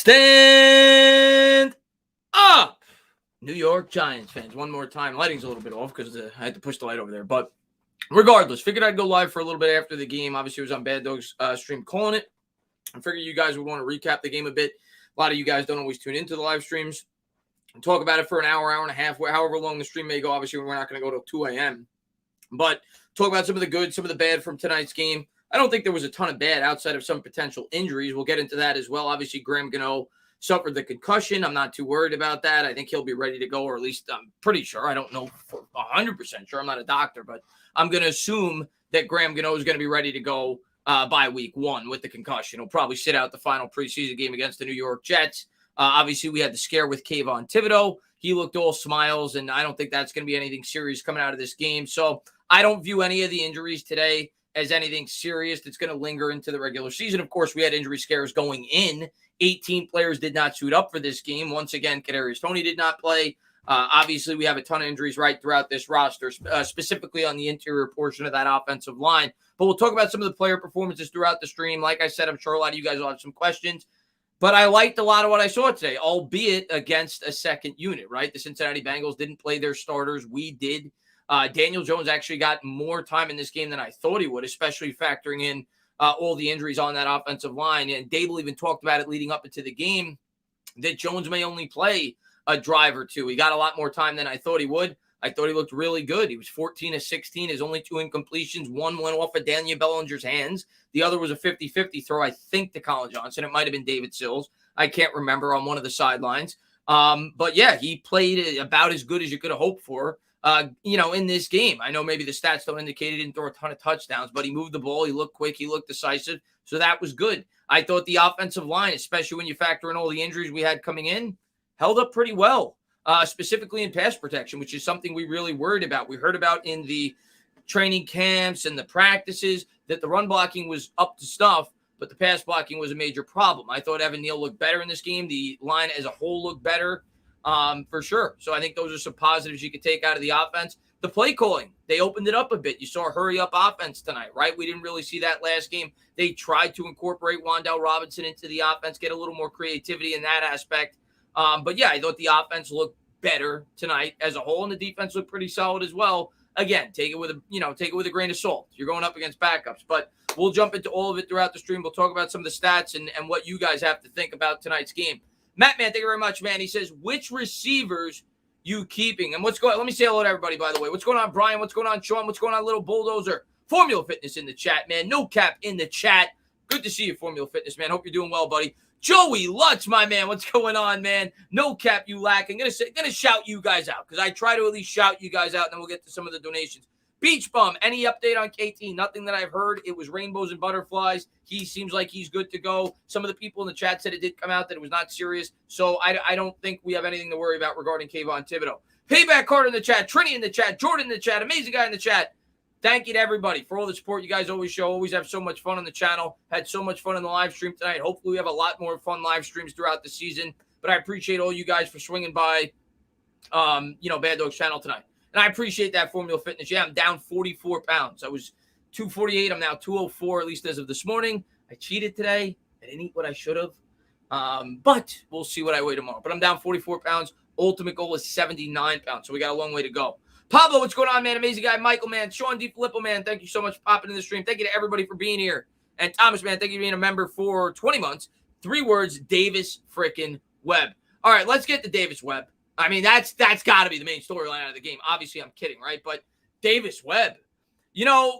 Stand up, New York Giants fans. One more time. Lighting's a little bit off because I had to push the light over there. But regardless, figured I'd go live for a little bit after the game. Obviously, it was on Bad Dog's stream calling it. I figured you guys would want to recap the game a bit. A lot of you guys don't always tune into the live streams and talk about it for an hour, hour and a half, however long the stream may go. Obviously, we're not going to go till 2 a.m. But talk about some of the good, some of the bad from tonight's game. I don't think there was a ton of bad outside of some potential injuries. We'll get into that as well. Obviously, Graham Gano suffered the concussion. I'm not too worried about that. I think he'll be ready to go, or at least I'm pretty sure. I don't know for 100% sure. I'm not a doctor, but I'm going to assume that Graham Gano is going to be ready to go by week 1 with the concussion. He'll probably sit out the final preseason game against the New York Jets. Obviously, we had the scare with Kayvon Thibodeau. He looked all smiles, and I don't think that's going to be anything serious coming out of this game. So I don't view any of the injuries today as anything serious that's going to linger into the regular season. Of course, we had injury scares going in. 18 players did not suit up for this game. Once again, Kadarius Toney did not play. Obviously, we have a ton of injuries right throughout this roster, specifically on the interior portion of that offensive line. But we'll talk about some of the player performances throughout the stream. Like I said, I'm sure a lot of you guys will have some questions. But I liked a lot of what I saw today, albeit against a second unit, right? The Cincinnati Bengals didn't play their starters. We did. Daniel Jones actually got more time in this game than I thought he would, especially factoring in all the injuries on that offensive line. And Dable even talked about it leading up into the game that Jones may only play a drive or two. He got a lot more time than I thought he would. I thought he looked really good. He was 14 of 16. His only 2 incompletions. One went off of Daniel Bellinger's hands. The other was a 50-50 throw, I think, to Colin Johnson. It might have been David Sills. I can't remember, on one of the sidelines. But, yeah, he played about as good as you could have hoped for. In this game. I know maybe the stats don't indicate he didn't throw a ton of touchdowns, but he moved the ball. He looked quick. He looked decisive. So that was good. I thought the offensive line, especially when you factor in all the injuries we had coming in, held up pretty well, specifically in pass protection, which is something we really worried about. We heard about in the training camps and the practices that the run blocking was up to stuff, but the pass blocking was a major problem. I thought Evan Neal looked better in this game. The line as a whole looked better. For sure. So I think those are some positives you could take out of the offense. The play calling, they opened it up a bit. You saw a hurry-up offense tonight, right? We didn't really see that last game. They tried to incorporate Wandale Robinson into the offense, get a little more creativity in that aspect. But, yeah, I thought the offense looked better tonight as a whole, and the defense looked pretty solid as well. Again, take it with a grain of salt. You're going up against backups. But we'll jump into all of it throughout the stream. We'll talk about some of the stats and what you guys have to think about tonight's game. Matt, man, thank you very much, man. He says, which receivers you keeping? And what's going on? Let me say hello to everybody, by the way. What's going on, Brian? What's going on, Sean? What's going on, Little Bulldozer? Formula Fitness in the chat, man. No Cap in the chat. Good to see you, Formula Fitness, man. Hope you're doing well, buddy. Joey Lutz, my man. What's going on, man? No Cap, you lack. I'm gonna shout you guys out because I try to at least shout you guys out, and then we'll get to some of the donations. Beach Bum, any update on KT? Nothing that I've heard. It was rainbows and butterflies. He seems like he's good to go. Some of the people in the chat said it did come out that it was not serious. So I don't think we have anything to worry about regarding Kayvon Thibodeau. Payback card in the chat. Trini in the chat. Jordan in the chat. Amazing guy in the chat. Thank you to everybody for all the support you guys always show. Always have so much fun on the channel. Had so much fun in the live stream tonight. Hopefully we have a lot more fun live streams throughout the season. But I appreciate all you guys for swinging by, Bad Dog's channel tonight. And I appreciate that, Formula Fitness. Yeah, I'm down 44 pounds. I was 248. I'm now 204, at least as of this morning. I cheated today. I didn't eat what I should have. But we'll see what I weigh tomorrow. But I'm down 44 pounds. Ultimate goal is 79 pounds. So we got a long way to go. Pablo, what's going on, man? Amazing guy. Michael, man. Sean D. Filippo, man. Thank you so much for popping in the stream. Thank you to everybody for being here. And Thomas, man, thank you for being a member for 20 months. 3 words, Davis frickin' Webb. All right, let's get to Davis Webb. I mean, that's got to be the main storyline out of the game. Obviously, I'm kidding, right? But Davis Webb,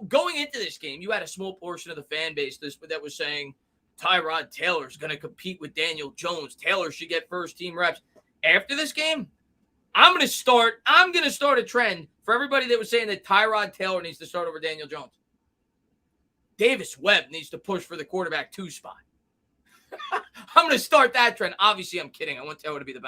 going into this game, you had a small portion of the fan base that was saying Tyrod Taylor's going to compete with Daniel Jones. Taylor should get first-team reps. After this game, I'm going to start a trend for everybody that was saying that Tyrod Taylor needs to start over Daniel Jones. Davis Webb needs to push for the quarterback 2 spot. I'm going to start that trend. Obviously, I'm kidding. I want Taylor to be the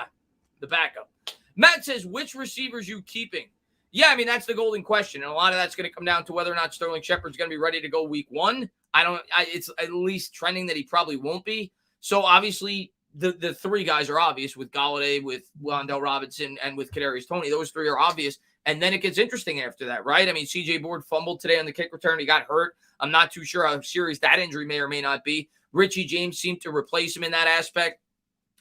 backup. Matt says, which receivers you keeping? Yeah, I mean, that's the golden question. And a lot of that's going to come down to whether or not Sterling Shepard's going to be ready to go week 1. It's at least trending that he probably won't be. So obviously the 3 guys are obvious with Golladay, with Wandale Robinson, and with Kadarius Toney. Those 3 are obvious. And then it gets interesting after that, right? I mean, CJ Board fumbled today on the kick return. He got hurt. I'm not too sure how serious that injury may or may not be. Richie James seemed to replace him in that aspect.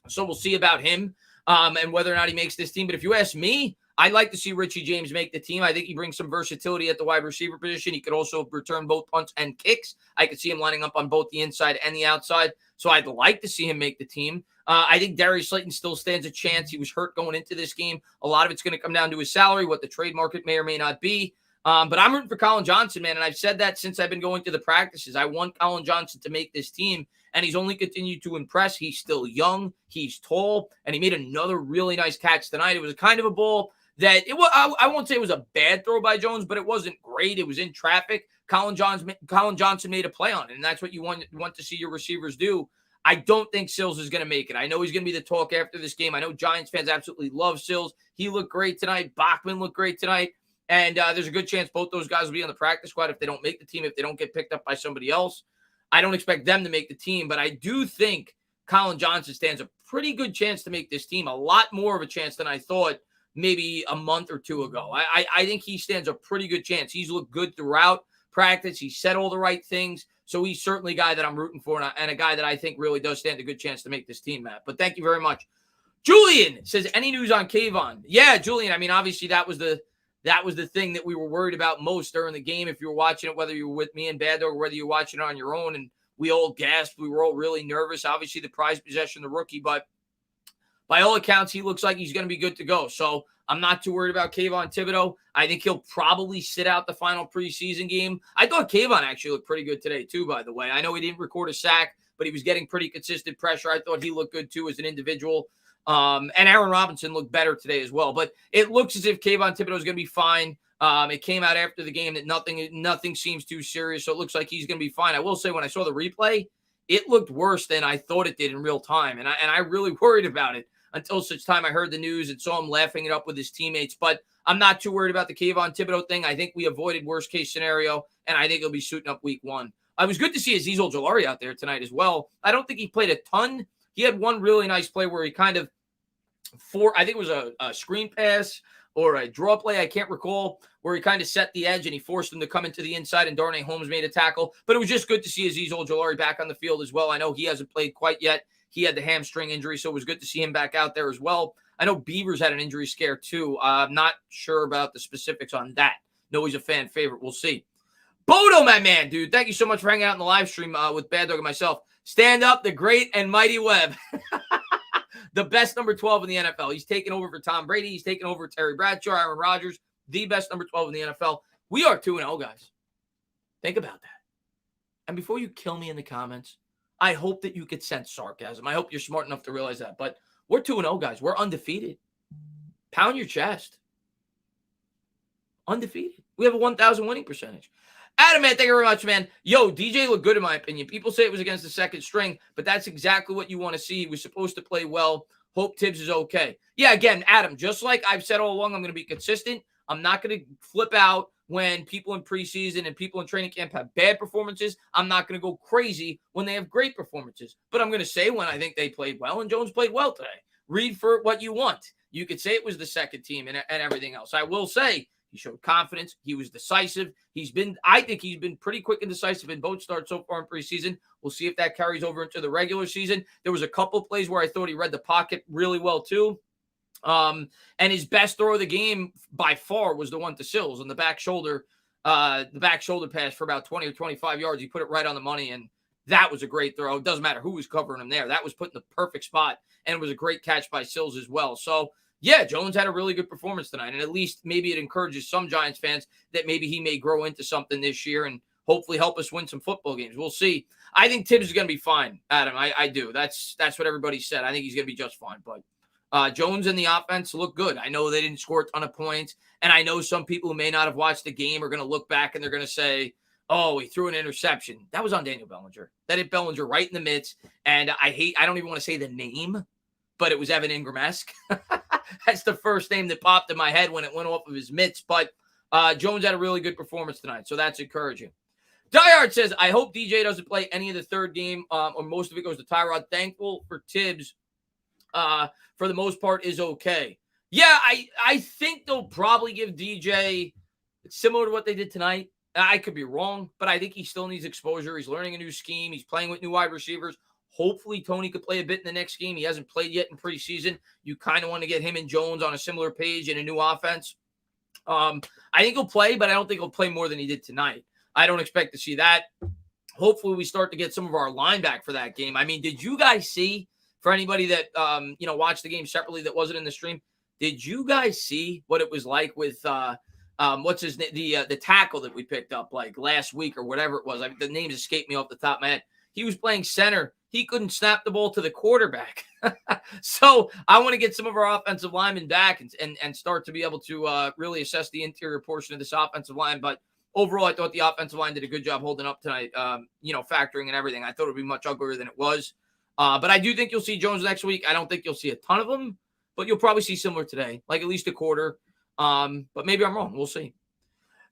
So we'll see about him and whether or not he makes this team. But if you ask me, I'd like to see Richie James make the team. I think he brings some versatility at the wide receiver position. He could also return both punts and kicks. I could see him lining up on both the inside and the outside. So I'd like to see him make the team. I think Darius Slayton still stands a chance. He was hurt going into this game. A lot of it's going to come down to his salary, what the trade market may or may not be. But I'm rooting for Colin Johnson, man. And I've said that since I've been going to the practices. I want Colin Johnson to make this team. And he's only continued to impress. He's still young. He's tall. And he made another really nice catch tonight. It was kind of a ball that I won't say it was a bad throw by Jones, but it wasn't great. It was in traffic. Colin Johnson made a play on it, and that's what you want to see your receivers do. I don't think Sills is going to make it. I know he's going to be the talk after this game. I know Giants fans absolutely love Sills. He looked great tonight. Bachmann looked great tonight. And there's a good chance both those guys will be on the practice squad if they don't make the team, if they don't get picked up by somebody else. I don't expect them to make the team, but I do think Colin Johnson stands a pretty good chance to make this team, a lot more of a chance than I thought maybe a month or two ago. I think he stands a pretty good chance. He's looked good throughout practice. He said all the right things. So he's certainly a guy that I'm rooting for and a guy that I think really does stand a good chance to make this team, Matt. But thank you very much. Julian says, any news on Kayvon? Yeah, Julian, I mean, obviously that was the thing that we were worried about most during the game. If you were watching it, whether you were with me and Bad Dog or whether you were watching it on your own, and we all gasped. We were all really nervous. Obviously the prize possession, the rookie, but by all accounts, he looks like he's going to be good to go. So I'm not too worried about Kayvon Thibodeaux. I think he'll probably sit out the final preseason game. I thought Kayvon actually looked pretty good today, too, by the way. I know he didn't record a sack, but he was getting pretty consistent pressure. I thought he looked good, too, as an individual. And Aaron Robinson looked better today as well. But it looks as if Kayvon Thibodeaux is going to be fine. It came out after the game that nothing seems too serious, so it looks like he's going to be fine. I will say when I saw the replay, it looked worse than I thought it did in real time, and I really worried about it until such time I heard the news and saw him laughing it up with his teammates. But I'm not too worried about the Kayvon Thibodeaux thing. I think we avoided worst-case scenario, and I think he'll be suiting up week one. I was good to see Azeez Ojulari out there tonight as well. I don't think he played a ton. He had one really nice play where he kind of I think it was a screen pass or a draw play, I can't recall, where he kind of set the edge and he forced him to come into the inside and Darnay Holmes made a tackle. But it was just good to see Azeez Ojulari back on the field as well. I know he hasn't played quite yet. He had the hamstring injury, so it was good to see him back out there as well. I know Beavers had an injury scare too. I'm not sure about the specifics on that. No, he's a fan favorite. We'll see. Bodo, my man, dude. Thank you so much for hanging out in the live stream with Bad Dog and myself. Stand up, the great and mighty Webb. The best number 12 in the NFL. He's taken over for Tom Brady. He's taken over Terry Bradshaw, Aaron Rodgers. The best number 12 in the NFL. We are 2-0, guys. Think about that. And before you kill me in the comments, I hope that you could sense sarcasm. I hope you're smart enough to realize that. But we're 2-0, guys. We're undefeated. Pound your chest. Undefeated. We have a 1,000 winning percentage. Adam, man, thank you very much, man. Yo, DJ looked good in my opinion. People say it was against the second string, but that's exactly what you want to see. He was supposed to play well. Hope Tibbs is okay. Yeah, again, Adam, just like I've said all along, I'm going to be consistent. I'm not going to flip out when people in preseason and people in training camp have bad performances. I'm not going to go crazy when they have great performances. But I'm going to say when I think they played well, and Jones played well today. Read for what you want. You could say it was the second team and everything else. I will say, he showed confidence. He was decisive. I think he's been pretty quick and decisive in both starts so far in preseason. We'll see if that carries over into the regular season. There was a couple plays where I thought he read the pocket really well too. And his best throw of the game by far was the one to Sills on the back shoulder pass for about 20 or 25 yards. He put it right on the money, and that was a great throw. It doesn't matter who was covering him there. That was put in the perfect spot, and it was a great catch by Sills as well. So, yeah, Jones had a really good performance tonight, and at least maybe it encourages some Giants fans that maybe he may grow into something this year and hopefully help us win some football games. We'll see. I think Tibbs is going to be fine, Adam. I do. That's what everybody said. I think he's going to be just fine. But Jones and the offense look good. I know they didn't score a ton of points, and I know some people who may not have watched the game are going to look back and they're going to say, oh, he threw an interception. That was on Daniel Bellinger. That hit Bellinger right in the midst, and I don't even want to say the name, but it was Evan Engram-esque. That's the first name that popped in my head when it went off of his mitts. But Jones had a really good performance tonight, so that's encouraging. Diehard says, I hope DJ doesn't play any of the third game, or most of it goes to Tyrod. Thankful for Tibbs, for the most part, is okay. Yeah, I think they'll probably give DJ similar to what they did tonight. I could be wrong, but I think he still needs exposure. He's learning a new scheme. He's playing with new wide receivers. Hopefully, Tony could play a bit in the next game. He hasn't played yet in preseason. You kind of want to get him and Jones on a similar page in a new offense. I think he'll play, but I don't think he'll play more than he did tonight. I don't expect to see that. Hopefully, we start to get some of our line back for that game. I mean, did you guys see, for anybody that watched the game separately that wasn't in the stream, did you guys see what it was like with what's his name, the tackle that we picked up like last week or whatever it was? The names escaped me off the top of my head. He was playing center. He couldn't snap the ball to the quarterback. So I want to get some of our offensive linemen back and start to be able to really assess the interior portion of this offensive line. But overall, I thought the offensive line did a good job holding up tonight, factoring and everything. I thought it would be much uglier than it was. But I do think you'll see Jones next week. I don't think you'll see a ton of them, but you'll probably see similar today, like at least a quarter. But maybe I'm wrong. We'll see.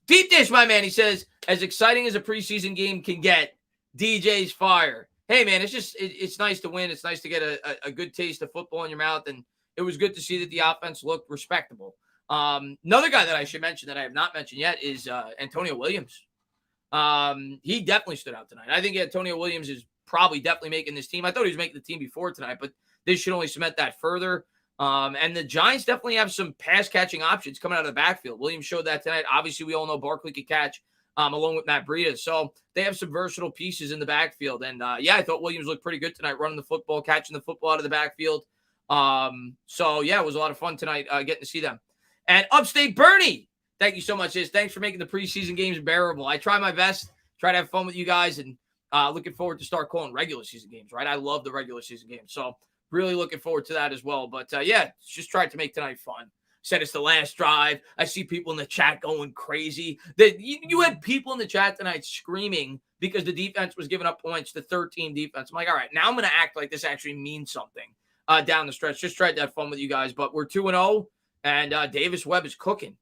Deep Dish, my man, he says, as exciting as a preseason game can get, DJ's fire. Hey, man, it's nice to win. It's nice to get a good taste of football in your mouth, and it was good to see that the offense looked respectable. Another guy that I should mention that I have not mentioned yet is Antonio Williams. He definitely stood out tonight. I think Antonio Williams is probably definitely making this team. I thought he was making the team before tonight, but this should only cement that further. And the Giants definitely have some pass-catching options coming out of the backfield. Williams showed that tonight. Obviously, we all know Barkley could catch along with Matt Breida. So they have some versatile pieces in the backfield. And, I thought Williams looked pretty good tonight, running the football, catching the football out of the backfield. It was a lot of fun tonight getting to see them. And Upstate Bernie, thank you so much, Sis. Thanks for making the preseason games bearable. I try my best, try to have fun with you guys, and looking forward to start calling regular season games, right? I love the regular season games. So really looking forward to that as well. But, just tried to make tonight fun. Said it's the last drive. I see people in the chat going crazy. You had people in the chat tonight screaming because the defense was giving up points to third-team defense. I'm like, all right, now I'm going to act like this actually means something down the stretch. Just tried to have fun with you guys. But we're 2-0, and Davis Webb is cooking.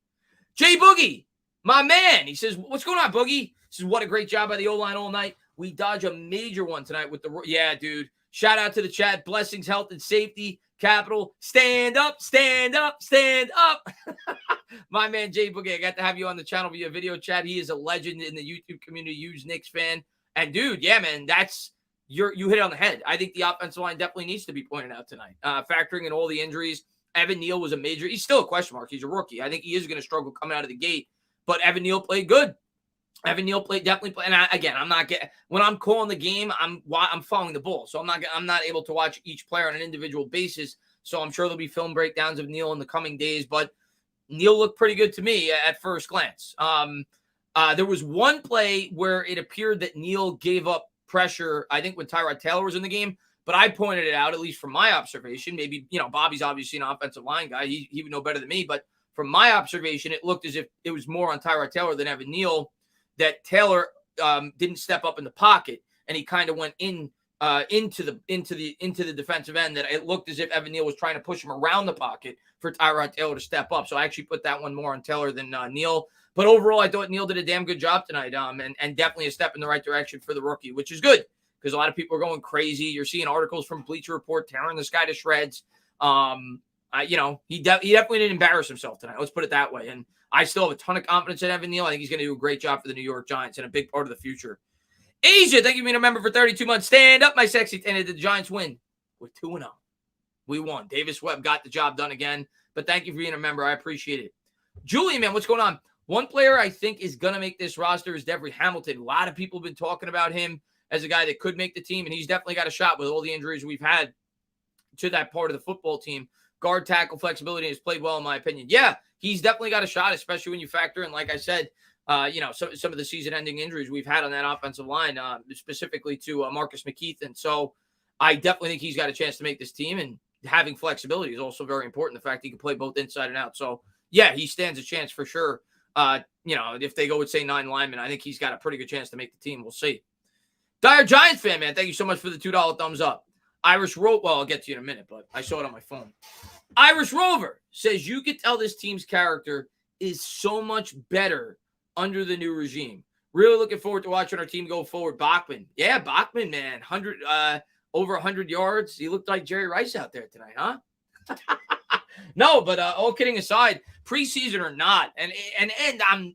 Jay Boogie, my man, he says, what's going on, Boogie? He says, what a great job by the O-line all night. We dodge a major one tonight with the – yeah, dude. Shout out to the chat. Blessings, health, and safety. Capital, stand up, stand up, stand up. My man, Jay Boogie, I got to have you on the channel via video chat. He is a legend in the YouTube community, huge Knicks fan. And, dude, yeah, man, you hit it on the head. I think the offensive line definitely needs to be pointed out tonight. Factoring in all the injuries, Evan Neal was a major – he's still a question mark. He's a rookie. I think he is going to struggle coming out of the gate. But Evan Neal played good. Evan Neal definitely played. And I'm not getting – when I'm calling the game, I'm following the ball. So I'm not able to watch each player on an individual basis. So I'm sure there'll be film breakdowns of Neal in the coming days. But Neal looked pretty good to me at first glance. There was one play where it appeared that Neal gave up pressure, I think when Tyrod Taylor was in the game. But I pointed it out, at least from my observation. Maybe, Bobby's obviously an offensive line guy. He would know better than me. But from my observation, it looked as if it was more on Tyrod Taylor than Evan Neal. That Taylor didn't step up in the pocket, and he kind of went into the defensive end. That it looked as if Evan Neal was trying to push him around the pocket for Tyrod Taylor to step up. So I actually put that one more on Taylor than Neal. But overall, I thought Neal did a damn good job tonight, and definitely a step in the right direction for the rookie, which is good because a lot of people are going crazy. You're seeing articles from Bleacher Report tearing this guy to shreds. He definitely didn't embarrass himself tonight. Let's put it that way. And I still have a ton of confidence in Evan Neal. I think he's going to do a great job for the New York Giants and a big part of the future. Asia, thank you for being a member for 32 months. Stand up, my sexy tenant. The Giants win. We're 2-0. We won. Davis Webb got the job done again. But thank you for being a member. I appreciate it. Julian, man, what's going on? One player I think is going to make this roster is Devery Hamilton. A lot of people have been talking about him as a guy that could make the team, and he's definitely got a shot with all the injuries we've had to that part of the football team. Guard tackle flexibility has played well, in my opinion. Yeah, he's definitely got a shot, especially when you factor in, like I said, some of the season-ending injuries we've had on that offensive line, specifically to Marcus McKeithen. So I definitely think he's got a chance to make this team, and having flexibility is also very important. The fact he can play both inside and out. So, yeah, he stands a chance for sure. If they go with, say, 9 linemen, I think he's got a pretty good chance to make the team. We'll see. Dire Giants fan, man, thank you so much for the $2 thumbs up. Irish Rover, well, I'll get to you in a minute, but I saw it on my phone. Irish Rover says, you could tell this team's character is so much better under the new regime. Really looking forward to watching our team go forward. Bachmann. Yeah, Bachmann, man. Over 100 yards. He looked like Jerry Rice out there tonight, huh? No, but all kidding aside, preseason or not, and I'm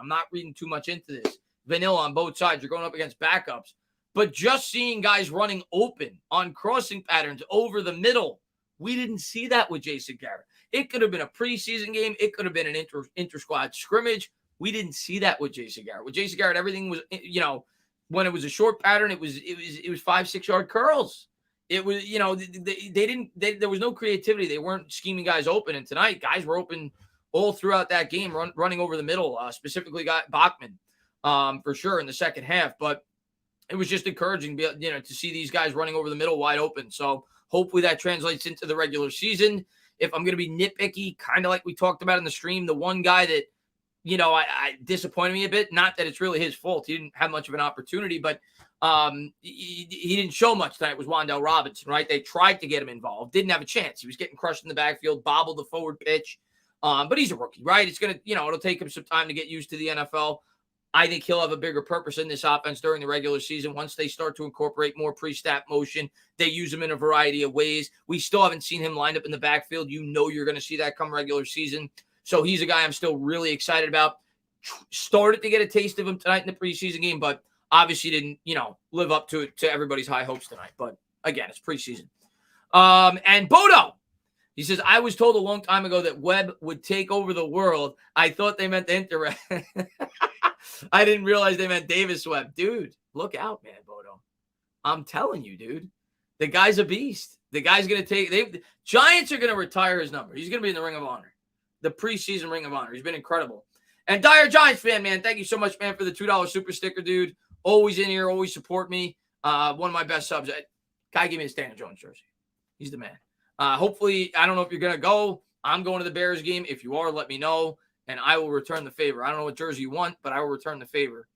not reading too much into this. Vanilla on both sides. You're going up against backups. But just seeing guys running open on crossing patterns over the middle, we didn't see that with Jason Garrett. It could have been a preseason game. It could have been an inter-squad scrimmage. We didn't see that with Jason Garrett. With Jason Garrett, everything was, when it was a short pattern, it was 5-6 yard curls. It was, there was no creativity. They weren't scheming guys open. And tonight, guys were open all throughout that game, running over the middle, specifically got Bachmann for sure in the second half. But it was just encouraging, to see these guys running over the middle wide open. So hopefully that translates into the regular season. If I'm going to be nitpicky, kind of like we talked about in the stream, the one guy that, I disappointed me a bit, not that it's really his fault. He didn't have much of an opportunity, but he didn't show much tonight, was Wandale Robinson, right? They tried to get him involved. Didn't have a chance. He was getting crushed in the backfield, bobbled the forward pitch. But he's a rookie, right? It's going to, it'll take him some time to get used to the NFL. I think he'll have a bigger purpose in this offense during the regular season. Once they start to incorporate more pre-snap motion, they use him in a variety of ways. We still haven't seen him lined up in the backfield. You're going to see that come regular season. So he's a guy I'm still really excited about. Started to get a taste of him tonight in the preseason game, but obviously didn't, live up to everybody's high hopes tonight. But again, it's preseason. And Bodo, he says, I was told a long time ago that Webb would take over the world. I thought they meant the Inter. I didn't realize they meant Davis Webb. Dude, look out, man, Bodo. I'm telling you, dude. The guy's a beast. The guy's going to Giants are going to retire his number. He's going to be in the Ring of Honor. The preseason Ring of Honor. He's been incredible. And Dire Giants fan, man, thank you so much, man, for the $2 super sticker, dude. Always in here, always support me. One of my best subs. Guy gave me a Daniel Jones jersey. He's the man. Hopefully, I don't know if you're going to go. I'm going to the Bears game. If you are, let me know, and I will return the favor. I don't know what jersey you want, but I will return the favor.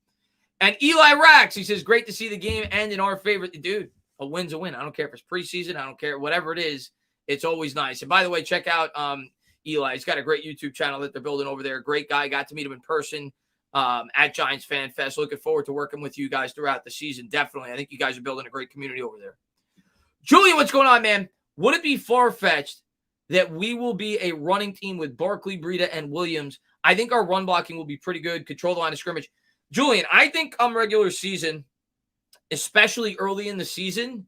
And Eli Rax, he says, great to see the game end in our favor. Dude, a win's a win. I don't care if it's preseason. I don't care. Whatever it is, it's always nice. And by the way, check out Eli. He's got a great YouTube channel that they're building over there. Great guy. Got to meet him in person at Giants Fan Fest. Looking forward to working with you guys throughout the season. Definitely. I think you guys are building a great community over there. Julian, what's going on, man? Would it be far-fetched that we will be a running team with Barkley, Breida, and Williams? I think our run blocking will be pretty good. Control the line of scrimmage. Julian, I think come regular season, especially early in the season,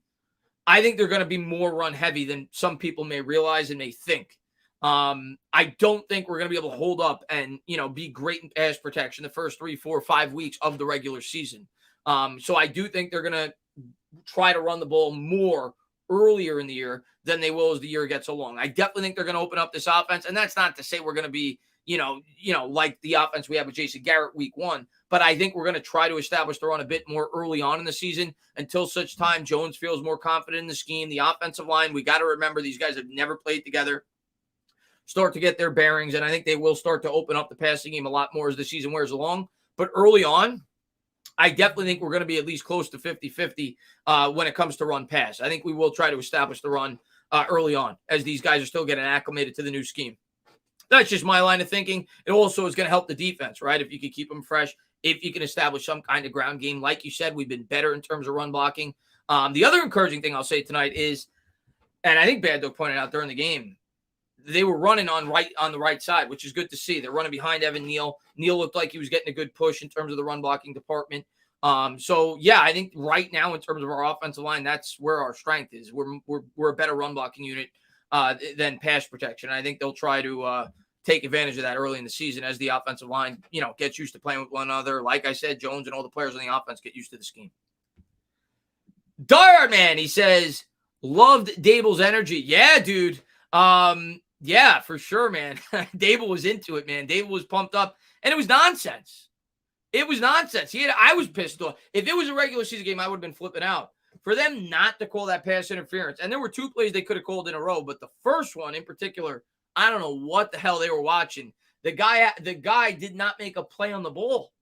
I think they're going to be more run-heavy than some people may realize and may think. I don't think we're going to be able to hold up and, be great in pass protection the first 3, 4, 5 weeks of the regular season. So I do think they're going to try to run the ball more earlier in the year than they will as the year gets along. I definitely think they're going to open up this offense. And that's not to say we're going to be, like the offense we have with Jason Garrett week 1. But I think we're going to try to establish the run a bit more early on in the season until such time Jones feels more confident in the scheme. The offensive line, we got to remember these guys have never played together. Start to get their bearings, and I think they will start to open up the passing game a lot more as the season wears along. But early on, I definitely think we're going to be at least close to 50-50 when it comes to run pass. I think we will try to establish the run early on as these guys are still getting acclimated to the new scheme. That's just my line of thinking. It also is going to help the defense, right? If you can keep them fresh, if you can establish some kind of ground game. Like you said, we've been better in terms of run blocking. The other encouraging thing I'll say tonight is, and I think Bad Dog pointed out during the game, they were running on the right side, which is good to see. They're running behind Evan Neal. Neal looked like he was getting a good push in terms of the run blocking department. So yeah, I think right now in terms of our offensive line, that's where our strength is. We're a better run blocking unit than pass protection. I think they'll try to take advantage of that early in the season as the offensive line, gets used to playing with one another. Like I said, Jones and all the players on the offense get used to the scheme. Diehard Man, he says, loved Dable's energy. Yeah, dude. Yeah, for sure, man. Dable was into it, man. Dable was pumped up, and it was nonsense. It was nonsense. I was pissed off. If it was a regular season game, I would have been flipping out. For them not to call that pass interference, and there were 2 plays they could have called in a row, but the first one in particular, I don't know what the hell they were watching. The guy did not make a play on the ball.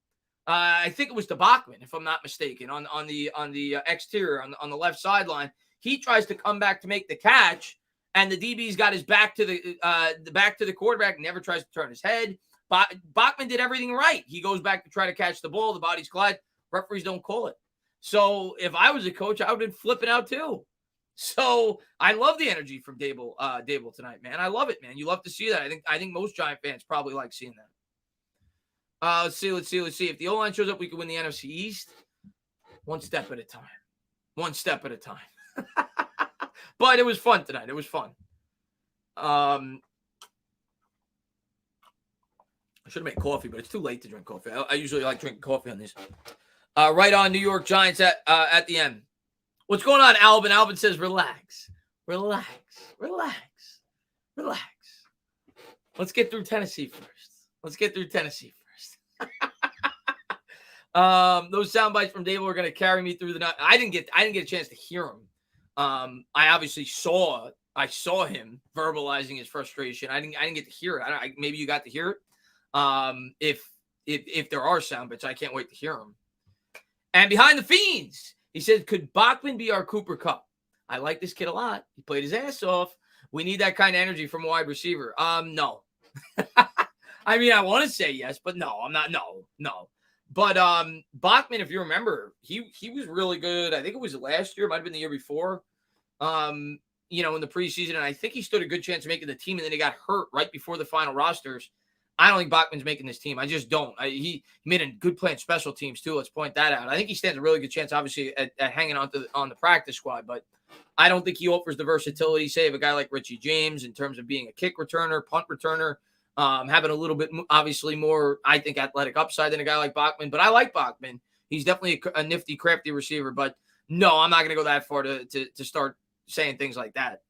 I think it was to Bachmann, if I'm not mistaken, on the exterior on the left sideline. He tries to come back to make the catch. And the DB's got his back to the quarterback, never tries to turn his head. Bachmann did everything right. He goes back to try to catch the ball. The body's collide. Referees don't call it. So if I was a coach, I would have been flipping out too. So I love the energy from Dable tonight, man. I love it, man. You love to see that. I think most Giant fans probably like seeing that. Let's see. If the O-line shows up, we can win the NFC East. One step at a time. one step at a time. But it was fun tonight. It was fun. I should have made coffee, but it's too late to drink coffee. I usually like drinking coffee on these. Right on, New York Giants at the end. What's going on, Alvin? Alvin says, relax. Relax. Relax. Relax. Let's get through Tennessee first. Those sound bites from Dable are going to carry me through the night. I didn't get a chance to hear him. I obviously saw him verbalizing his frustration. I didn't get to hear it. Maybe you got to hear it. If there are sound bites, I can't wait to hear them. And behind the fiends, he said, could Bachmann be our Cooper Kupp? I like this kid a lot. He played his ass off. We need that kind of energy from a wide receiver. No. I mean, I want to say yes, but no, I'm not. No. But Bachmann, if you remember, he was really good. I think it was last year, might have been the year before. In the preseason, and I think he stood a good chance of making the team, and then he got hurt right before the final rosters. I don't think Bachmann's making this team. I just don't. He made a good play in special teams too. Let's point that out. I think he stands a really good chance, obviously, at hanging on the practice squad, but I don't think he offers the versatility, say, of a guy like Richie James in terms of being a kick returner, punt returner, having a little bit, obviously, more, I think, athletic upside than a guy like Bachmann. But I like Bachmann. He's definitely a nifty, crafty receiver. But no, I'm not going to go that far to start saying things like that.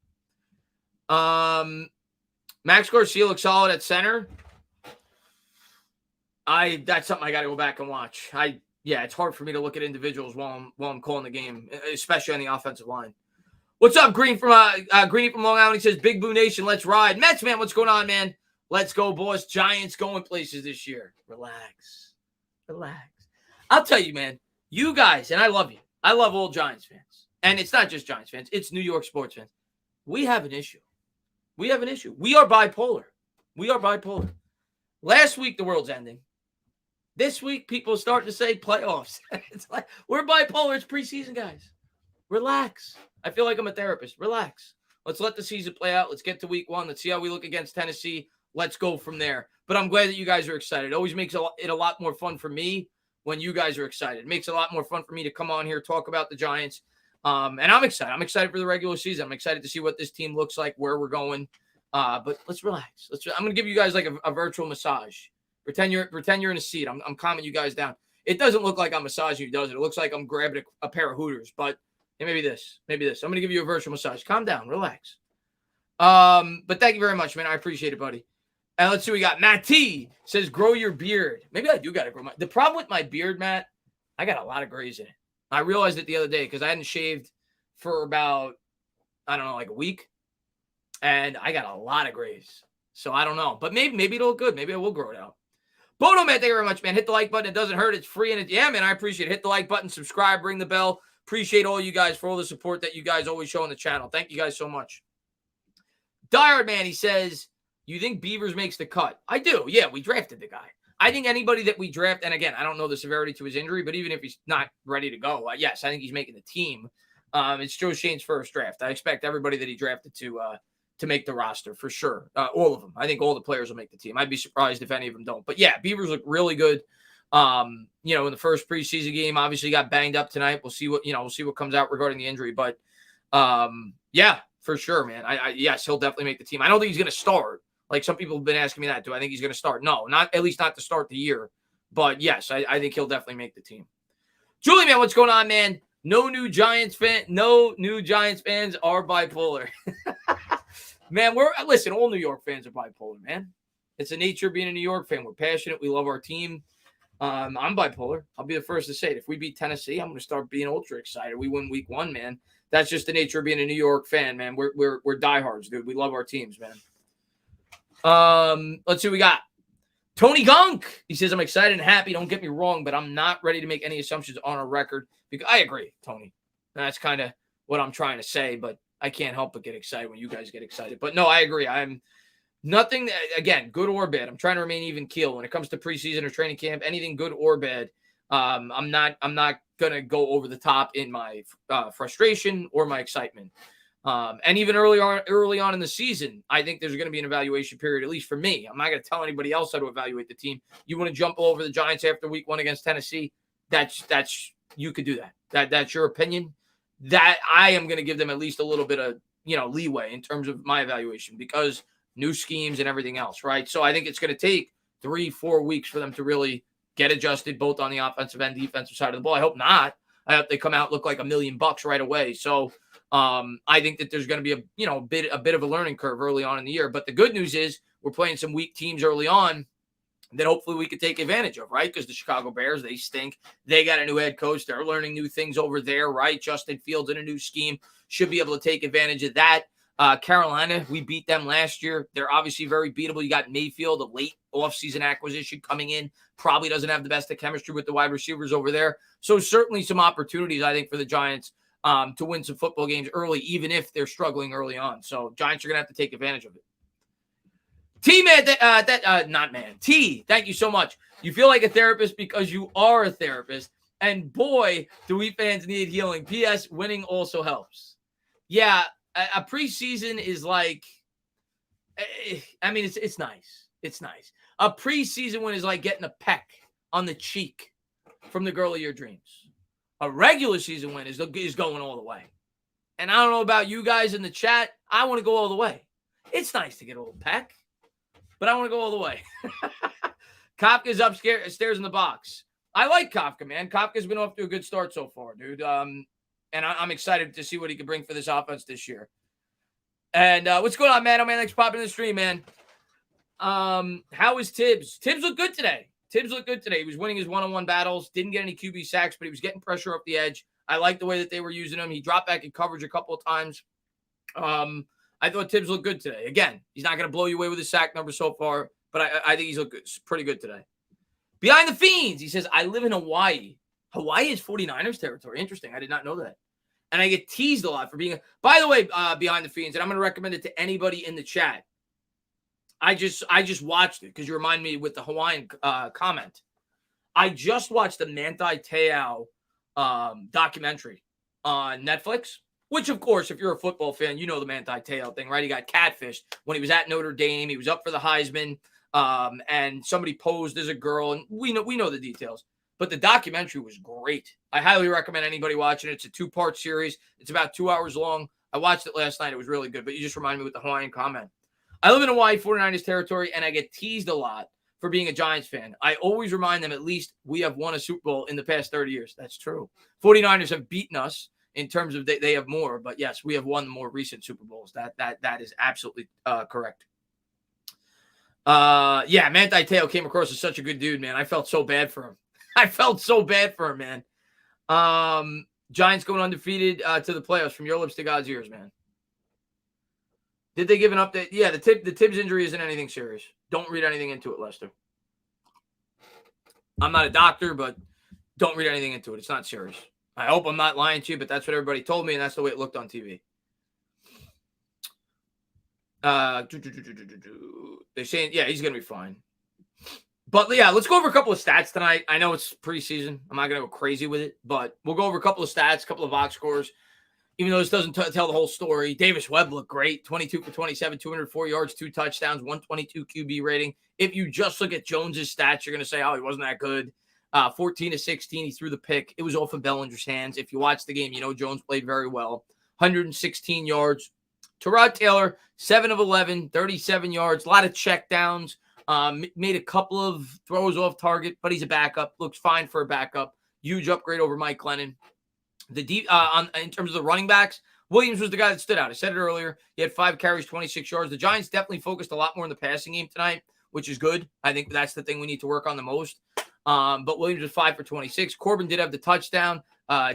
Max Garcia looks solid at center. That's something I got to go back and watch. It's hard for me to look at individuals while I'm calling the game, especially on the offensive line. What's up, Green from Greeny from Long Island? He says, Big Blue Nation, let's ride. Mets, man, what's going on, man? Let's go, boys. Giants going places this year. Relax. I'll tell you, man, you guys, and I love you. I love all Giants fans. And it's not just Giants fans. It's New York sports fans. We have an issue. We are bipolar. Last week, the world's ending. This week, people are starting to say playoffs. It's like, we're bipolar. It's preseason, guys. Relax. I feel like I'm a therapist. Relax. Let's let the season play out. Let's get to week 1. Let's see how we look against Tennessee. Let's go from there. But I'm glad that you guys are excited. It always makes it a lot more fun for me when you guys are excited. It makes it a lot more fun for me to come on here, talk about the Giants. And I'm excited. I'm excited for the regular season. I'm excited to see what this team looks like, where we're going. But let's relax. I'm going to give you guys like a virtual massage. Pretend you're in a seat. I'm calming you guys down. It doesn't look like I'm massaging you, does it? It looks like I'm grabbing a pair of Hooters. But maybe this. I'm going to give you a virtual massage. Calm down. Relax. But thank you very much, man. I appreciate it, buddy. And let's see what we got. Matt T says, grow your beard. Maybe I do got to grow the problem with my beard, Matt, I got a lot of grays in it. I realized it the other day because I hadn't shaved for about, I don't know, like a week. And I got a lot of grays. So I don't know. But maybe it'll look good. Maybe I will grow it out. Bono, man, thank you very much, man. Hit the like button. It doesn't hurt. It's free. And yeah, man, I appreciate it. Hit the like button, subscribe, ring the bell. Appreciate all you guys for all the support that you guys always show on the channel. Thank you guys so much. Diehard, man, he says, you think Beavers makes the cut? I do. Yeah, we drafted the guy. I think anybody that we draft, and again, I don't know the severity to his injury, but even if he's not ready to go, yes, I think he's making the team. It's Joe Shane's first draft. I expect everybody that he drafted to make the roster for sure. All of them. I think all the players will make the team. I'd be surprised if any of them don't. But yeah, Beavers look really good. In the first preseason game, obviously got banged up tonight. We'll see what comes out regarding the injury. But yeah, for sure, man. Yes, he'll definitely make the team. I don't think he's going to start. Like some people have been asking me that. Do I think he's going to start? No, at least not to start the year. But yes, I think he'll definitely make the team. Julie, man, what's going on, man? No new Giants fans are bipolar. Man, listen, all New York fans are bipolar, man. It's the nature of being a New York fan. We're passionate. We love our team. I'm bipolar. I'll be the first to say it. If we beat Tennessee, I'm going to start being ultra excited. We win week 1, man. That's just the nature of being a New York fan, man. We're diehards, dude. We love our teams, man. Let's see what we got. Tony Gunk. He says, I'm excited and happy. Don't get me wrong, but I'm not ready to make any assumptions on our record. Because I agree, Tony. That's kind of what I'm trying to say, but I can't help but get excited when you guys get excited. But no, I agree. I'm nothing, again, good or bad. I'm trying to remain even keel when it comes to preseason or training camp, anything good or bad. I'm not going to go over the top in my frustration or my excitement. And even early on in the season, I think there's going to be an evaluation period, at least for me. I'm not going to tell anybody else how to evaluate the team. You want to jump all over the Giants after week 1 against Tennessee? You could do that. That's your opinion. that I am going to give them at least a little bit of, leeway in terms of my evaluation because new schemes and everything else, right? So I think it's going to take 3-4 weeks for them to really get adjusted both on the offensive and defensive side of the ball. I hope not. I hope they come out look like $1 million right away. So I think that there's going to be a bit of a learning curve early on in the year. But the good news is we're playing some weak teams early on that hopefully we could take advantage of, right? Because the Chicago Bears, they stink. They got a new head coach. They're learning new things over there, right? Justin Fields in a new scheme should be able to take advantage of that. Carolina, we beat them last year. They're obviously very beatable. You got Mayfield, a late offseason acquisition coming in. Probably doesn't have the best of chemistry with the wide receivers over there. So certainly some opportunities, I think, for the Giants to win some football games early, even if they're struggling early on. So Giants are going to have to take advantage of it. T, thank you so much. You feel like a therapist because you are a therapist. And boy, do we fans need healing. P.S. Winning also helps. Yeah, a preseason is like, I mean, it's nice. It's nice. A preseason win is like getting a peck on the cheek from the girl of your dreams. A regular season win is going all the way. And I don't know about you guys in the chat. I want to go all the way. It's nice to get a little peck, but I want to go all the way. Kafka's upstairs in the box. I like Kafka, man. Kafka's been off to a good start so far, dude. And I'm excited to see what he can bring for this offense this year. And what's going on, man? Oh, man, thanks for popping in the stream, man. How is Tibbs? Tibbs looked good today. He was winning his one-on-one battles. Didn't get any QB sacks, but he was getting pressure up the edge. I like the way that they were using him. He dropped back in coverage a couple of times. I thought Tibbs looked good today. Again, he's not going to blow you away with his sack number so far, but I think he's looked pretty good today. Behind the Fiends, he says, I live in Hawaii. Hawaii is 49ers territory. Interesting. I did not know that. And I get teased a lot for being – by the way, Behind the Fiends, and I'm going to recommend it to anybody in the chat. I just watched it because you remind me with the Hawaiian comment. I just watched the Manti Te'o documentary on Netflix, which, of course, if you're a football fan, you know the Manti Te'o thing, right? He got catfished when he was at Notre Dame. He was up for the Heisman, and somebody posed as a girl, and we know the details. But the documentary was great. I highly recommend anybody watching it. It's a 2-part series. It's about 2 hours long. I watched it last night. It was really good, but you just reminded me with the Hawaiian comment. I live in Hawaii, 49ers territory, and I get teased a lot for being a Giants fan. I always remind them at least we have won a Super Bowl in the past 30 years. That's true. 49ers have beaten us in terms of they have more, but yes, we have won the more recent Super Bowls. That is absolutely correct. Yeah, Manti Te'o came across as such a good dude, man. I felt so bad for him. Man. Giants going undefeated to the playoffs from your lips to God's ears, man. Did they give an update? Yeah, the Tibbs injury isn't anything serious. Don't read anything into it, Lester. I'm not a doctor, but don't read anything into it. It's not serious. I hope I'm not lying to you, but that's what everybody told me, and that's the way it looked on TV. They're saying, yeah, he's going to be fine. But, yeah, let's go over a couple of stats tonight. I know it's preseason. I'm not going to go crazy with it, but we'll go over a couple of stats, a couple of box scores. Even though this doesn't tell the whole story, Davis Webb looked great. 22 for 27, 204 yards, 2 touchdowns, 122 QB rating. If you just look at Jones's stats, you're going to say, oh, he wasn't that good. 14 to 16, he threw the pick. It was off of Bellinger's hands. If you watch the game, you know Jones played very well. 116 yards. Tyrod Taylor, 7 of 11, 37 yards. A lot of checkdowns. Made a couple of throws off target, but he's a backup. Looks fine for a backup. Huge upgrade over Mike Glennon. In terms of the running backs, Williams was the guy that stood out. I said it earlier. He had 5 carries, 26 yards. The Giants definitely focused a lot more in the passing game tonight, which is good. I think that's the thing we need to work on the most. But Williams was 5 for 26. Corbin did have the touchdown.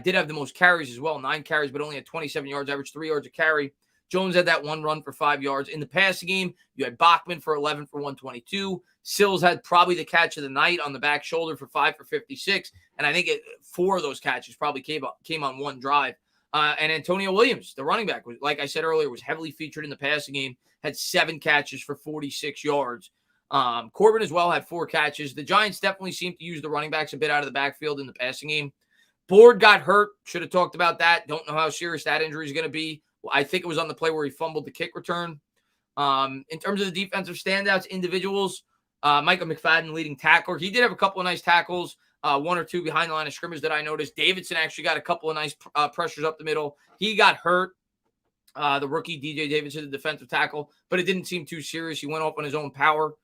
Did have the most carries as well. 9 carries, but only had 27 yards, averaged 3 yards a carry. Jones had that one run for 5 yards. In the passing game, you had Bachmann for 11 for 122. Sills had probably the catch of the night on the back shoulder for 5 for 56. And I think 4 of those catches probably came on one drive. And Antonio Williams, the running back, was, like I said earlier, was heavily featured in the passing game, had 7 catches for 46 yards. Corbin as well had 4 catches. The Giants definitely seemed to use the running backs a bit out of the backfield in the passing game. Board got hurt. Should have talked about that. Don't know how serious that injury is going to be. I think it was on the play where he fumbled the kick return. In terms of the defensive standouts, individuals, Micah McFadden, leading tackler. He did have a couple of nice tackles. one or two behind the line of scrimmage that I noticed. Davidson actually got a couple of nice pressures up the middle. He got hurt. The rookie DJ Davidson, the defensive tackle, but it didn't seem too serious. He went off on his own power.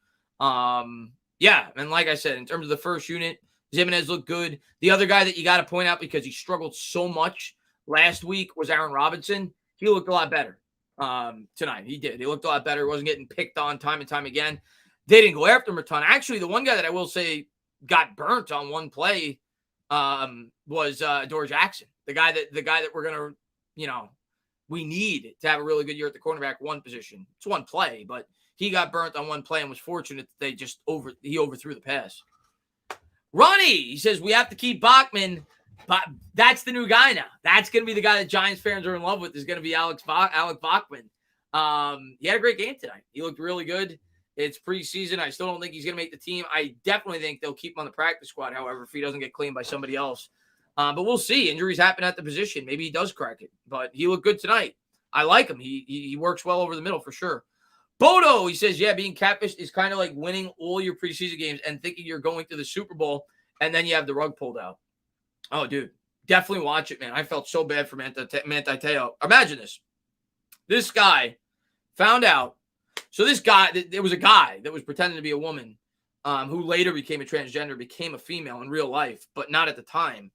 Yeah, and like I said, in terms of the first unit, Jimenez looked good. The other guy that you got to point out because he struggled so much last week was Aaron Robinson. He looked a lot better tonight. He did. He looked a lot better. He wasn't getting picked on time and time again. They didn't go after him a ton. Actually, the one guy that I will say got burnt on one play was Dor Jackson, the guy that we're gonna, we need to have a really good year at the cornerback one position. It's one play, but he got burnt on one play and was fortunate that they just he overthrew the pass. Ronnie, he says we have to keep Bachmann, but that's the new guy now. That's going to be the guy that Giants fans are in love with. Is going to be Alec Bachmann. He had a great game tonight. He looked really good. It's preseason. I still don't think he's going to make the team. I definitely think they'll keep him on the practice squad, however, if he doesn't get cleaned by somebody else. But we'll see. Injuries happen at the position. Maybe he does crack it. But he looked good tonight. I like him. He works well over the middle for sure. Bodo, he says, yeah, being catfished is kind of like winning all your preseason games and thinking you're going to the Super Bowl, and then you have the rug pulled out. Oh, dude, definitely watch it, man. I felt so bad for Manti Te'o. Imagine this. This guy found out. So this guy, there was a guy that was pretending to be a woman who later became a transgender, became a female in real life, but not at the time.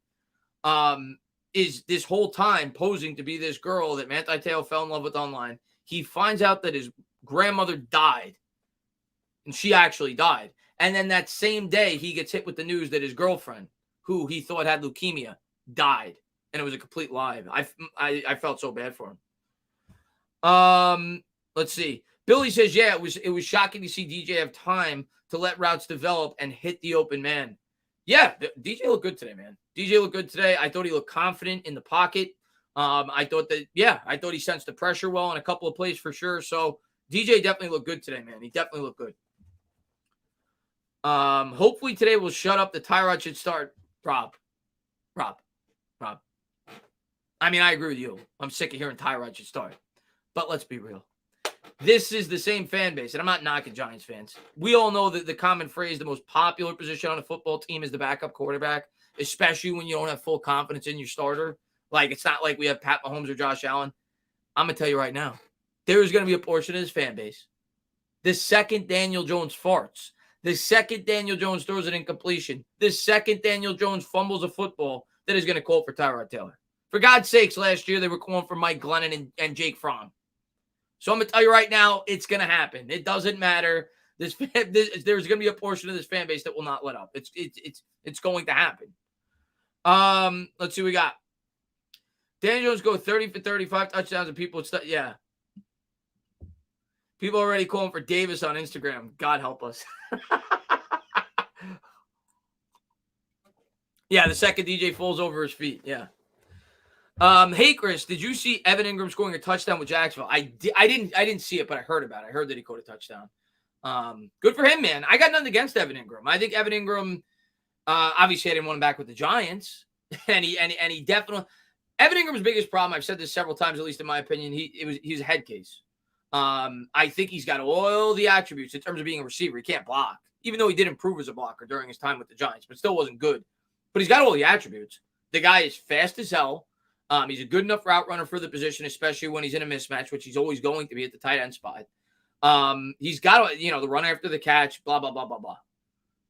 Is this whole time posing to be this girl that Manti Te'o fell in love with online. He finds out that his grandmother died, and she actually died. And then that same day, he gets hit with the news that his girlfriend, who he thought had leukemia, died, and it was a complete lie. I felt so bad for him. Let's see. Billy says, yeah, it was shocking to see DJ have time to let routes develop and hit the open man. Yeah, DJ looked good today, man. DJ looked good today. I thought he looked confident in the pocket. I thought he sensed the pressure well in a couple of plays for sure. So DJ definitely looked good today, man. He definitely looked good. Hopefully today will shut up. The Tyrod should start. Rob. I mean, I agree with you. I'm sick of hearing Tyrod should start. But let's be real. This is the same fan base, and I'm not knocking Giants fans. We all know that the common phrase, the most popular position on a football team is the backup quarterback, especially when you don't have full confidence in your starter. Like, it's not like we have Pat Mahomes or Josh Allen. I'm going to tell you right now, there's going to be a portion of this fan base. The second Daniel Jones farts, the second Daniel Jones throws an incompletion, the second Daniel Jones fumbles a football, that is going to call for Tyrod Taylor. For God's sakes, last year they were calling for Mike Glennon and Jake Fromm. So I'm going to tell you right now, it's going to happen. It doesn't matter. There's going to be a portion of this fan base that will not let up. It's going to happen. Let's see what we got. Daniel Jones go 30 for 35 touchdowns and people yeah. People already calling for Davis on Instagram. God help us. Yeah, the second DJ falls over his feet. Yeah. Hey Chris, did you see Evan Engram scoring a touchdown with Jacksonville? I didn't see it, but I heard about it. I heard that he caught a touchdown. Good for him, man. I got nothing against Evan Engram. I think Evan Engram, obviously I didn't want him back with the Giants, and he definitely. Evan Ingram's biggest problem, I've said this several times, at least in my opinion, he's a head case. I think he's got all the attributes in terms of being a receiver. He can't block, even though he did improve as a blocker during his time with the Giants, but still wasn't good. But he's got all the attributes. The guy is fast as hell. He's a good enough route runner for the position, especially when he's in a mismatch, which he's always going to be at the tight end spot. He's got, the run after the catch, blah, blah, blah, blah, blah.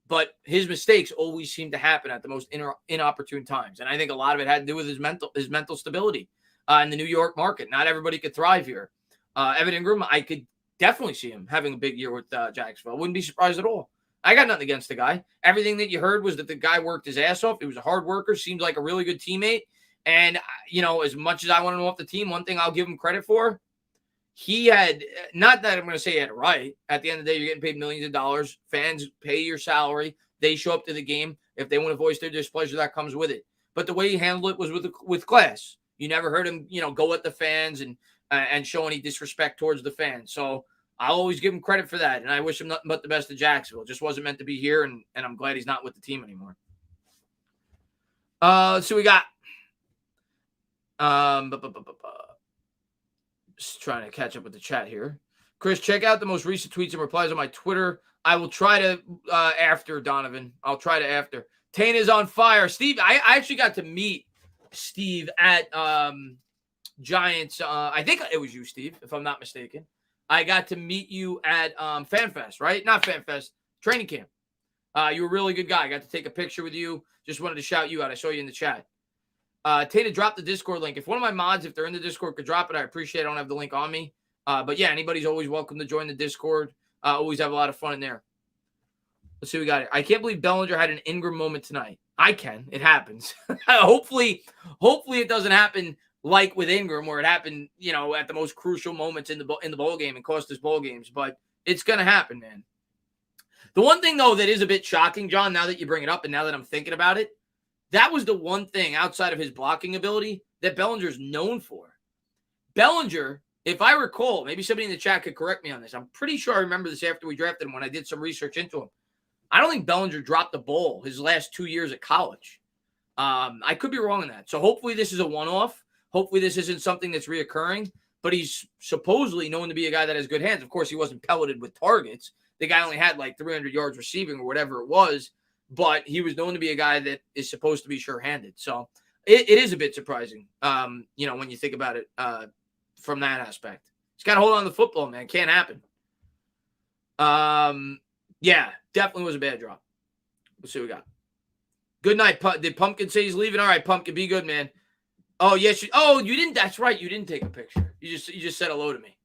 But his mistakes always seem to happen at the most inopportune times. And I think a lot of it had to do with his mental stability in the New York market. Not everybody could thrive here. Evan Engram, I could definitely see him having a big year with Jacksonville. Wouldn't be surprised at all. I got nothing against the guy. Everything that you heard was that the guy worked his ass off. He was a hard worker, seemed like a really good teammate. And, as much as I want him off the team, one thing I'll give him credit for, he had, not that I'm going to say he had it right. At the end of the day, you're getting paid millions of dollars. Fans pay your salary. They show up to the game. If they want to voice their displeasure, that comes with it. But the way he handled it was with class. You never heard him, go at the fans and show any disrespect towards the fans. So I'll always give him credit for that. And I wish him nothing but the best of Jacksonville. It just wasn't meant to be here. And I'm glad he's not with the team anymore. Let's see what we got. Just trying to catch up with the chat here. Chris, check out the most recent tweets and replies on my Twitter. I will try to after, Donovan. I'll try to after. Tana's on fire. Steve, I actually got to meet Steve at Giants. I think it was you, Steve, if I'm not mistaken. I got to meet you at FanFest, right? Not FanFest, training camp. You were a really good guy. I got to take a picture with you. Just wanted to shout you out. I saw you in the chat. Tana, drop the Discord link. If one of my mods, if they're in the Discord, could drop it, I appreciate it. I don't have the link on me. But yeah, anybody's always welcome to join the Discord. Always have a lot of fun in there. Let's see what we got here. I can't believe Bellinger had an Engram moment tonight. I can. It happens. Hopefully it doesn't happen like with Engram, where it happened, at the most crucial moments in the bowl game and cost us bowl games. But it's gonna happen, man. The one thing though that is a bit shocking, John, now that you bring it up and now that I'm thinking about it, that was the one thing outside of his blocking ability that Bellinger's known for. Bellinger, if I recall, maybe somebody in the chat could correct me on this. I'm pretty sure I remember this after we drafted him when I did some research into him. I don't think Bellinger dropped the ball his last 2 years at college. I could be wrong on that. So hopefully this is a one-off. Hopefully this isn't something that's reoccurring. But he's supposedly known to be a guy that has good hands. Of course, he wasn't pelleted with targets. The guy only had like 300 yards receiving or whatever it was. But he was known to be a guy that is supposed to be sure-handed. So it is a bit surprising, when you think about it from that aspect. He's got to hold on to the football, man. Can't happen. Yeah, definitely was a bad drop. Let's see what we got. Good night. Did Pumpkin say he's leaving? All right, Pumpkin, be good, man. Oh, yes. You didn't. That's right. You didn't take a picture. You just said hello to me.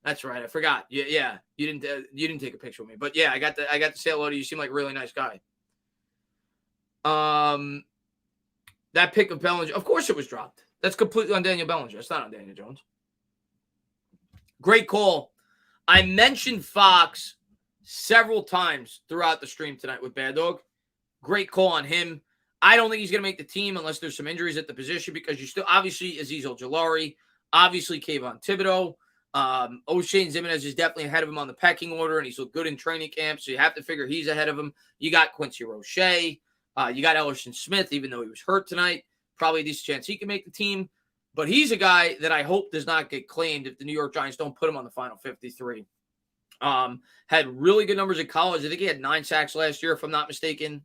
That's right. I forgot. Yeah. You didn't take a picture with me. But yeah, I got to say hello to you. You seem like a really nice guy. That pick of Bellinger, of course it was dropped. That's completely on Daniel Bellinger. It's not on Daniel Jones. Great call. I mentioned Fox several times throughout the stream tonight with Bad Dog. Great call on him. I don't think he's going to make the team unless there's some injuries at the position, because you still, obviously, Azeez Ojulari, obviously Kayvon Thibodeau. O'Shane Ximines is definitely ahead of him on the pecking order, and he's looked good in training camp, so you have to figure he's ahead of him. You got Quincy Roche. You got Ellerson Smith, even though he was hurt tonight. Probably a decent chance he can make the team. But he's a guy that I hope does not get claimed if the New York Giants don't put him on the final 53. Had really good numbers in college. I think he had 9 sacks last year, if I'm not mistaken.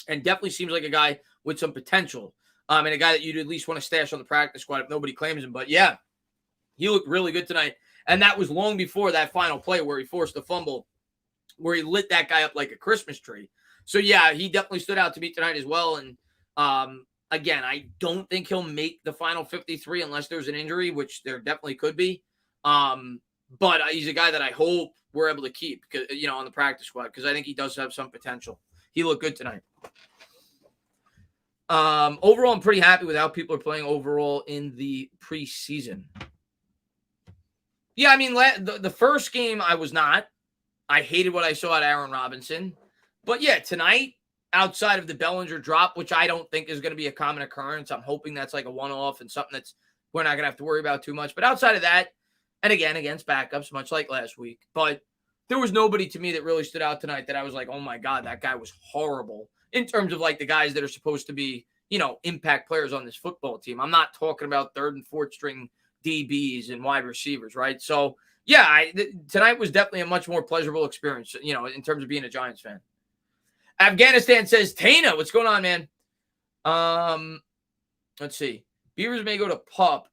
And definitely seems like a guy with some potential. And a guy that you'd at least want to stash on the practice squad if nobody claims him. But yeah, he looked really good tonight. And that was long before that final play where he forced the fumble, where he lit that guy up like a Christmas tree. So yeah, he definitely stood out to me tonight as well. And again, I don't think he'll make the final 53 unless there's an injury, which there definitely could be. But he's a guy that I hope we're able to keep, on the practice squad, because I think he does have some potential. He looked good tonight. Overall, I'm pretty happy with how people are playing overall in the preseason. Yeah, I mean, the first game I was not. I hated what I saw at Aaron Robinson. But yeah, tonight, outside of the Bellinger drop, which I don't think is going to be a common occurrence, I'm hoping that's like a one-off and something that's we're not going to have to worry about too much. But outside of that, and again, against backups, much like last week, but there was nobody to me that really stood out tonight that I was like, oh my God, that guy was horrible in terms of like the guys that are supposed to be, impact players on this football team. I'm not talking about third and fourth string DBs and wide receivers, right? So yeah, tonight was definitely a much more pleasurable experience, in terms of being a Giants fan. Afghanistan says, Tana, what's going on, man? Let's see. Beavers may go to PUP,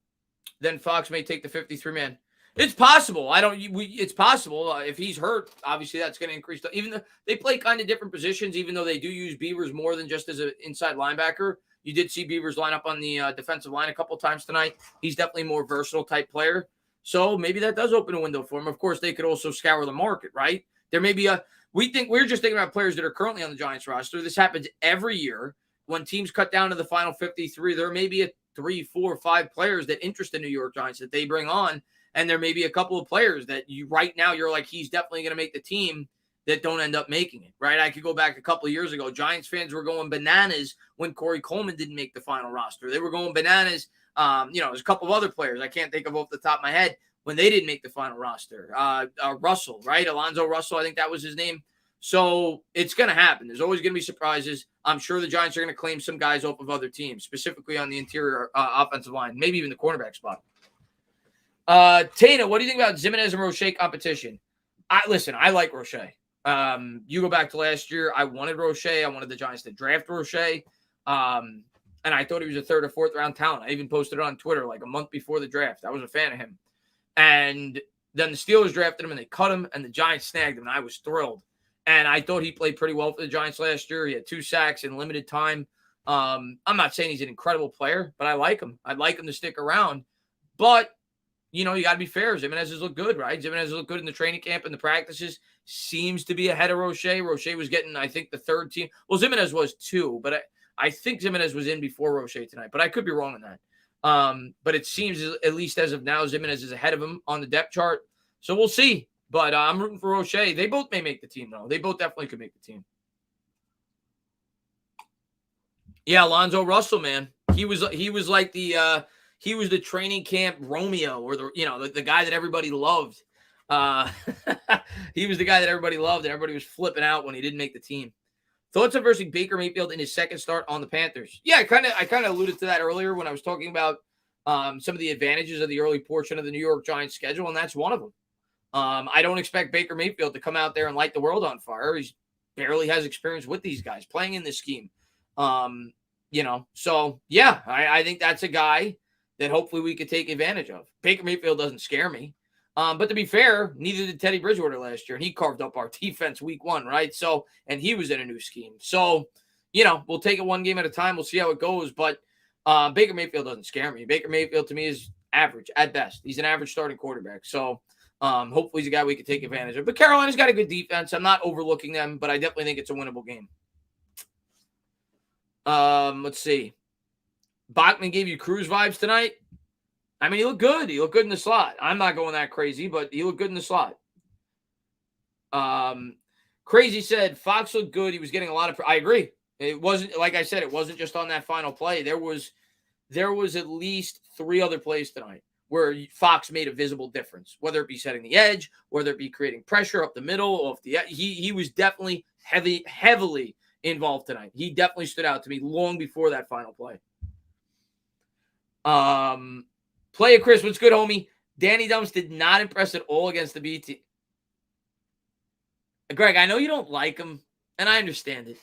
then Fox may take the 53-man. It's possible. It's possible. If he's hurt, obviously that's going to increase. Even though they play kind of different positions, even though they do use Beavers more than just as an inside linebacker. You did see Beavers line up on the defensive line a couple times tonight. He's definitely a more versatile type player. So maybe that does open a window for him. Of course, they could also scour the market, right? There may be we're just thinking about players that are currently on the Giants roster. This happens every year. When teams cut down to the final 53, there may be 3, 4, 5 players that interest the New York Giants that they bring on. And there may be a couple of players that right now you're like, he's definitely going to make the team, that don't end up making it, right? I could go back a couple of years ago. Giants fans were going bananas when Corey Coleman didn't make the final roster. They were going bananas. There's a couple of other players I can't think of off the top of my head when they didn't make the final roster. Russell, right? Alonzo Russell, I think that was his name. So it's going to happen. There's always going to be surprises. I'm sure the Giants are going to claim some guys off of other teams, specifically on the interior offensive line, maybe even the cornerback spot. Tana, what do you think about Ximines and Roche competition? I like Roche. You go back to last year, I wanted Roche. I wanted the Giants to draft Roche. And I thought he was a third or fourth round talent. I even posted it on Twitter like a month before the draft. I was a fan of him. And then the Steelers drafted him and they cut him and the Giants snagged him. And I was thrilled. And I thought he played pretty well for the Giants last year. He had 2 sacks in limited time. I'm not saying he's an incredible player, but I like him. I'd like him to stick around. But, you got to be fair. Zimenez has looked good, right? Zimenez has looked good in the training camp and the practices. Seems to be ahead of Roche. Roche was getting, I think, the third team. Well, Zimenez was 2, but I think Zimenez was in before Roche tonight, but I could be wrong on that. But it seems, at least as of now, Zimenez is ahead of him on the depth chart. So we'll see. But I'm rooting for Roche. They both may make the team, though. They both definitely could make the team. Yeah, Alonzo Russell, man. He was like he was the training camp Romeo, or the guy that everybody loved. He was the guy that everybody loved, and everybody was flipping out when he didn't make the team. Thoughts on versus Baker Mayfield in his second start on the Panthers? Yeah, I kind of alluded to that earlier when I was talking about some of the advantages of the early portion of the New York Giants schedule, and that's one of them. I don't expect Baker Mayfield to come out there and light the world on fire. He barely has experience with these guys playing in this scheme. So yeah, I think that's a guy that hopefully we could take advantage of. Baker Mayfield doesn't scare me. But to be fair, neither did Teddy Bridgewater last year, and he carved up our defense week 1, right? So, and he was in a new scheme. So, we'll take it one game at a time. We'll see how it goes. But Baker Mayfield doesn't scare me. Baker Mayfield to me is average at best. He's an average starting quarterback. So, hopefully he's a guy we can take advantage of. But Carolina's got a good defense. I'm not overlooking them, but I definitely think it's a winnable game. Let's see. Bachmann gave you Cruz vibes tonight. I mean, he looked good. He looked good in the slot. I'm not going that crazy, but he looked good in the slot. Crazy said Fox looked good. He was getting a lot of. I agree. It wasn't, like I said, it wasn't just on that final play. There was at least 3 other plays tonight where Fox made a visible difference, whether it be setting the edge, whether it be creating pressure up the middle, off the. He was definitely heavily involved tonight. He definitely stood out to me long before that final play. Player Chris, what's good, homie? Danny Dimes did not impress at all against the BT. Greg, I know you don't like him, and I understand it.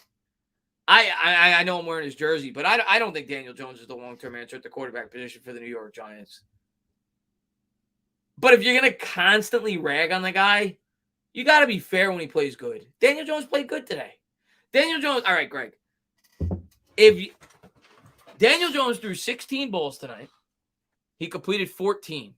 I know I'm wearing his jersey, but I don't think Daniel Jones is the long-term answer at the quarterback position for the New York Giants. But if you're going to constantly rag on the guy, you got to be fair when he plays good. Daniel Jones played good today. Daniel Jones, all right, Greg. Daniel Jones threw 16 balls tonight. He completed 14.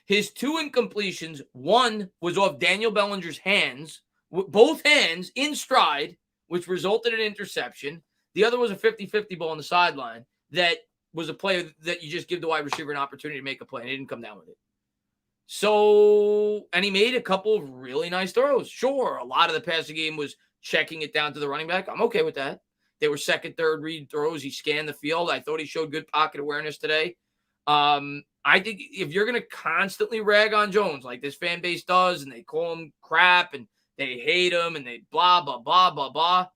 His 2 incompletions, 1 was off Daniel Bellinger's hands, both hands in stride, which resulted in an interception. The other was a 50-50 ball on the sideline that was a play that you just give the wide receiver an opportunity to make a play, and he didn't come down with it. So, and he made a couple of really nice throws. Sure, a lot of the passing game was checking it down to the running back. I'm okay with that. They were second, third read throws. He scanned the field. I thought he showed good pocket awareness today. I think if you're going to constantly rag on Jones like this fan base does, and they call him crap and they hate him and they blah, blah, blah, blah, blah,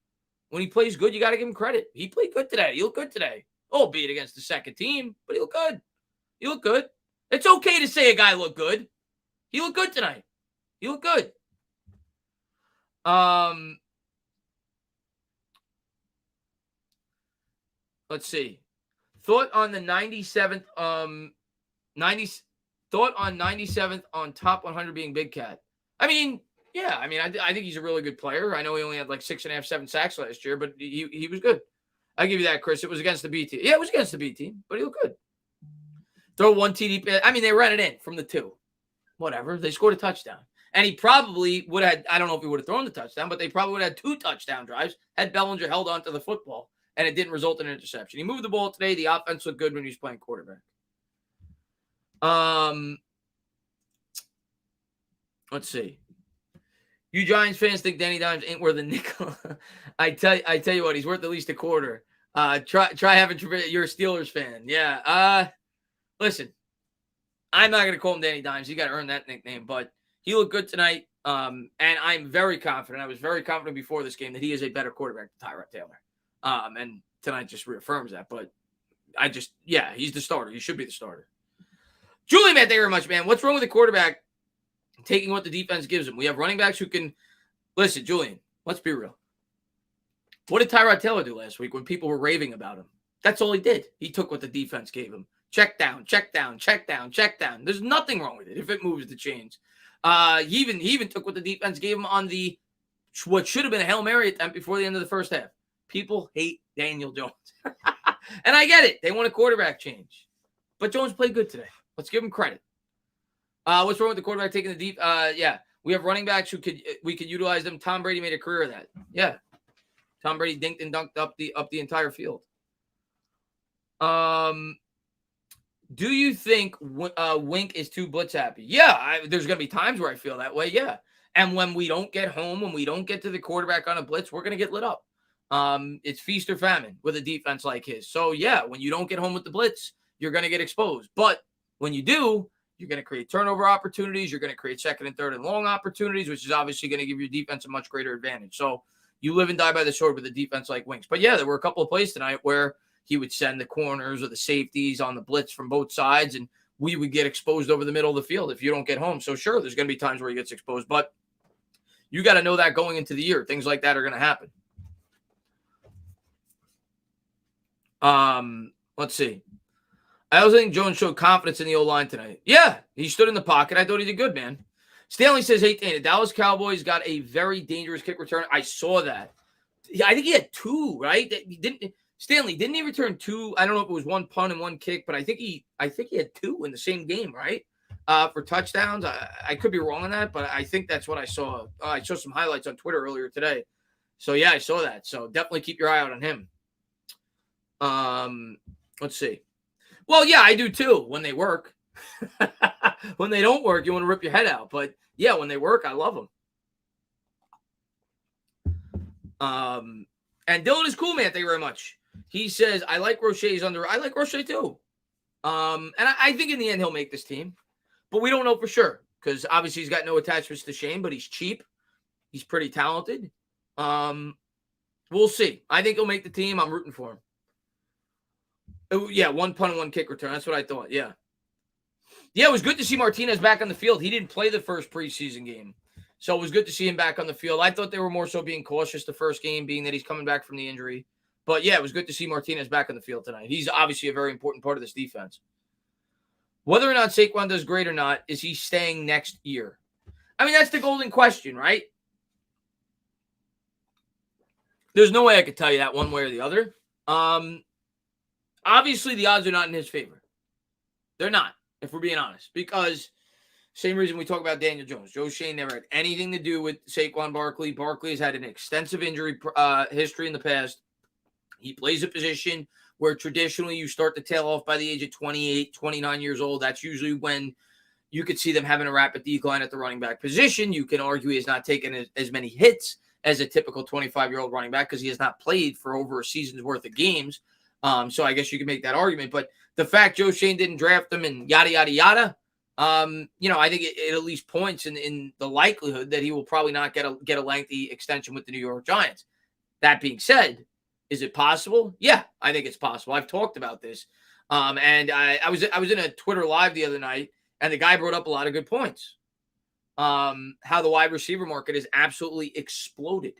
when he plays good, you got to give him credit. He played good today. He looked good today, albeit against the second team, but he looked good. He looked good. It's okay to say a guy looked good. He looked good tonight. He looked good. Let's see. Thought on the 97th, thought on 97th on top 100 being Big Cat. I mean, yeah, I think he's a really good player. I know he only had like 6.5, 7 sacks last year, but he was good. I give you that, Chris. It was against the B team. Yeah, it was against the B team, but he looked good. Throw 1 TD. I mean, they ran it in from the 2. Whatever. They scored a touchdown. And he probably would have, I don't know if he would have thrown the touchdown, but they probably would have had 2 touchdown drives had Bellinger held onto the football, and it didn't result in an interception. He moved the ball today. The offense looked good when he was playing quarterback. Let's see. You Giants fans think Danny Dimes ain't worth a nickel. I tell you what, he's worth at least a quarter. Try having you're a Steelers fan. Yeah. Listen, I'm not gonna call him Danny Dimes. You got to earn that nickname, but he looked good tonight. And I'm very confident. I was very confident before this game that he is a better quarterback than Tyrod Taylor. And tonight just reaffirms that. But he's the starter. He should be the starter. Julie, man, thank you very much, man. What's wrong with the quarterback taking what the defense gives him? We have running backs who can Listen, Julian, let's be real. What did Tyrod Taylor do last week when people were raving about him? That's all he did. He took what the defense gave him. Check down, check down, check down, check down. There's nothing wrong with it if it moves the chains. He even took what the defense gave him on the what should have been a Hail Mary attempt before the end of the first half. People hate Daniel Jones. And I get it. They want a quarterback change. But Jones played good today. Let's give him credit. What's wrong with the quarterback taking the deep? Yeah. We have running backs we could utilize them. Tom Brady made a career of that. Yeah. Tom Brady dinked and dunked up the entire field. Do you think Wink is too blitz happy? Yeah, there's going to be times where I feel that way, yeah. And when we don't get home, when we don't get to the quarterback on a blitz, we're going to get lit up. It's feast or famine with a defense like his. So, yeah, when you don't get home with the blitz, you're going to get exposed. But when you do, you're going to create turnover opportunities. You're going to create second and third and long opportunities, which is obviously going to give your defense a much greater advantage. So you live and die by the sword with a defense like Winks. But, yeah, there were a couple of plays tonight where he would send the corners or the safeties on the blitz from both sides, and we would get exposed over the middle of the field if you don't get home. So, sure, there's going to be times where he gets exposed. But you got to know that going into the year. Things like that are going to happen. Let's see. I also think Jones showed confidence in the O-line tonight. Yeah, he stood in the pocket. I thought he did good, man. Stanley says, hey, Dana, Dallas Cowboys got a very dangerous kick return. I saw that. I think he had two, right? Stanley, didn't he return two? I don't know if it was one punt and one kick, but I think he had two in the same game, right? For touchdowns. I could be wrong on that, but I think that's what I saw. I saw some highlights on Twitter earlier today. So, yeah, I saw that. So, definitely keep your eye out on him. Let's see. Well, yeah, I do too when they work. When they don't work, you want to rip your head out. But, yeah, when they work, I love them. And Dylan is cool, man. Thank you very much. He says, I like Roche's under. I like Roche too. And I think in the end he'll make this team. But we don't know for sure because obviously he's got no attachments to Shane, but he's cheap. He's pretty talented. We'll see. I think he'll make the team. I'm rooting for him. Oh, yeah, one punt and one kick return. That's what I thought. Yeah. Yeah, it was good to see Martinez back on the field. He didn't play the first preseason game. So it was good to see him back on the field. I thought they were more so being cautious the first game, being that he's coming back from the injury. But, yeah, it was good to see Martinez back on the field tonight. He's obviously a very important part of this defense. Whether or not Saquon does great or not, is he staying next year? I mean, that's the golden question, right? There's no way I could tell you that one way or the other. Obviously, the odds are not in his favor. They're not, if we're being honest. Because same reason we talk about Daniel Jones. Joe Shane never had anything to do with Saquon Barkley. Barkley has had an extensive injury history in the past. He plays a position where traditionally you start to tail off by the age of 28, 29 years old. That's usually when you could see them having a rapid decline at the running back position. You can argue he has not taken as many hits as a typical 25-year-old running back because he has not played for over a season's worth of games. So I guess you can make that argument. But the fact Joe Shane didn't draft him and yada, yada, yada, I think it at least points in the likelihood that he will probably not get a lengthy extension with the New York Giants. That being said, is it possible? Yeah, I think it's possible. I've talked about this. And I was in a Twitter live the other night, and the guy brought up a lot of good points. How the wide receiver market has absolutely exploded,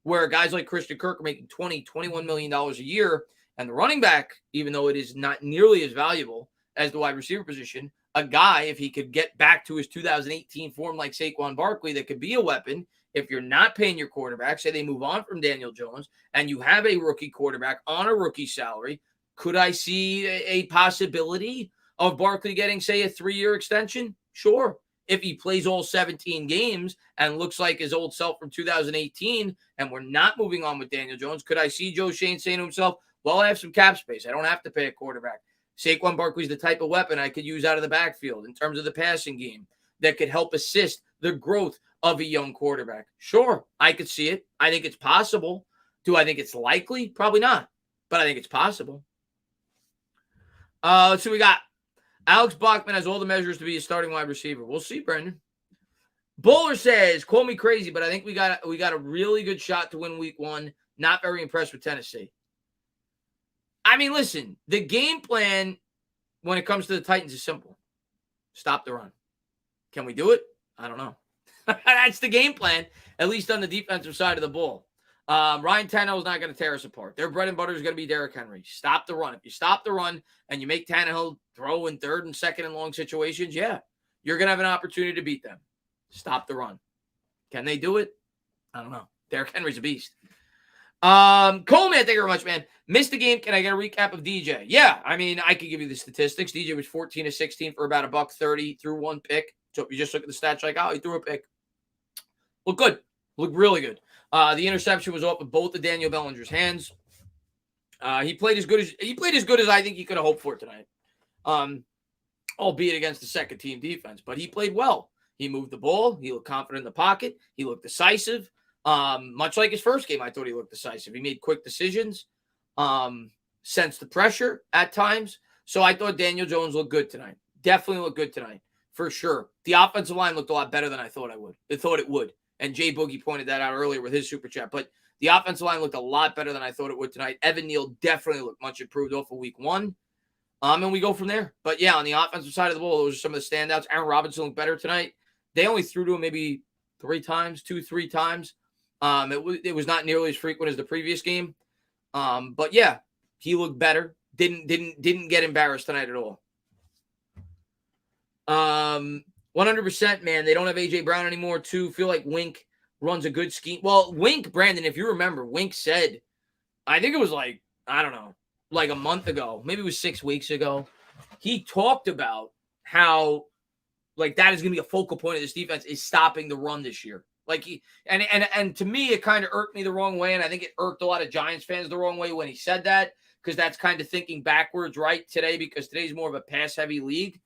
where guys like Christian Kirk are making $20, $21 million a year. And the running back, even though it is not nearly as valuable as the wide receiver position, a guy, if he could get back to his 2018 form like Saquon Barkley, that could be a weapon if you're not paying your quarterback, say they move on from Daniel Jones, and you have a rookie quarterback on a rookie salary, could I see a possibility of Barkley getting, say, a 3-year extension? Sure. If he plays all 17 games and looks like his old self from 2018, and we're not moving on with Daniel Jones, could I see Joe Shane saying to himself, well, I have some cap space. I don't have to pay a quarterback. Saquon Barkley's the type of weapon I could use out of the backfield in terms of the passing game that could help assist the growth of a young quarterback. Sure, I could see it. I think it's possible. Do I think it's likely? Probably not, but I think it's possible. Let's see what we got. Alec Bachmann has all the measures to be a starting wide receiver. We'll see, Brendan. Bowler says, call me crazy, but I think we got a really good shot to win week 1. Not very impressed with Tennessee. I mean, listen, the game plan when it comes to the Titans is simple. Stop the run. Can we do it? I don't know. That's the game plan, at least on the defensive side of the ball. Ryan Tannehill is not going to tear us apart. Their bread and butter is going to be Derrick Henry. Stop the run. If you stop the run and you make Tannehill throw in third and second and long situations, yeah, you're going to have an opportunity to beat them. Stop the run. Can they do it? I don't know. Derrick Henry's a beast. Coleman, thank you very much, man. Missed the game. Can I get a recap of DJ? Yeah, I mean, I could give you the statistics. DJ was 14 of 16 for about $130, threw one pick. So if you just look at the stats, like, oh, he threw a pick. Look good. Look really good. The interception was off of both of Daniel Bellinger's hands. He played as good as I think he could have hoped for tonight. Albeit against the second team defense, but he played well. He moved the ball. He looked confident in the pocket. He looked decisive. Much like his first game, I thought he looked decisive. He made quick decisions, sensed the pressure at times. So I thought Daniel Jones looked good tonight. Definitely looked good tonight, for sure. The offensive line looked a lot better than I thought it would. And Jay Boogie pointed that out earlier with his super chat. But the offensive line looked a lot better than I thought it would tonight. Evan Neal definitely looked much improved off of week one. And we go from there. But yeah, on the offensive side of the ball, those are some of the standouts. Aaron Robinson looked better tonight. They only threw to him maybe 3 times. It was not nearly as frequent as the previous game. But yeah, he looked better. Didn't get embarrassed tonight at all. 100%, man. They don't have A.J. Brown anymore, too. Feel like Wink runs a good scheme. Well, Wink, Brandon, if you remember, Wink said, I think it was like, I don't know, like a month ago, maybe it was 6 weeks ago, he talked about how, like, that is going to be a focal point of this defense is stopping the run this year. Like, and to me, it kind of irked me the wrong way, and I think it irked a lot of Giants fans the wrong way when he said that, because that's kind of thinking backwards, right, today, because today's more of a pass-heavy league.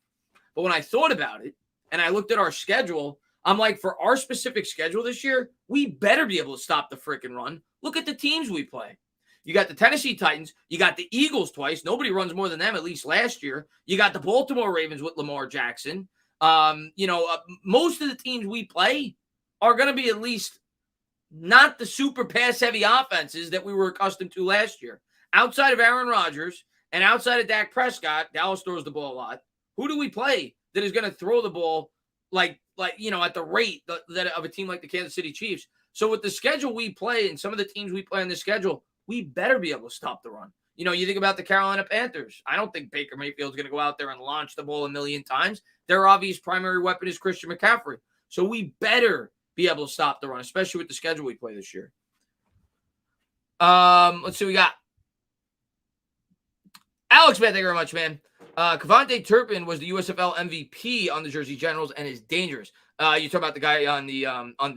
But when I thought about it, and I looked at our schedule, I'm like, for our specific schedule this year, we better be able to stop the freaking run. Look at the teams we play. You got the Tennessee Titans. You got the Eagles twice. Nobody runs more than them, at least last year. You got the Baltimore Ravens with Lamar Jackson. Most of the teams we play are going to be at least not the super pass-heavy offenses that we were accustomed to last year. Outside of Aaron Rodgers and outside of Dak Prescott, Dallas throws the ball a lot. Who do we play that is going to throw the ball like at the rate that of a team like the Kansas City Chiefs? So with the schedule we play and some of the teams we play on the schedule, we better be able to stop the run. You think about the Carolina Panthers. I don't think Baker Mayfield's going to go out there and launch the ball a million times. Their obvious primary weapon is Christian McCaffrey. So we better be able to stop the run, especially with the schedule we play this year. Let's see what we got. Alex, man, thank you very much, man. Kevontae Turpin was the USFL MVP on the Jersey Generals and is dangerous. You talk about the guy on the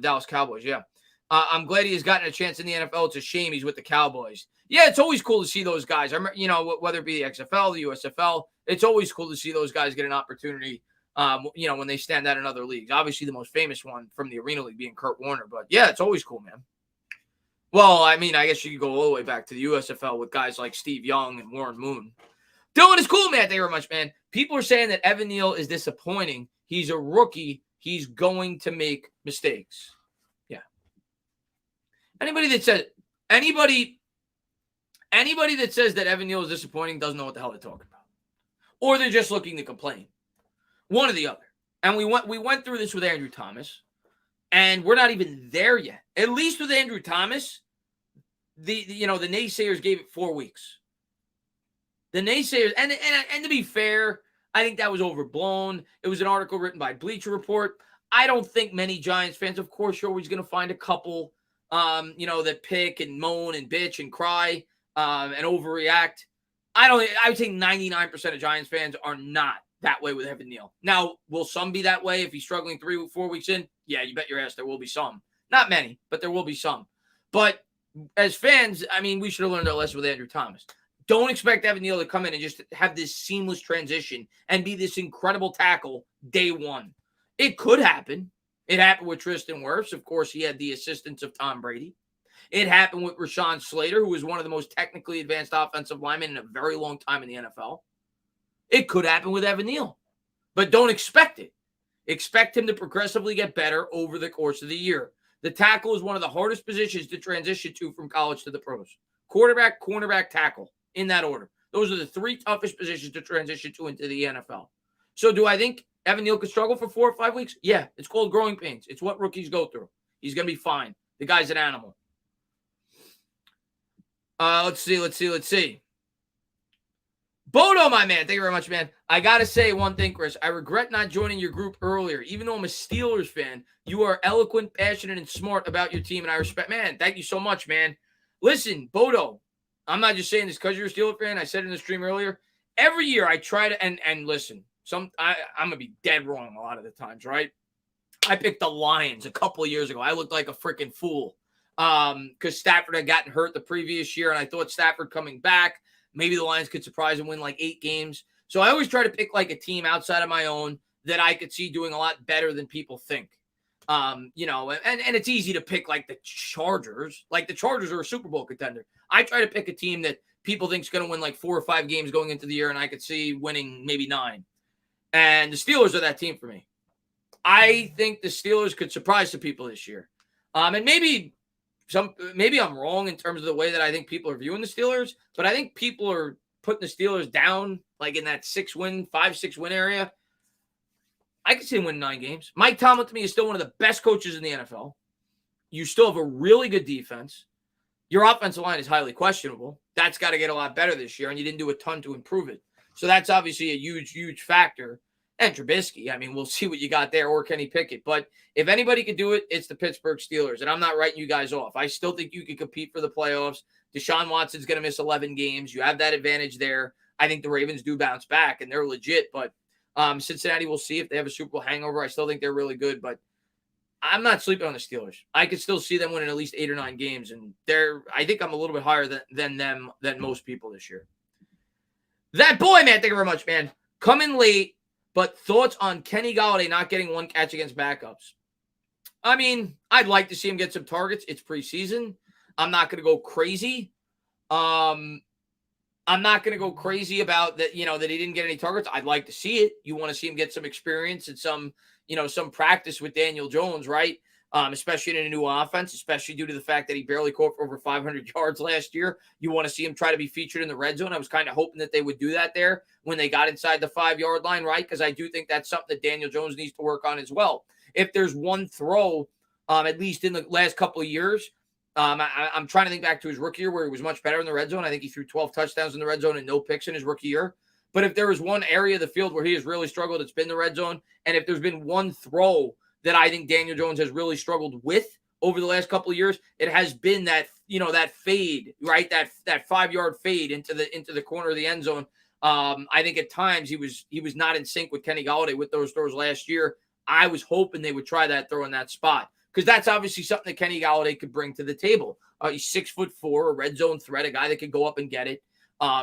Dallas Cowboys, yeah. I'm glad he has gotten a chance in the NFL. It's a shame he's with the Cowboys. Yeah, it's always cool to see those guys. I remember, whether it be the XFL, the USFL, it's always cool to see those guys get an opportunity. When they stand out in other leagues. Obviously, the most famous one from the Arena League being Kurt Warner. But yeah, it's always cool, man. Well, I mean, I guess you could go all the way back to the USFL with guys like Steve Young and Warren Moon. Dylan is cool, man. Thank you very much, man. People are saying that Evan Neal is disappointing. He's a rookie. He's going to make mistakes. Yeah. Anybody that says that Evan Neal is disappointing doesn't know what the hell they're talking about. Or they're just looking to complain. One or the other. And we went through this with Andrew Thomas, and we're not even there yet. At least with Andrew Thomas, the naysayers gave it 4 weeks. The naysayers, and to be fair, I think that was overblown. It was an article written by Bleacher Report. I don't think many Giants fans, of course, you're always going to find a couple, that pick and moan and bitch and cry and overreact. I would say 99% of Giants fans are not that way with Evan Neal. Now, will some be that way if he's struggling 3-4 weeks in? Yeah, you bet your ass there will be some. Not many, but there will be some. But as fans, I mean, we should have learned our lesson with Andrew Thomas. Don't expect Evan Neal to come in and just have this seamless transition and be this incredible tackle day one. It could happen. It happened with Tristan Wirfs. Of course, he had the assistance of Tom Brady. It happened with Rashawn Slater, who was one of the most technically advanced offensive linemen in a very long time in the NFL. It could happen with Evan Neal. But don't expect it. Expect him to progressively get better over the course of the year. The tackle is one of the hardest positions to transition to from college to the pros. Quarterback, cornerback, tackle, in that order. Those are the 3 toughest positions to transition to into the NFL. So do I think Evan Neal could struggle for 4 or 5 weeks. Yeah, it's called growing pains. It's what rookies go through. He's going to be fine. The guy's an animal. Let's see. Bodo, my man. Thank you very much, man. I got to say one thing, Chris. I regret not joining your group earlier. Even though I'm a Steelers fan, you are eloquent, passionate, and smart about your team, and I respect. Man, thank you so much, man. Listen, Bodo, I'm not just saying this because you're a Steelers fan. I said it in the stream earlier. Every year I try to, and listen, I'm going to be dead wrong a lot of the times, right? I picked the Lions a couple of years ago. I looked like a freaking fool because Stafford had gotten hurt the previous year, and I thought Stafford coming back, maybe the Lions could surprise and win like 8 games. So I always try to pick like a team outside of my own that I could see doing a lot better than people think. And it's easy to pick like the Chargers. Like the Chargers are a Super Bowl contender. I try to pick a team that people think is going to win like 4 or 5 games going into the year, and I could see winning maybe 9. And the Steelers are that team for me. I think the Steelers could surprise some people this year. And maybe I'm wrong in terms of the way that I think people are viewing the Steelers, but I think people are putting the Steelers down like in that 5-6 win area. I could see them win 9 games. Mike Tomlin, to me, is still one of the best coaches in the NFL. You still have a really good defense. Your offensive line is highly questionable. That's got to get a lot better this year, and you didn't do a ton to improve it. So that's obviously a huge, huge factor. And Trubisky, I mean, we'll see what you got there, or Kenny Pickett. But if anybody could do it, it's the Pittsburgh Steelers. And I'm not writing you guys off. I still think you could compete for the playoffs. Deshaun Watson's going to miss 11 games. You have that advantage there. I think the Ravens do bounce back, and they're legit. But Cincinnati, we'll see if they have a Super Bowl hangover. I still think they're really good. But I'm not sleeping on the Steelers. I could still see them winning at least 8 or 9 games. And I think I'm a little bit higher than them, than most people this year. That boy, man, thank you very much, man. Coming late. But thoughts on Kenny Golladay not getting 1 catch against backups? I mean, I'd like to see him get some targets. It's preseason. I'm not going to go crazy. I'm not going to go crazy about that, that he didn't get any targets. I'd like to see it. You want to see him get some experience and some practice with Daniel Jones, right? Especially in a new offense, especially due to the fact that he barely caught for over 500 yards last year. You want to see him try to be featured in the red zone. I was kind of hoping that they would do that there when they got inside the 5-yard line, right? Because I do think that's something that Daniel Jones needs to work on as well. If there's one throw, at least in the last couple of years, I'm trying to think back to his rookie year where he was much better in the red zone. I think he threw 12 touchdowns in the red zone and no picks in his rookie year. But if there was one area of the field where he has really struggled, it's been the red zone. And if there's been one throw that I think Daniel Jones has really struggled with over the last couple of years, it has been that, that fade, right? That 5-yard fade into the corner of the end zone. I think at times he was not in sync with Kenny Golladay with those throws last year. I was hoping they would try that throw in that spot because that's obviously something that Kenny Golladay could bring to the table. He's 6'4", a red zone threat, a guy that could go up and get it.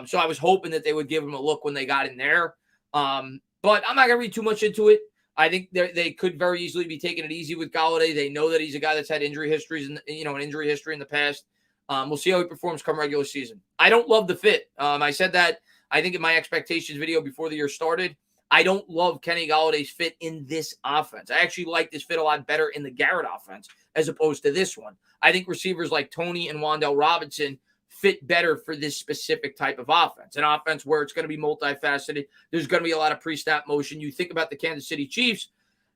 So I was hoping that they would give him a look when they got in there. But I'm not going to read too much into it. I think they could very easily be taking it easy with Golladay. They know that he's a guy that's had injury histories and an injury history in the past. We'll see how he performs come regular season. I don't love the fit. I said that I think in my expectations video before the year started. I don't love Kenny Galladay's fit in this offense. I actually like this fit a lot better in the Garrett offense as opposed to this one. I think receivers like Tony and Wandale Robinson fit better for this specific type of offense. An offense where it's going to be multifaceted. There's going to be a lot of pre-snap motion. You think about the Kansas City Chiefs,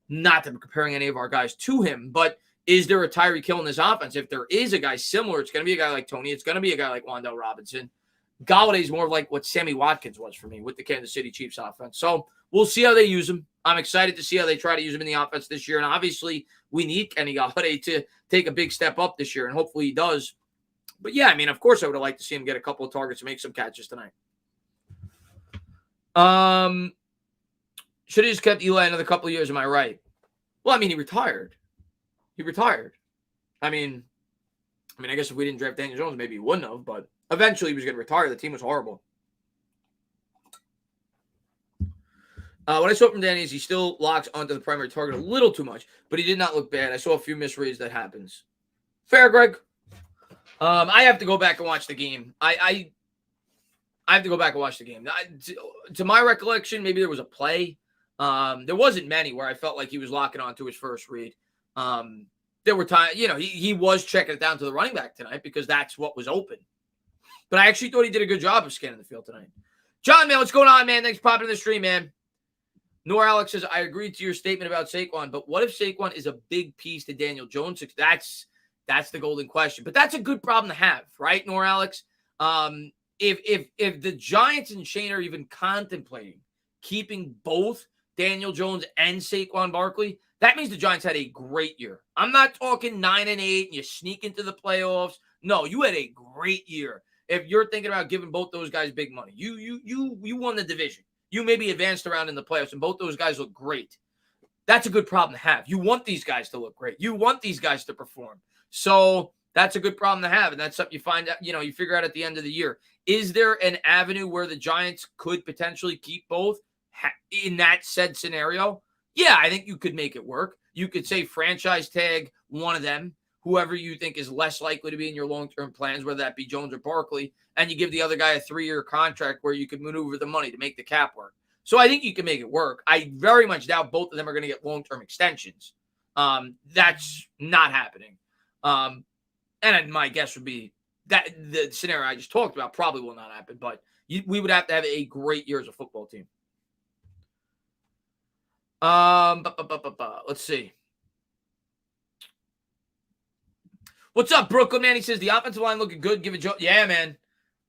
not that I'm comparing any of our guys to him, but is there a Tyreek Hill in this offense? If there is a guy similar, it's going to be a guy like Tony. It's going to be a guy like Wandale Robinson. Galladay's more like what Sammy Watkins was for me with the Kansas City Chiefs offense. So we'll see how they use him. I'm excited to see how they try to use him in the offense this year. And obviously we need Kenny Golladay to take a big step up this year, and hopefully he does. But yeah, I mean, of course I would have liked to see him get a couple of targets and make some catches tonight. Should have just kept Eli another couple of years, am I right? Well, I mean, he retired. I mean, I guess if we didn't draft Daniel Jones, maybe he wouldn't have, but eventually he was going to retire. The team was horrible. What I saw from Danny is he still locks onto the primary target a little too much, but he did not look bad. I saw a few misreads that happens. Fair, Greg. I have to go back and watch the game. I have to go back and watch the game. To my recollection, maybe there was a play. There wasn't many where I felt like he was locking on to his first read. There were times, he was checking it down to the running back tonight because that's what was open. But I actually thought he did a good job of scanning the field tonight. John, man, what's going on, man? Thanks for popping in the stream, man. Nor Alex says, I agree to your statement about Saquon, but what if Saquon is a big piece to Daniel Jones? That's the golden question. But that's a good problem to have, right, Nor Alex? If the Giants and Shane are even contemplating keeping both Daniel Jones and Saquon Barkley, that means the Giants had a great year. I'm not talking 9-8 and you sneak into the playoffs. No, you had a great year. If you're thinking about giving both those guys big money, you won the division. You maybe advanced around in the playoffs, and both those guys look great. That's a good problem to have. You want these guys to look great. You want these guys to perform. So that's a good problem to have, and that's something you find out, you figure out at the end of the year. Is there an avenue where the Giants could potentially keep both in that said scenario? Yeah, I think you could make it work. You could say franchise tag one of them, whoever you think is less likely to be in your long-term plans, whether that be Jones or Barkley, and you give the other guy a 3-year contract where you could maneuver the money to make the cap work. So I think you can make it work. I very much doubt both of them are going to get long-term extensions. That's not happening. And my guess would be that the scenario I just talked about probably will not happen, but we would have to have a great year as a football team. Let's see. What's up, Brooklyn, man? He says, the offensive line looking good. Give it Joe. Yeah, man.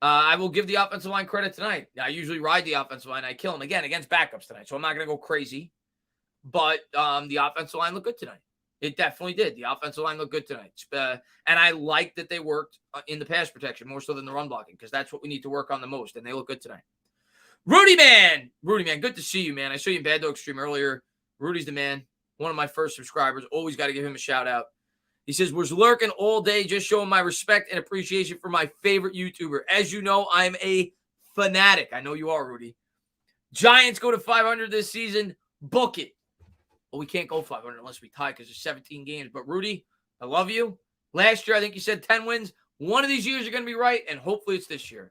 I will give the offensive line credit tonight. I usually ride the offensive line. I kill them again against backups tonight, so I'm not going to go crazy. But the offensive line looked good tonight. It definitely did. The offensive line looked good tonight. And I like that they worked in the pass protection more so than the run blocking, because that's what we need to work on the most, and they look good tonight. Rudy, man, good to see you, man. I saw you in Bad Dog Stream earlier. Rudy's the man. One of my first subscribers. Always got to give him a shout out. He says, was lurking all day, just showing my respect and appreciation for my favorite YouTuber. As you know, I'm a fanatic. I know you are, Rudy. Giants go to 500 this season. Book it. Well, we can't go 500 unless we tie because there's 17 games. But, Rudy, I love you. Last year, I think you said 10 wins. One of these years, you're going to be right, and hopefully it's this year.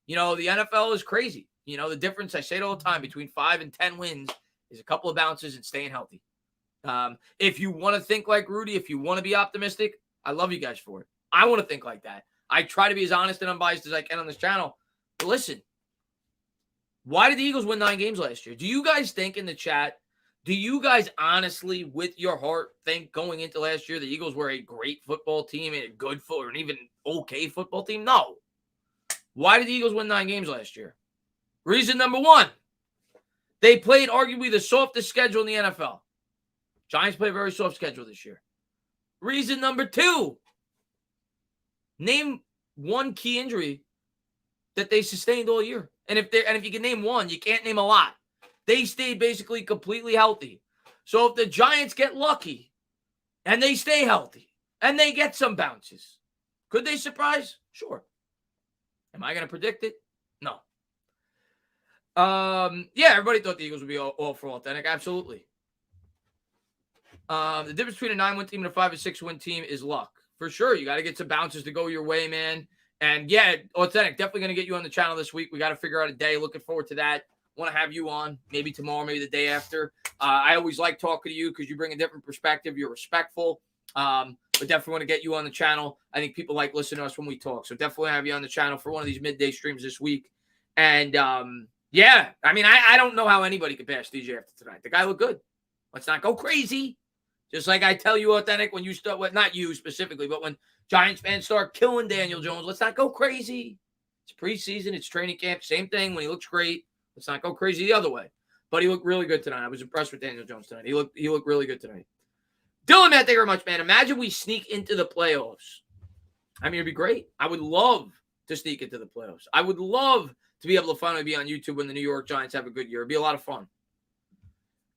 The NFL is crazy. The difference, I say it all the time, between 5 and 10 wins is a couple of bounces and staying healthy. If you want to think like Rudy, if you want to be optimistic, I love you guys for it. I want to think like that. I try to be as honest and unbiased as I can on this channel. But listen, why did the Eagles win 9 games last year? Do you guys think in the chat, do you guys honestly, with your heart, think going into last year the Eagles were a great football team and a good or an even okay football team? No. Why did the Eagles win 9 games last year? Reason number 1, they played arguably the softest schedule in the NFL. Giants play a very soft schedule this year. Reason number 2, name one key injury that they sustained all year. And if you can name one, you can't name a lot. They stayed basically completely healthy. So if the Giants get lucky and they stay healthy and they get some bounces, could they surprise? Sure. Am I going to predict it? No. Yeah, everybody thought the Eagles would be all for authentic. Absolutely. The difference between a 9-win team and a 5 or 6-win team is luck. For sure. You got to get some bounces to go your way, man. And yeah, authentic. Definitely going to get you on the channel this week. We got to figure out a day. Looking forward to that. Want to have you on maybe tomorrow, maybe the day after. I always like talking to you because you bring a different perspective. You're respectful. But definitely want to get you on the channel. I think people like listening to us when we talk. So definitely have you on the channel for one of these midday streams this week. And yeah, I mean, I don't know how anybody could pass DJ after tonight. The guy looked good. Let's not go crazy. Just like I tell you, authentic, when you start, not you specifically, but when Giants fans start killing Daniel Jones, let's not go crazy. It's preseason. It's training camp. Same thing. When he looks great, let's not go crazy the other way. But he looked really good tonight. I was impressed with Daniel Jones tonight. He looked really good tonight. Dylan, man, thank you very much, man. Imagine we sneak into the playoffs. I mean, it'd be great. I would love to sneak into the playoffs. I would love to be able to finally be on YouTube when the New York Giants have a good year. It'd be a lot of fun.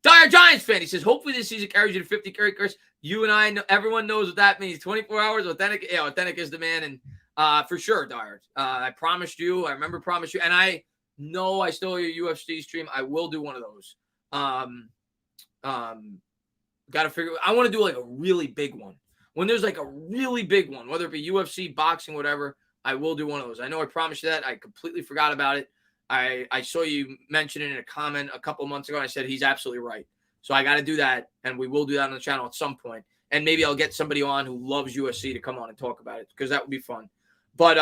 Dire Giants fan. He says, hopefully this season carries you to 50 carry, Chris. You and I know, everyone knows what that means. 24 hours, authentic. Yeah, authentic is the man. And for sure, Dire. I promised you. I remember promised you. And I know I still hear your UFC stream. I will do one of those. Got to figure. I want to do like a really big one. When there's like a really big one, whether it be UFC, boxing, whatever, I will do one of those. I know I promised you that. I completely forgot about it. I saw you mention it in a comment a couple months ago, and I said he's absolutely right. So I got to do that, and we will do that on the channel at some point. And maybe I'll get somebody on who loves UFC to come on and talk about it, because that would be fun. But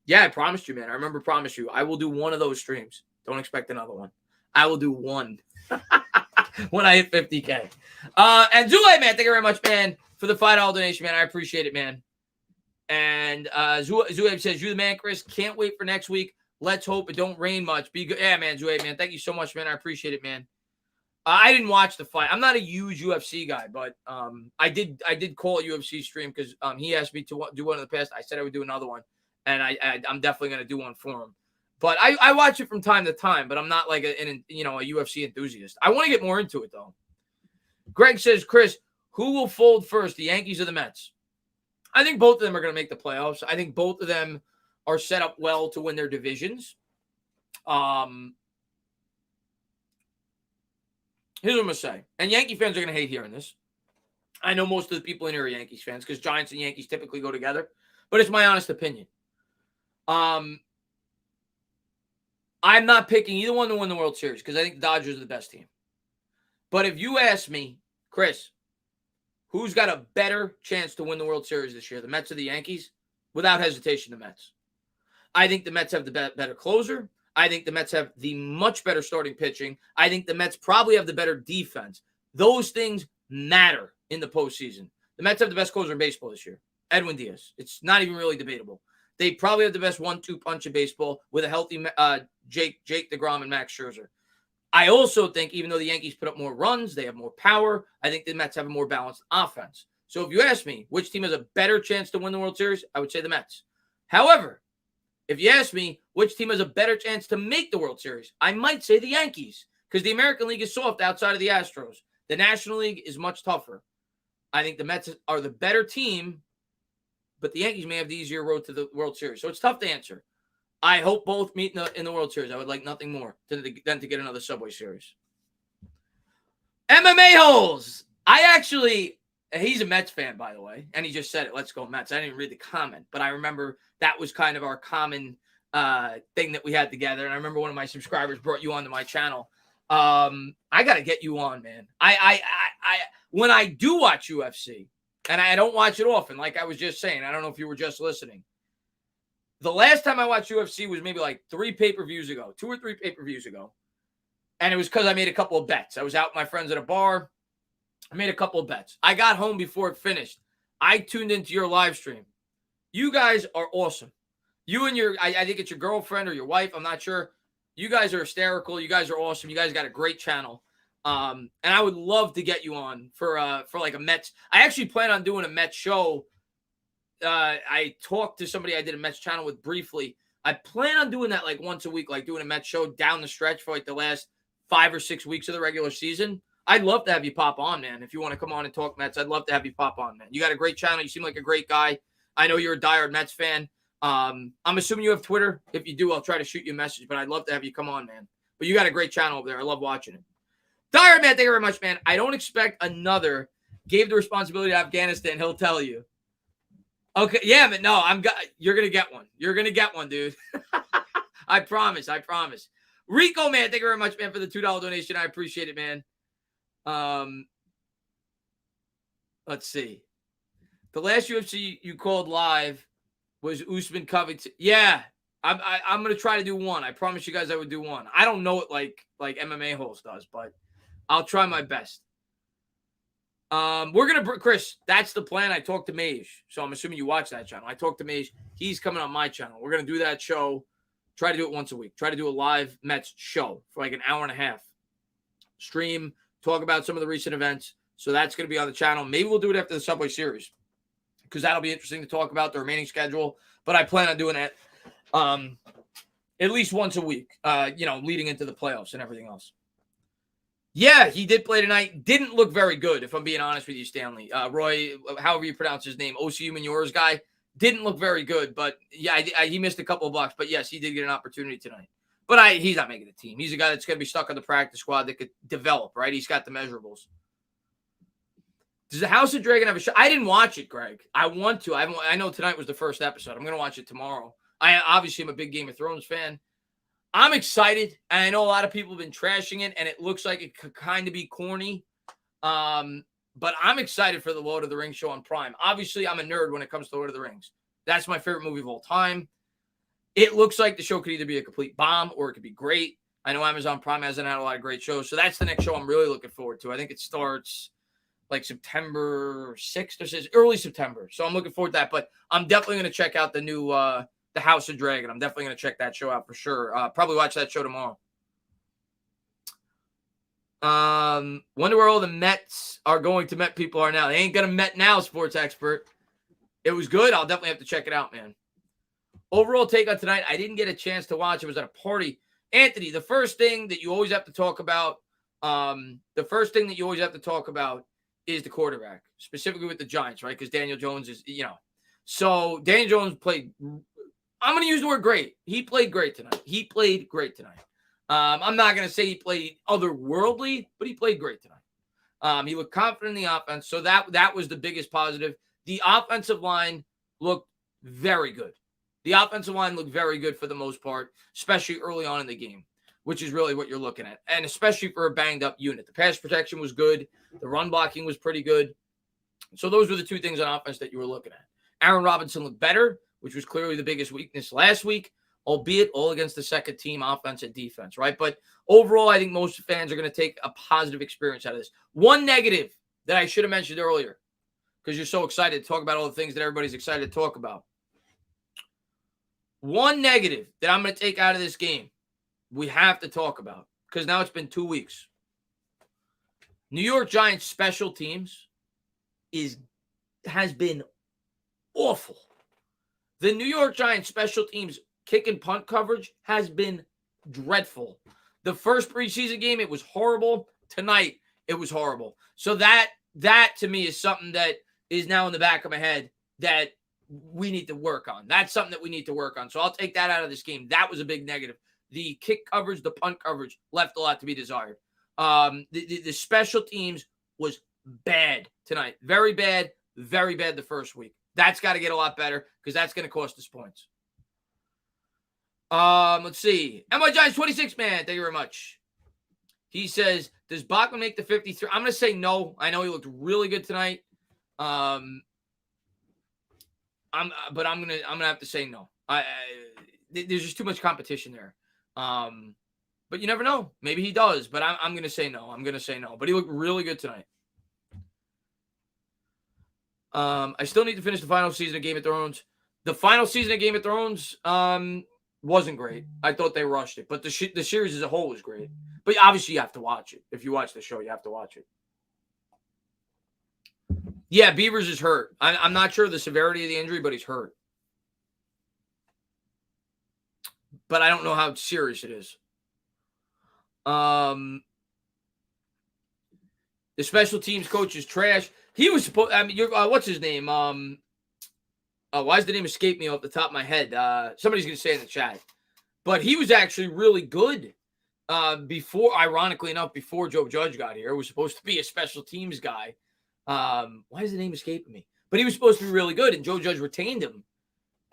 yeah, I promised you, man. I remember promised you. I will do one of those streams. Don't expect another one. I will do one. when I hit 50K. And Zule, man, thank you very much, man, for the $5 donation, man. I appreciate it, man. And Zule says, you the man, Chris. Can't wait for next week. Let's hope it don't rain much. Be good. Yeah, man, Zule, man. Thank you so much, man. I appreciate it, man. I didn't watch the fight. I'm not a huge UFC guy, but I did call a UFC stream because he asked me to do one in the past. I said I would do another one, and I'm definitely going to do one for him. But I watch it from time to time, but I'm not like a UFC enthusiast. I want to get more into it, though. Greg says, Chris, who will fold first, the Yankees or the Mets? I think both of them are going to make the playoffs. I think both of them are set up well to win their divisions. Here's what I'm going to say. And Yankee fans are going to hate hearing this. I know most of the people in here are Yankees fans because Giants and Yankees typically go together. But it's my honest opinion. I'm not picking either one to win the World Series because I think the Dodgers are the best team. But if you ask me, Chris, who's got a better chance to win the World Series this year, the Mets or the Yankees? Without hesitation, the Mets. I think the Mets have the better closer. I think the Mets have the much better starting pitching. I think the Mets probably have the better defense. Those things matter in the postseason. The Mets have the best closer in baseball this year, Edwin Diaz. It's not even really debatable. They probably have the best 1-2 punch in baseball with a healthy Jake DeGrom and Max Scherzer. I also think even though the Yankees put up more runs, they have more power, I think the Mets have a more balanced offense. So if you ask me which team has a better chance to win the World Series, I would say the Mets. However, if you ask me which team has a better chance to make the World Series, I might say the Yankees because the American League is soft outside of the Astros. The National League is much tougher. I think the Mets are the better team, but the Yankees may have the easier road to the World Series. So it's tough to answer. I hope both meet in the World Series. I would like nothing more than to get another Subway Series. MMA holes. He's a Mets fan, by the way, and he just said it. Let's go Mets. I didn't read the comment, but I remember that was kind of our common thing that we had together. And I remember one of my subscribers brought you onto my channel. I got to get you on, man. I when I do watch UFC, and I don't watch it often, like I was just saying, I don't know if you were just listening. The last time I watched UFC was maybe like 2 or 3 pay-per-views ago. And it was because I made a couple of bets. I was out with my friends at a bar. I made a couple of bets. I got home before it finished. I tuned into your live stream. You guys are awesome. You and I think it's your girlfriend or your wife. I'm not sure. You guys are hysterical. You guys are awesome. You guys got a great channel. And I would love to get you on for like a Mets. I actually plan on doing a Mets show. I talked to somebody I did a Mets channel with briefly. I plan on doing that like once a week, like doing a Mets show down the stretch for like the last 5 or 6 weeks of the regular season. I'd love to have you pop on, man. If you want to come on and talk Mets, I'd love to have you pop on, man. You got a great channel. You seem like a great guy. I know you're a diehard Mets fan. I'm assuming you have Twitter. If you do, I'll try to shoot you a message, but I'd love to have you come on, man. But you got a great channel over there. I love watching it. Diehard, man, thank you very much, man. I don't expect another. Gave the responsibility to Afghanistan. He'll tell you. Okay, yeah, but no, you're going to get one. You're going to get one, dude. I promise. Rico, man, thank you very much, man, for the $2 donation. I appreciate it, man. Let's see. The last UFC you called live was Usman Covington. Yeah, I'm going to try to do one. I promise you guys I would do one. I don't know it like MMA holes does, but I'll try my best. We're going to, Chris, that's the plan. I talked to Mage, so I'm assuming you watch that channel. I talked to Mage. He's coming on my channel. We're going to do that show. Try to do it once a week. Try to do a live Mets show for like an hour and a half. Stream, talk about some of the recent events. So that's going to be on the channel. Maybe we'll do it after the Subway Series because that'll be interesting to talk about the remaining schedule. But I plan on doing that at least once a week, leading into the playoffs and everything else. Yeah, he did play tonight. Didn't look very good, if I'm being honest with you, Stanley. Roy, however you pronounce his name, OCU Manures guy, didn't look very good. But, yeah, he missed a couple of blocks. But, yes, he did get an opportunity tonight. But he's not making the team. He's a guy that's going to be stuck on the practice squad that could develop, right? He's got the measurables. Does the House of Dragon have a show? I didn't watch it, Greg. I want to. I know tonight was the first episode. I'm going to watch it tomorrow. I obviously am a big Game of Thrones fan. I'm excited, and I know a lot of people have been trashing it, and it looks like it could kind of be corny. But I'm excited for the Lord of the Rings show on Prime. Obviously, I'm a nerd when it comes to Lord of the Rings. That's my favorite movie of all time. It looks like the show could either be a complete bomb or it could be great. I know Amazon Prime hasn't had a lot of great shows, so that's the next show I'm really looking forward to. I think it starts like September 6th or 6th, early September. So I'm looking forward to that. But I'm definitely going to check out the new The House of Dragon. I'm definitely going to check that show out for sure. Probably watch that show tomorrow. Wonder where all the Mets are going to Met people are now. They ain't going to Met now, sports expert. It was good. I'll definitely have to check it out, man. Overall take on tonight, I didn't get a chance to watch. It was at a party. Anthony, the first thing that you always have to talk about, is the quarterback, specifically with the Giants, right? Because Daniel Jones is, So Daniel Jones played, I'm going to use the word great. He played great tonight. I'm not going to say he played otherworldly, but he played great tonight. He looked confident in the offense, so that was the biggest positive. The offensive line looked very good. The offensive line looked very good for the most part, especially early on in the game, which is really what you're looking at, and especially for a banged-up unit. The pass protection was good. The run blocking was pretty good. So those were the two things on offense that you were looking at. Aaron Robinson looked better, which was clearly the biggest weakness last week, albeit all against the second-team offense and defense, right? But overall, I think most fans are going to take a positive experience out of this. One negative that I should have mentioned earlier, because you're so excited to talk about all the things that everybody's excited to talk about. One negative that I'm going to take out of this game, we have to talk about, because now it's been 2 weeks. New York Giants special teams has been awful. The New York Giants special teams kick and punt coverage has been dreadful. The first preseason game, it was horrible. Tonight, it was horrible. So that to me is something that is now in the back of my head that we need to work on. That's something that we need to work on. So I'll take that out of this game. That was a big negative. The kick coverage, the punt coverage left a lot to be desired. The special teams was bad tonight. Very bad the first week. That's got to get a lot better because that's going to cost us points. Let's see. MY Giants 26, man. Thank you very much. He says, does Bachmann make the 53? I'm going to say no. I know he looked really good tonight. I'm gonna have to say no. There's just too much competition there. But you never know. Maybe he does. But I'm gonna say no. But he looked really good tonight. I still need to finish the final season of Game of Thrones. The final season of Game of Thrones wasn't great. I thought they rushed it, but the series as a whole was great. But obviously you have to watch it. If you watch the show, you have to watch it. Yeah, Beavers is hurt. I'm not sure the severity of the injury, but he's hurt. But I don't know how serious it is. The special teams coach is trash. He was supposed. I mean, what's his name? Why does the name escape me off the top of my head? Somebody's gonna say in the chat. But he was actually really good. Ironically enough, before Joe Judge got here, he was supposed to be a special teams guy. Why is the name escaping me? But he was supposed to be really good, and Joe Judge retained him.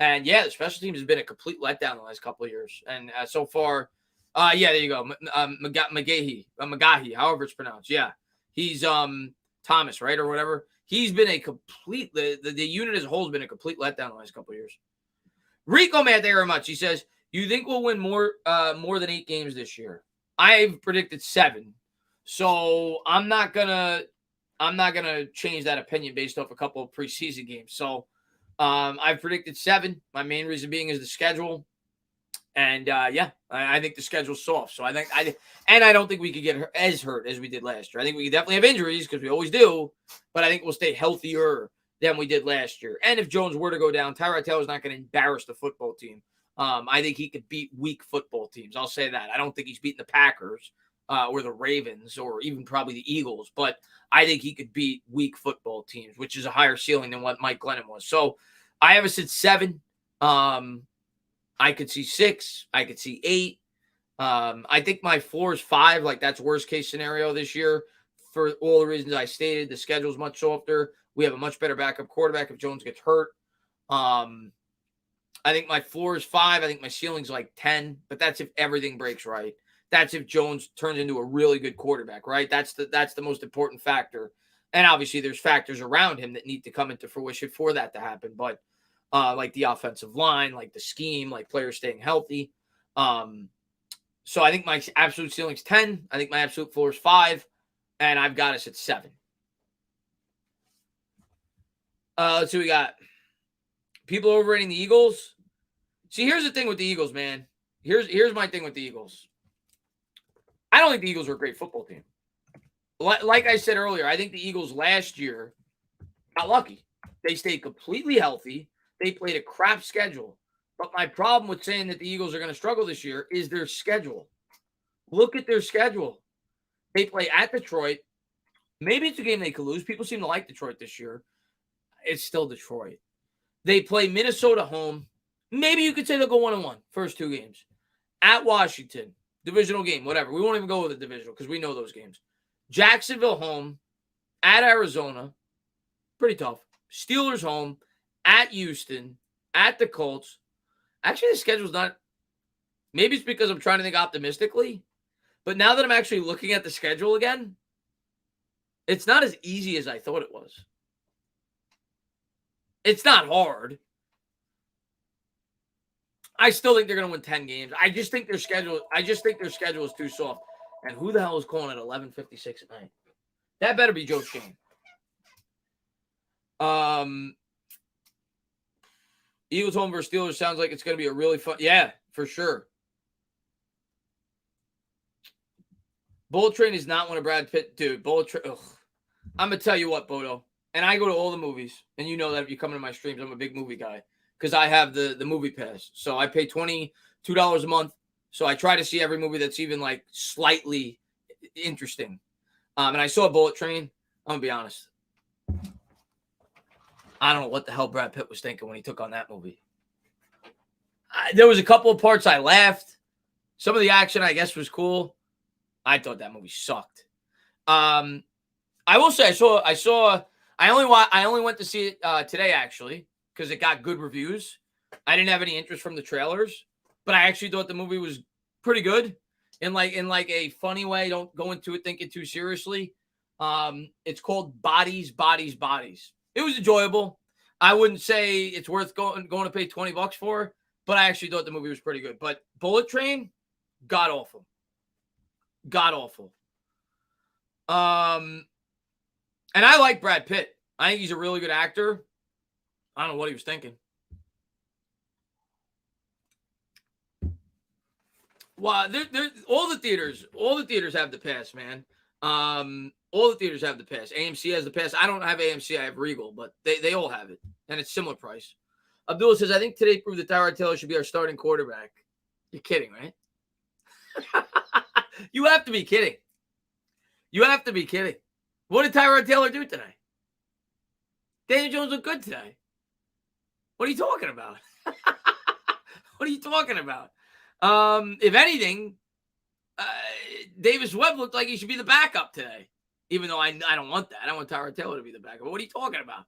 And yeah, the special teams has been a complete letdown the last couple of years. And so far, there you go, Magahi, however it's pronounced. Yeah, he's Thomas, right, or whatever. He's been a complete the unit as a whole has been a complete letdown the last couple of years. Rico, man, thank you very much. He says, "You think we'll win more than 8 games this year?" I've predicted 7, so I'm not gonna change that opinion based off a couple of preseason games. So I've predicted 7. My main reason being is the schedule. And I think the schedule's soft. So I don't think we could get as hurt as we did last year. I think we could definitely have injuries because we always do, but I think we'll stay healthier than we did last year. And if Jones were to go down, Tyrod Taylor's not going to embarrass the football team. I think he could beat weak football teams. I'll say that. I don't think he's beating the Packers or the Ravens or even probably the Eagles, but I think he could beat weak football teams, which is a higher ceiling than what Mike Glennon was. So I have said 7. I could see 6. I could see 8. I think my floor is 5. Like, that's worst case scenario this year for all the reasons I stated. The schedule's much softer. We have a much better backup quarterback if Jones gets hurt. I think my floor is 5. I think my ceiling's like 10, but that's if everything breaks right. That's if Jones turns into a really good quarterback, right? That's the most important factor. And obviously there's factors around him that need to come into fruition for that to happen. But like the offensive line, like the scheme, like players staying healthy. So I think my absolute ceiling's 10. I think my absolute floor is 5. And I've got us at 7. Let's see what we got. People overrating the Eagles. See, here's the thing with the Eagles, man. Here's my thing with the Eagles. I don't think the Eagles are a great football team. Like I said earlier, I think the Eagles last year got lucky. They stayed completely healthy. They played a crap schedule. But my problem with saying that the Eagles are going to struggle this year is their schedule. Look at their schedule. They play at Detroit. Maybe it's a game they could lose. People seem to like Detroit this year. It's still Detroit. They play Minnesota home. Maybe you could say they'll go 1-1 first 2 games. At Washington, divisional game, whatever. We won't even go with the divisional because we know those games. Jacksonville home. At Arizona. Pretty tough. Steelers home. At Houston. At the Colts. Actually, the schedule's not. Maybe it's because I'm trying to think optimistically. But now that I'm actually looking at the schedule again, it's not as easy as I thought it was. It's not hard. I still think they're going to win 10 games. I just think their schedule is too soft. And who the hell is calling at 11:56 at night? That better be Joe Shane. Eagles home versus Steelers sounds like it's going to be a really fun. Yeah, for sure. Bullet Train is not one of Brad Pitt. Dude, Bullet Train. I'm going to tell you what, Bodo. And I go to all the movies. And you know that if you come into my streams, I'm a big movie guy. Because I have the movie pass. So I pay $22 a month. So I try to see every movie that's even like slightly interesting. And I saw Bullet Train. I'm going to be honest. I don't know what the hell Brad Pitt was thinking when he took on that movie. There was a couple of parts I laughed. Some of the action, I guess, was cool. I thought that movie sucked. I will say I only went to see it today, actually, because it got good reviews. I didn't have any interest from the trailers, but I actually thought the movie was pretty good in like a funny way. Don't go into it thinking too seriously. It's called Bodies, Bodies, Bodies. It was enjoyable. I wouldn't say it's worth going to pay $20 for, but I actually thought the movie was pretty good. But Bullet Train, god awful. God awful. And I like Brad Pitt. I think he's a really good actor. I don't know what he was thinking. Well, all the theaters have the pass, man. All the theaters have the pass. AMC has the pass. I don't have AMC. I have Regal, but they all have it, and it's similar price. Abdullah says, I think today proved that Tyrod Taylor should be our starting quarterback. You're kidding, right? You have to be kidding. You have to be kidding. What did Tyrod Taylor do today? Daniel Jones looked good today. What are you talking about? What are you talking about? If anything, Davis Webb looked like he should be the backup today. Even though I don't want that. I want Tyrod Taylor to be the backup. But what are you talking about?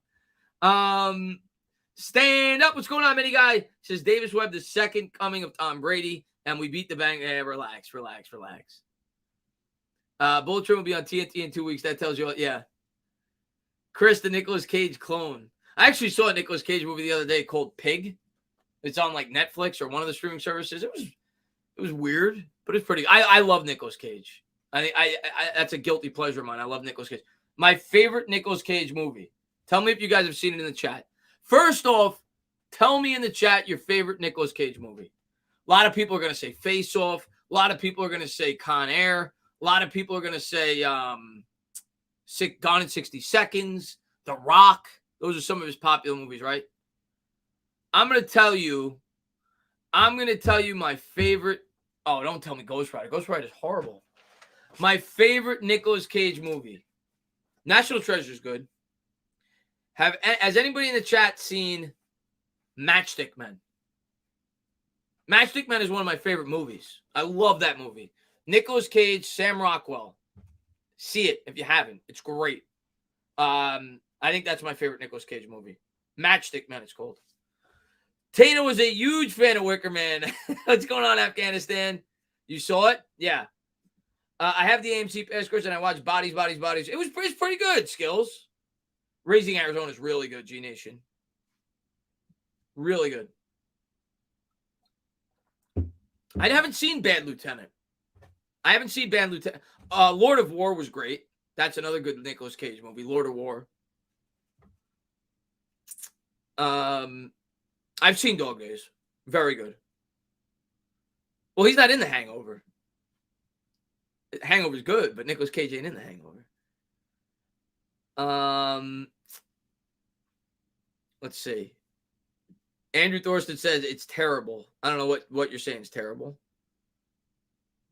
Stand up. What's going on, many guy? Says Davis Webb, the second coming of Tom Brady, and we beat the Bang. Relax. Bullet Train will be on TNT in 2 weeks. That tells you what. Yeah. Chris, the Nicolas Cage clone. I actually saw a Nicolas Cage movie the other day called Pig. It's on like Netflix or one of the streaming services. It was weird, but it's pretty. I love Nicolas Cage. I that's a guilty pleasure of mine. I love Nicolas Cage. My favorite Nicolas Cage movie. Tell me if you guys have seen it in the chat. First off, tell me in the chat your favorite Nicolas Cage movie. A lot of people are going to say Face Off. A lot of people are going to say Con Air. A lot of people are going to say Gone in 60 Seconds, The Rock. Those are some of his popular movies, right? I'm going to tell you my favorite. Oh, don't tell me Ghost Rider. Ghost Rider is horrible. My favorite Nicolas Cage movie. National Treasure is good. Has anybody in the chat seen Matchstick Men? Matchstick Men is one of my favorite movies. I love that movie. Nicolas Cage, Sam Rockwell. See it if you haven't. It's great. I think that's my favorite Nicolas Cage movie. Matchstick Men, it's called. Tato was a huge fan of Wicker Man. What's going on, Afghanistan? You saw it? Yeah. I have the AMC pass, Chris, and I watched Bodies, Bodies, Bodies. It's pretty good, Skills. Raising Arizona is really good, G Nation. Really good. I haven't seen Bad Lieutenant. I haven't seen Bad Lieutenant. Lord of War was great. That's another good Nicolas Cage movie. Lord of War. I've seen Dog Days. Very good. Well, he's not in The Hangover. Hangover's good, but Nicolas Cage ain't in The Hangover. Let's see. Andrew Thorsten says it's terrible. I don't know what you're saying is terrible.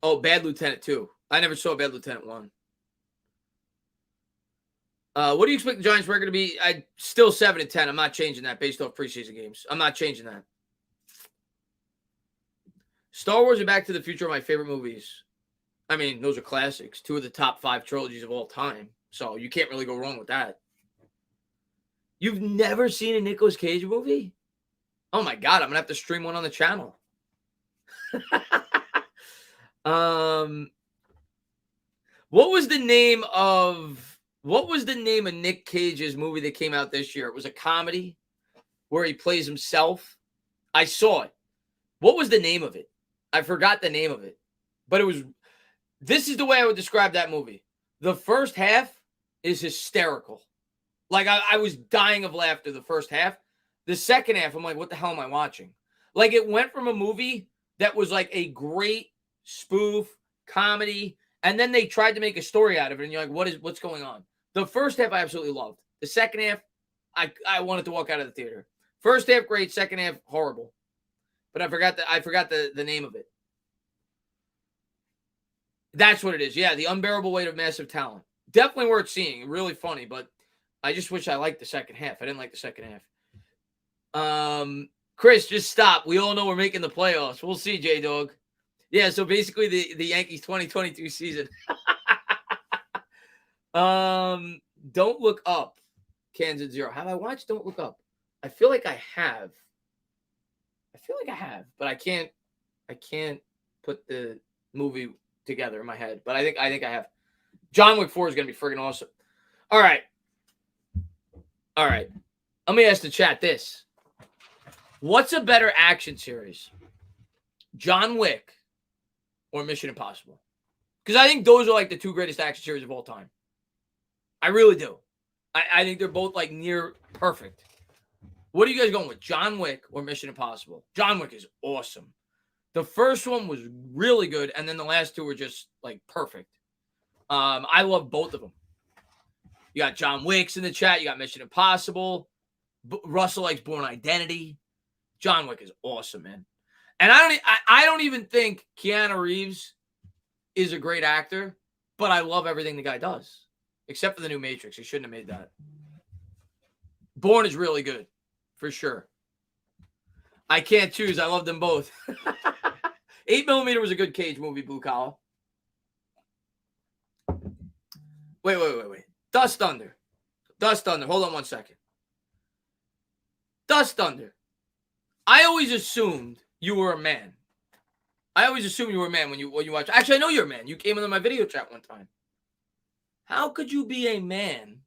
Oh, Bad Lieutenant 2. I never saw Bad Lieutenant 1. What do you expect the Giants' record to be? Still 7-10. I'm not changing that based off preseason games. I'm not changing that. Star Wars and Back to the Future are my favorite movies. I mean, those are classics. 2 of the top 5 trilogies of all time. So you can't really go wrong with that. You've never seen a Nicolas Cage movie? Oh my God, I'm going to have to stream one on the channel. What was the name of Nick Cage's movie that came out this year? It was a comedy where he plays himself. I saw it. What was the name of it? I forgot the name of it. But this is the way I would describe that movie. The first half is hysterical. Like, I was dying of laughter the first half. The second half, I'm like, what the hell am I watching? Like, it went from a movie that was like a great spoof comedy, and then they tried to make a story out of it, and you're like, what's going on? The first half I absolutely loved. The second half, I wanted to walk out of the theater. First half, great. Second half, horrible. But I forgot the name of it. That's what it is. Yeah, The Unbearable Weight of Massive Talent. Definitely worth seeing. Really funny, but I just wish I liked the second half. I didn't like the second half. Chris, just stop. We all know we're making the playoffs. We'll see, J-Dog. Yeah, so basically the Yankees 2022 season. Don't Look Up. Kansas 0. Have I watched Don't Look Up? I feel like I have. But I can't put the movie together in my head. But I think I have. John Wick 4 is going to be friggin' awesome. All right. Let me ask the chat this. What's a better action series? John Wick or Mission Impossible? Because I think those are like the 2 greatest action series of all time. I really do. I think they're both like near perfect. What are you guys going with? John Wick or Mission Impossible? John Wick is awesome. The first one was really good, and then the last 2 were just like perfect. I love both of them. You got John Wick's in the chat. You got Mission Impossible. Russell likes Born Identity. John Wick is awesome, man. And I don't even think Keanu Reeves is a great actor, but I love everything the guy does, except for the new Matrix. He shouldn't have made that. Born is really good, for sure. I can't choose. I love them both. 8mm was a good Cage movie, Blue Collar. Wait. Dust Thunder. Hold on one second. Dust Thunder. I always assumed you were a man. When you watch. Actually, I know you're a man. You came into my video chat one time. How could you be a man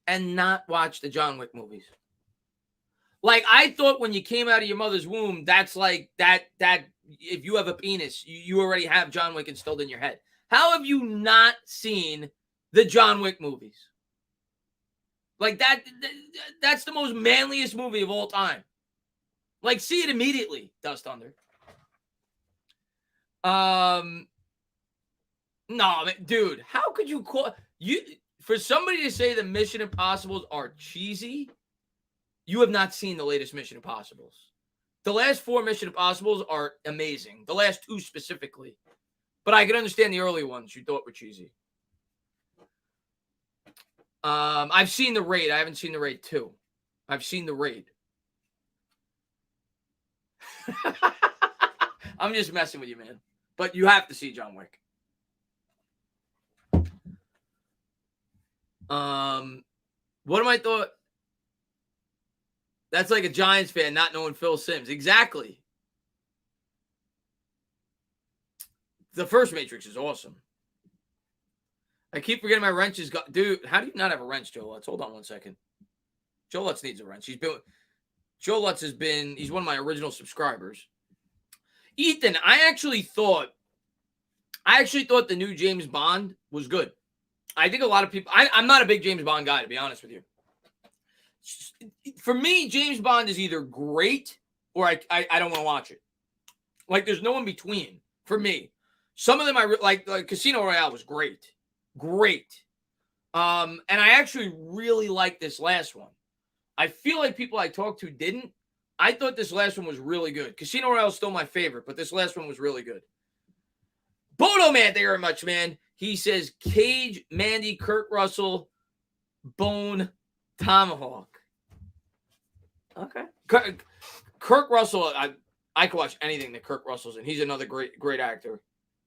and not watch the John Wick movies? Like, I thought when you came out of your mother's womb, that's like that if you have a penis, you already have John Wick instilled in your head. How have you not seen the John Wick movies? Like, that's the most manliest movie of all time. Like, see it immediately, Dust Thunder. No, dude, how could you call for somebody to say the Mission Impossibles are cheesy? You have not seen the latest Mission Impossibles. The last 4 Mission Impossibles are amazing. The last 2 specifically. But I can understand the early ones you thought were cheesy. I've seen The Raid. I haven't seen The Raid 2. I've seen The Raid. I'm just messing with you, man. But you have to see John Wick. What am I thought? That's like a Giants fan not knowing Phil Simms. Exactly. The first Matrix is awesome. I keep forgetting my wrench is got. Dude, how do you not have a wrench, Joe Lutz? Hold on one second. Joe Lutz needs a wrench. Joe Lutz he's one of my original subscribers. Ethan, I actually thought I actually thought the new James Bond was good. I think a lot of people. I'm not a big James Bond guy, to be honest with you. For me, James Bond is either great or I don't want to watch it. Like, there's no in between for me. Some of them I like Casino Royale was great. And I actually really liked this last one. I feel like people I talked to didn't. I thought this last one was really good. Casino Royale is still my favorite, but this last one was really good. Bodo Man, thank you very much, man. He says Cage, Mandy, Kurt Russell, Bone, Tomahawk. Okay. Kirk Russell, I can watch anything that Kirk Russell's in. He's another great actor.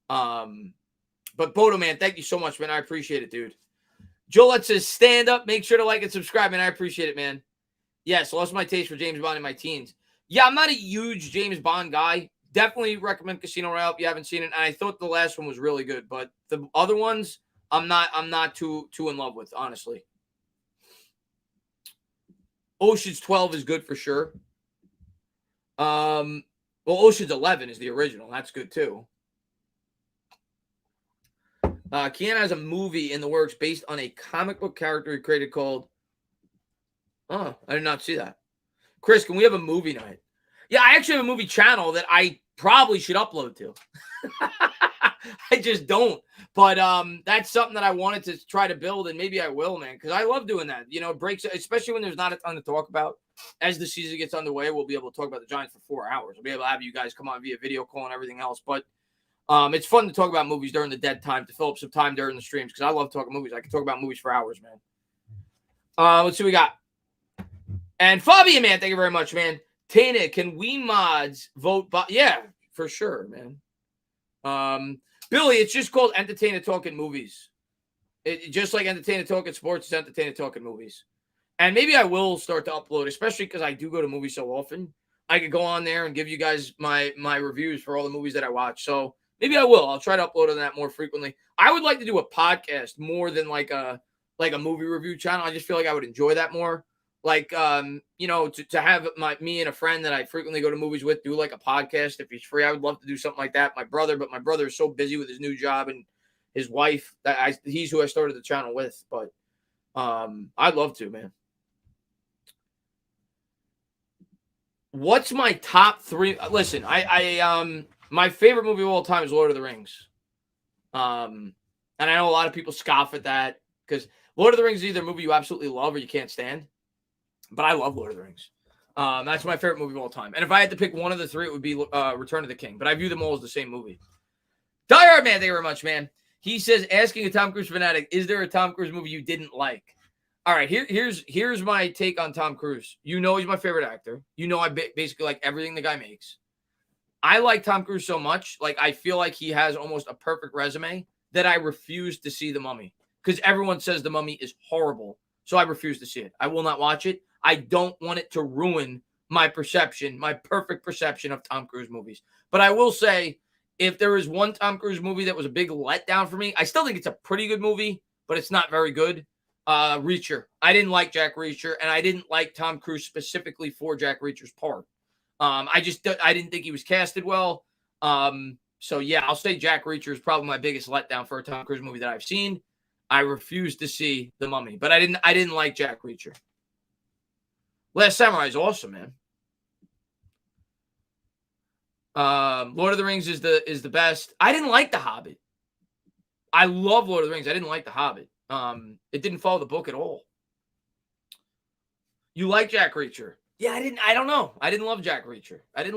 But Bodo Man, thank you so much, man. I appreciate it, dude. Jolette says, stand up. Make sure to like and subscribe, man. I appreciate it, man. Yes, lost my taste for James Bond in my teens. Yeah, I'm not a huge James Bond guy. Definitely recommend Casino Royale if you haven't seen it. And I thought the last one was really good, but the other ones, I'm not too in love with, honestly. Ocean's 12 is good for sure. Well, Ocean's 11 is the original. That's good too. Keanu has a movie in the works based on a comic book character he created called. Oh, I did not see that. Chris, can we have a movie night? Yeah, I actually have a movie channel that I probably should upload to. I just don't. But that's something that I wanted to try to build, and maybe I will, man, because I love doing that. You know, breaks, especially when there's not a ton to talk about. As the season gets underway, we'll be able to talk about the Giants for 4 hours. We'll be able to have you guys come on via video call and everything else. But it's fun to talk about movies during the dead time, to fill up some time during the streams, because I love talking movies. I can talk about movies for hours, man. Let's see what we got. And Fabian, man, thank you very much, man. Tana, can we mods vote? Yeah, for sure, man. Billy, it's just called Entertainer Talking Movies. Just like Entertainer Talking Sports, it's Entertainer Talking Movies. And maybe I will start to upload, especially because I do go to movies so often. I could go on there and give you guys my reviews for all the movies that I watch. So maybe I will. I'll try to upload on that more frequently. I would like to do a podcast more than like a movie review channel. I just feel like I would enjoy that more. Like, you know, to have me and a friend that I frequently go to movies with do like a podcast if he's free. I would love to do something like that. But my brother is so busy with his new job and his wife that he's who I started the channel with. But I'd love to, man. What's my top 3? Listen, my favorite movie of all time is Lord of the Rings. And I know a lot of people scoff at that because Lord of the Rings is either a movie you absolutely love or you can't stand. But I love Lord of the Rings. That's my favorite movie of all time. And if I had to pick one of the 3, it would be Return of the King. But I view them all as the same movie. Die Hard, man, thank you very much, man. He says, asking a Tom Cruise fanatic, is there a Tom Cruise movie you didn't like? All right, here's my take on Tom Cruise. You know he's my favorite actor. You know I basically like everything the guy makes. I like Tom Cruise so much. Like, I feel like he has almost a perfect resume that I refuse to see The Mummy. Because everyone says The Mummy is horrible. So I refuse to see it. I will not watch it. I don't want it to ruin my perception, my perfect perception of Tom Cruise movies. But I will say, if there is one Tom Cruise movie that was a big letdown for me, I still think it's a pretty good movie, but it's not very good. Reacher. I didn't like Jack Reacher, and I didn't like Tom Cruise specifically for Jack Reacher's part. I didn't think he was casted well. So yeah, I'll say Jack Reacher is probably my biggest letdown for a Tom Cruise movie that I've seen. I refuse to see The Mummy, but I didn't like Jack Reacher. Last Samurai is awesome, man. Lord of the Rings is the best. I didn't like The Hobbit. I love Lord of the Rings. I didn't like The Hobbit. It didn't follow the book at all. You like Jack Reacher? Yeah, I don't know. I didn't love Jack Reacher. It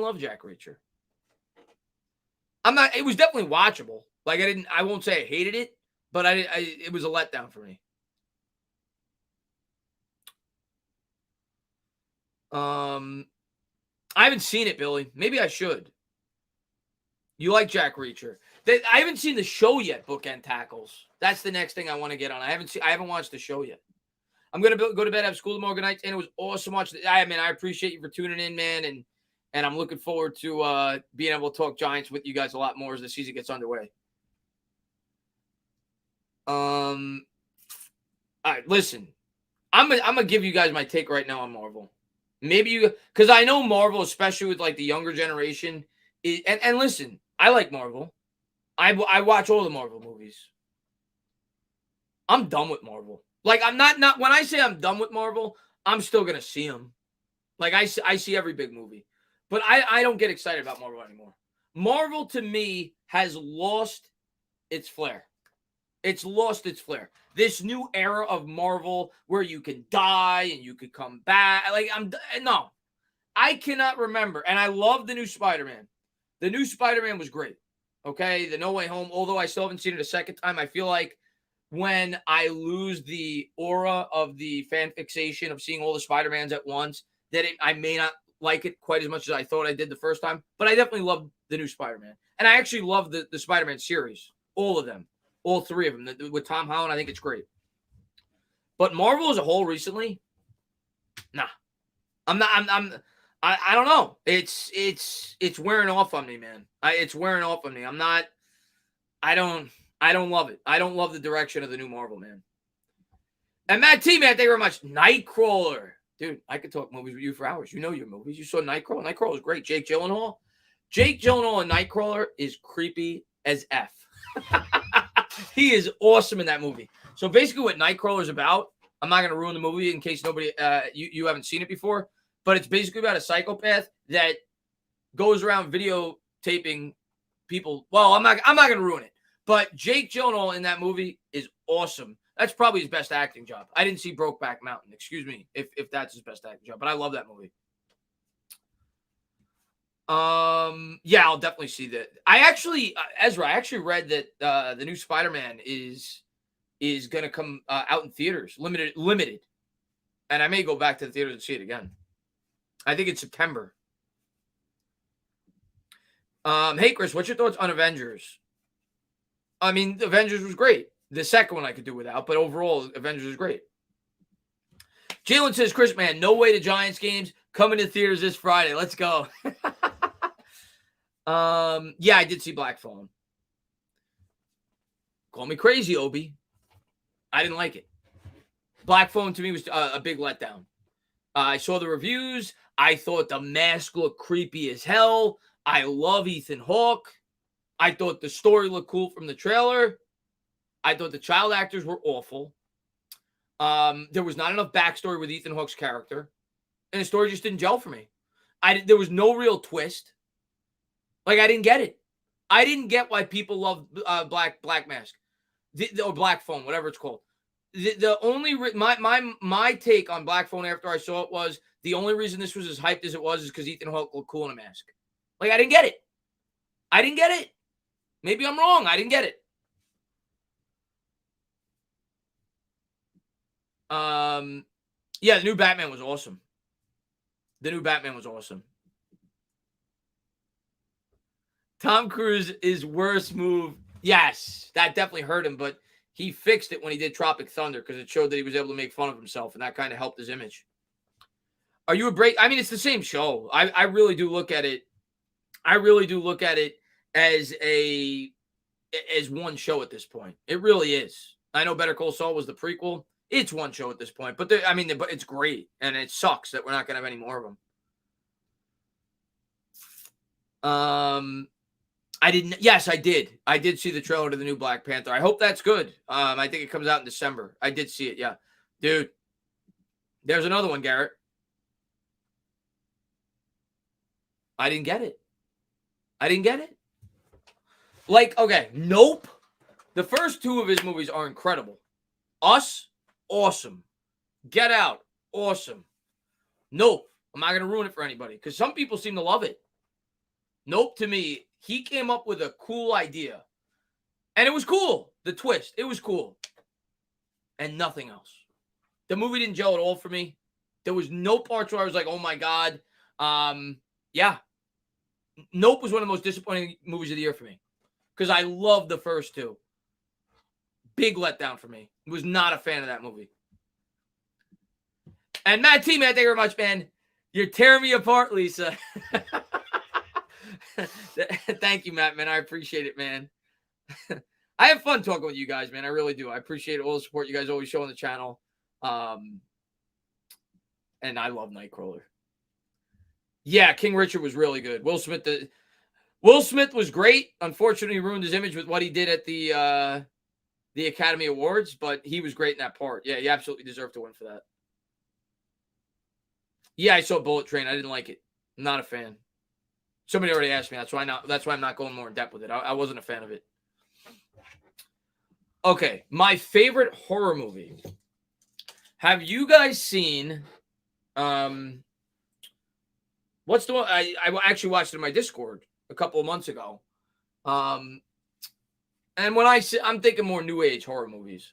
was definitely watchable. Like, I won't say I hated it, but it was a letdown for me. I haven't seen it, Billy. Maybe I should. You like Jack Reacher? I haven't seen the show yet. Bookend Tackles. That's the next thing I want to get on. I haven't watched the show yet. I'm gonna go to bed, have school tomorrow night, and it was awesome watching. I appreciate you for tuning in, man, and I'm looking forward to being able to talk Giants with you guys a lot more as the season gets underway. All right, listen. I'm gonna give you guys my take right now on Marvel. Maybe because I know Marvel, especially with like the younger generation, and listen, I like Marvel. I watch all the Marvel movies. I'm done with Marvel. Like, I'm not when I say I'm done with Marvel, I'm still going to see them. Like, I see every big movie. But I don't get excited about Marvel anymore. Marvel, to me, has lost its flair. It's lost its flair. This new era of Marvel where you can die and you could come back. Like, no. I cannot remember. And I love the new Spider-Man. The new Spider-Man was great. Okay? The No Way Home, although I still haven't seen it a second time, I feel like when I lose the aura of the fan fixation of seeing all the Spider-Mans at once, that I may not like it quite as much as I thought I did the first time. But I definitely love the new Spider-Man. And I actually love the Spider-Man series. All of them. All three of them. With Tom Holland, I think it's great. But Marvel as a whole recently, nah. I don't know. It's wearing off on me, man. It's wearing off on me. I don't love it. I don't love the direction of the new Marvel, man. And Matt T, man, thank you very much. Nightcrawler. Dude, I could talk movies with you for hours. You know your movies. You saw Nightcrawler. Nightcrawler was great. Jake Gyllenhaal. Jake Gyllenhaal in Nightcrawler is creepy as F. He is awesome in that movie. So basically what Nightcrawler is about, I'm not going to ruin the movie in case nobody, you haven't seen it before, but it's basically about a psychopath that goes around videotaping people. Well, I'm not going to ruin it, but Jake Gyllenhaal in that movie is awesome. That's probably his best acting job. I didn't see Brokeback Mountain. Excuse me if that's his best acting job, but I love that movie. Yeah, I'll definitely see that. Ezra, I actually read that the new Spider-Man is going to come out in theaters, limited. And I may go back to the theaters and see it again. I think it's September. Hey, Chris, what's your thoughts on Avengers? I mean, Avengers was great. The second one I could do without, but overall, Avengers is great. Jalen says, Chris, man, no way to Giants games. Coming to theaters this Friday. Let's go. Yeah, I did see Black Phone. Call me crazy, Obi. I didn't like it. Black Phone to me was a big letdown. I saw the reviews. I thought the mask looked creepy as hell. I love Ethan Hawke. I thought the story looked cool from the trailer. I thought the child actors were awful. There was not enough backstory with Ethan Hawke's character. And the story just didn't gel for me. There was no real twist. Like, I didn't get it. I didn't get why people love Black Mask. Or Black Phone, whatever it's called. The only my take on Black Phone after I saw it was the only reason this was as hyped as it was is because Ethan Hawke looked cool in a mask. Like, I didn't get it. Maybe I'm wrong. I didn't get it. Yeah, the new Batman was awesome. Tom Cruise's worst move. Yes, that definitely hurt him, but he fixed it when he did Tropic Thunder because it showed that he was able to make fun of himself, and that kind of helped his image. Are you a break? I mean, it's the same show. I really do look at it. I really do look at it as one show at this point. It really is. I know Better Call Saul was the prequel. It's one show at this point, but but it's great, and it sucks that we're not going to have any more of them. Yes, I did. I did see the trailer to the new Black Panther. I hope that's good. I think it comes out in December. I did see it. Yeah, dude. There's another one, Garrett. I didn't get it. Like, okay, Nope. The first two of his movies are incredible. Us, awesome. Get Out, awesome. Nope. I'm not going to ruin it for anybody because some people seem to love it. Nope, to me, he came up with a cool idea. And it was cool. The twist, it was cool. And nothing else. The movie didn't gel at all for me. There was no parts where I was like, oh my God. Yeah. Nope was one of the most disappointing movies of the year for me. Because I loved the first two. Big letdown for me. Was not a fan of that movie. And Matt T, man, thank you very much, man. You're tearing me apart, Lisa. Thank you, Matt, man. I appreciate it, man. I have fun talking with you guys, man. I really do. I appreciate all the support you guys always show on the channel. And I love Nightcrawler. Yeah, King Richard was really good. Will Smith, Will Smith was great. Unfortunately, he ruined his image with what he did at the Academy Awards, but he was great in that part. Yeah, he absolutely deserved to win for that. Yeah, I saw Bullet Train. I didn't like it. I'm not a fan. Somebody already asked me. That's why I'm not going more in depth with it. I wasn't a fan of it. Okay, my favorite horror movie. Have you guys seen? What's the one? I actually watched it in my Discord a couple of months ago. And when I'm thinking more new age horror movies.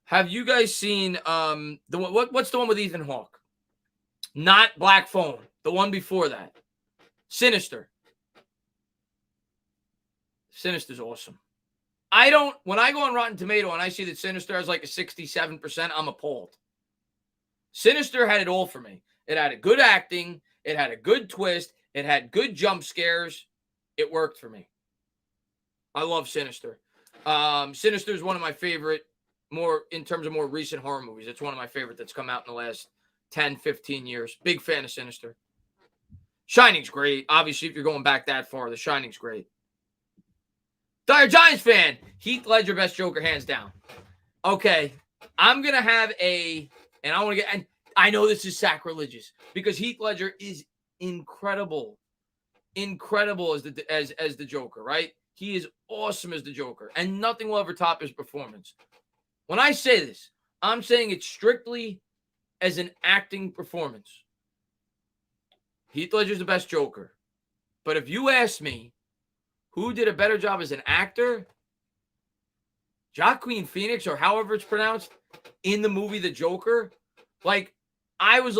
Have you guys seen the one? What's the one with Ethan Hawke? Not Black Phone. The one before that. Sinister. Sinister's awesome. When I go on Rotten Tomato and I see that Sinister has like a 67%, I'm appalled. Sinister had it all for me. It had a good acting. It had a good twist. It had good jump scares. It worked for me. I love Sinister. Sinister is one of my favorite, in terms of more recent horror movies. It's one of my favorite that's come out in the last 10, 15 years. Big fan of Sinister. Shining's great. Obviously, if you're going back that far, The Shining's great. Dire Giants fan. Heath Ledger, best Joker, hands down. Okay, I'm going to have and I know this is sacrilegious because Heath Ledger is incredible. Incredible as the Joker, right? He is awesome as the Joker, and nothing will ever top his performance. When I say this, I'm saying it strictly as an acting performance. Heath Ledger's the best Joker. But if you ask me, who did a better job as an actor? Joaquin Phoenix, or however it's pronounced, in the movie The Joker. Like, I was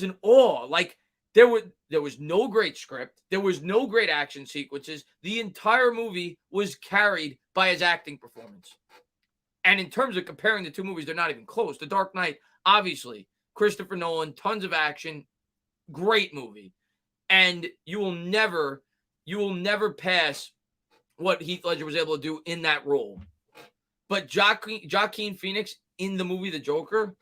in awe. Like, there was no great script. There was no great action sequences. The entire movie was carried by his acting performance. And in terms of comparing the two movies, they're not even close. The Dark Knight, obviously, Christopher Nolan, tons of action, great movie. And you will never pass what Heath Ledger was able to do in that role. But Joaquin Phoenix in the movie The Joker,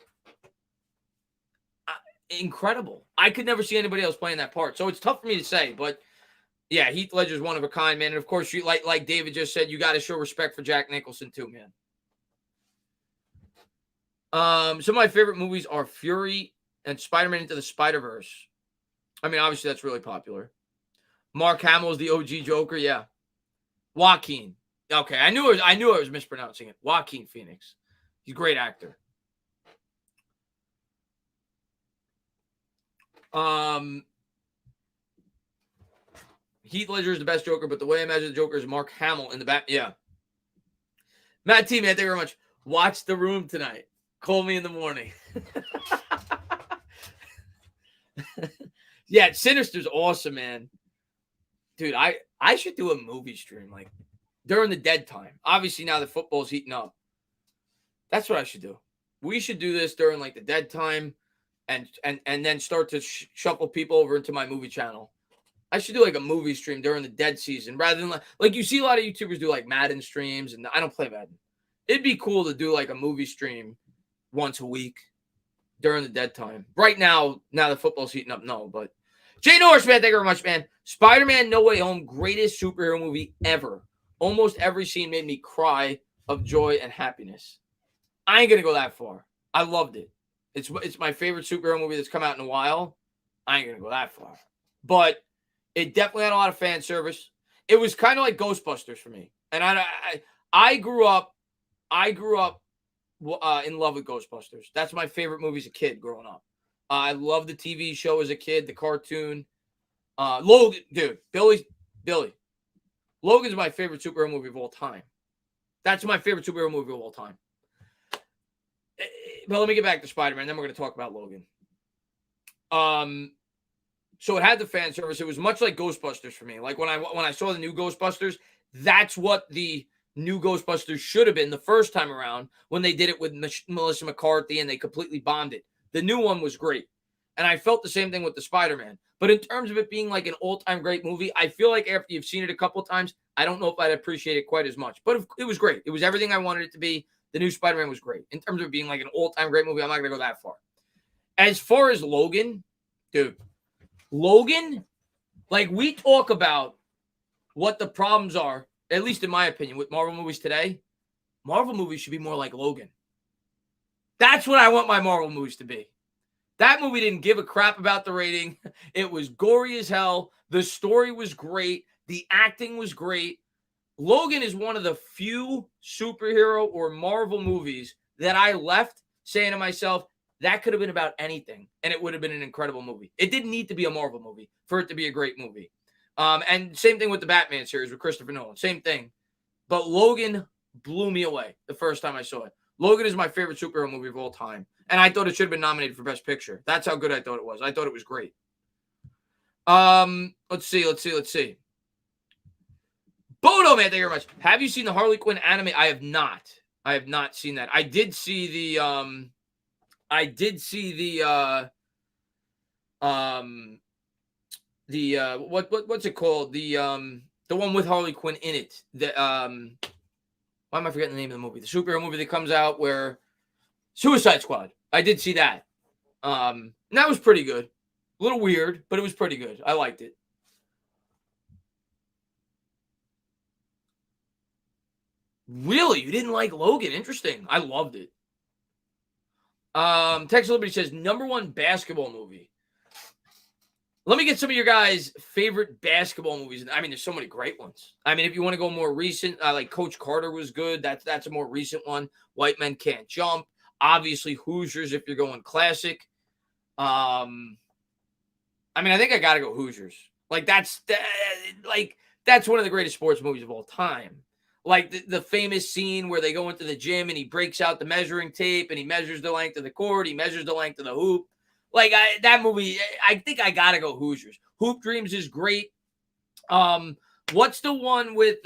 incredible. I could never see anybody else playing that part. So it's tough for me to say, but yeah, Heath Ledger's one of a kind, man. And of course, you like David just said, you got to show respect for Jack Nicholson too, man. Some of my favorite movies are Fury and Spider-Man Into the Spider-Verse. I mean, obviously that's really popular. Mark Hamill is the OG Joker, yeah. Joaquin. Okay, I knew I was mispronouncing it. Joaquin Phoenix. He's a great actor. Heath Ledger is the best Joker, but the way I imagine the Joker is Mark Hamill in the back. Yeah. Matt T, man, thank you very much. Watch The Room tonight. Call me in the morning. Yeah, Sinister's awesome, man. Dude, I should do a movie stream like during the dead time. Obviously, now the football's heating up. That's what I should do. We should do this during like the dead time and then start to shuffle people over into my movie channel. I should do like a movie stream during the dead season rather than like you see a lot of YouTubers do like Madden streams, and I don't play Madden. It'd be cool to do like a movie stream once a week during the dead time. Right now the football's heating up, no, but Jay Norris, man, thank you very much, man. Spider-Man No Way Home, greatest superhero movie ever. Almost every scene made me cry of joy and happiness. I ain't gonna go that far. I loved it. It's my favorite superhero movie that's come out in a while. I ain't gonna go that far. But it definitely had a lot of fan service. It was kind of like Ghostbusters for me. And I grew up in love with Ghostbusters. That's my favorite movie as a kid growing up. I loved the TV show as a kid, the cartoon. Logan, dude, Billy. Logan's my favorite superhero movie of all time. That's my favorite superhero movie of all time. But let me get back to Spider-Man, then we're going to talk about Logan. So it had the fan service. It was much like Ghostbusters for me. Like when I saw the new Ghostbusters, that's what the new Ghostbusters should have been the first time around when they did it with Melissa McCarthy and they completely bombed it. The new one was great. And I felt the same thing with the Spider-Man. But in terms of it being like an all-time great movie, I feel like after you've seen it a couple times, I don't know if I'd appreciate it quite as much. But it was great. It was everything I wanted it to be. The new Spider-Man was great. In terms of it being like an all-time great movie, I'm not going to go that far. As far as Logan, dude, Logan, like we talk about what the problems are, at least in my opinion, with Marvel movies today. Marvel movies should be more like Logan. That's what I want my Marvel movies to be. That movie didn't give a crap about the rating. It was gory as hell. The story was great. The acting was great. Logan is one of the few superhero or Marvel movies that I left saying to myself, that could have been about anything, and it would have been an incredible movie. It didn't need to be a Marvel movie for it to be a great movie. And same thing with the Batman series with Christopher Nolan. Same thing. But Logan blew me away the first time I saw it. Logan is my favorite superhero movie of all time. And I thought it should have been nominated for Best Picture. That's how good I thought it was. I thought it was great. Let's see. Bodo, man, thank you very much. Have you seen the Harley Quinn anime? I have not. I have not seen that. I did see the what's it called? The one with Harley Quinn in it. Why am I forgetting the name of the movie? The superhero movie that comes out where Suicide Squad. I did see that. And that was pretty good. A little weird, but it was pretty good. I liked it. Really? You didn't like Logan? Interesting. I loved it. Texas Liberty says, #1 basketball movie. Let me get some of your guys' favorite basketball movies. I mean, there's so many great ones. I mean, if you want to go more recent, like Coach Carter was good. That's a more recent one. White Men Can't Jump. Obviously, Hoosiers if you're going classic. I mean, I think I got to go Hoosiers. Like, that's one of the greatest sports movies of all time. Like the famous scene where they go into the gym and he breaks out the measuring tape and he measures the length of the court. He measures the length of the hoop. Like that movie, I think I got to go Hoosiers. Hoop Dreams is great. What's the one with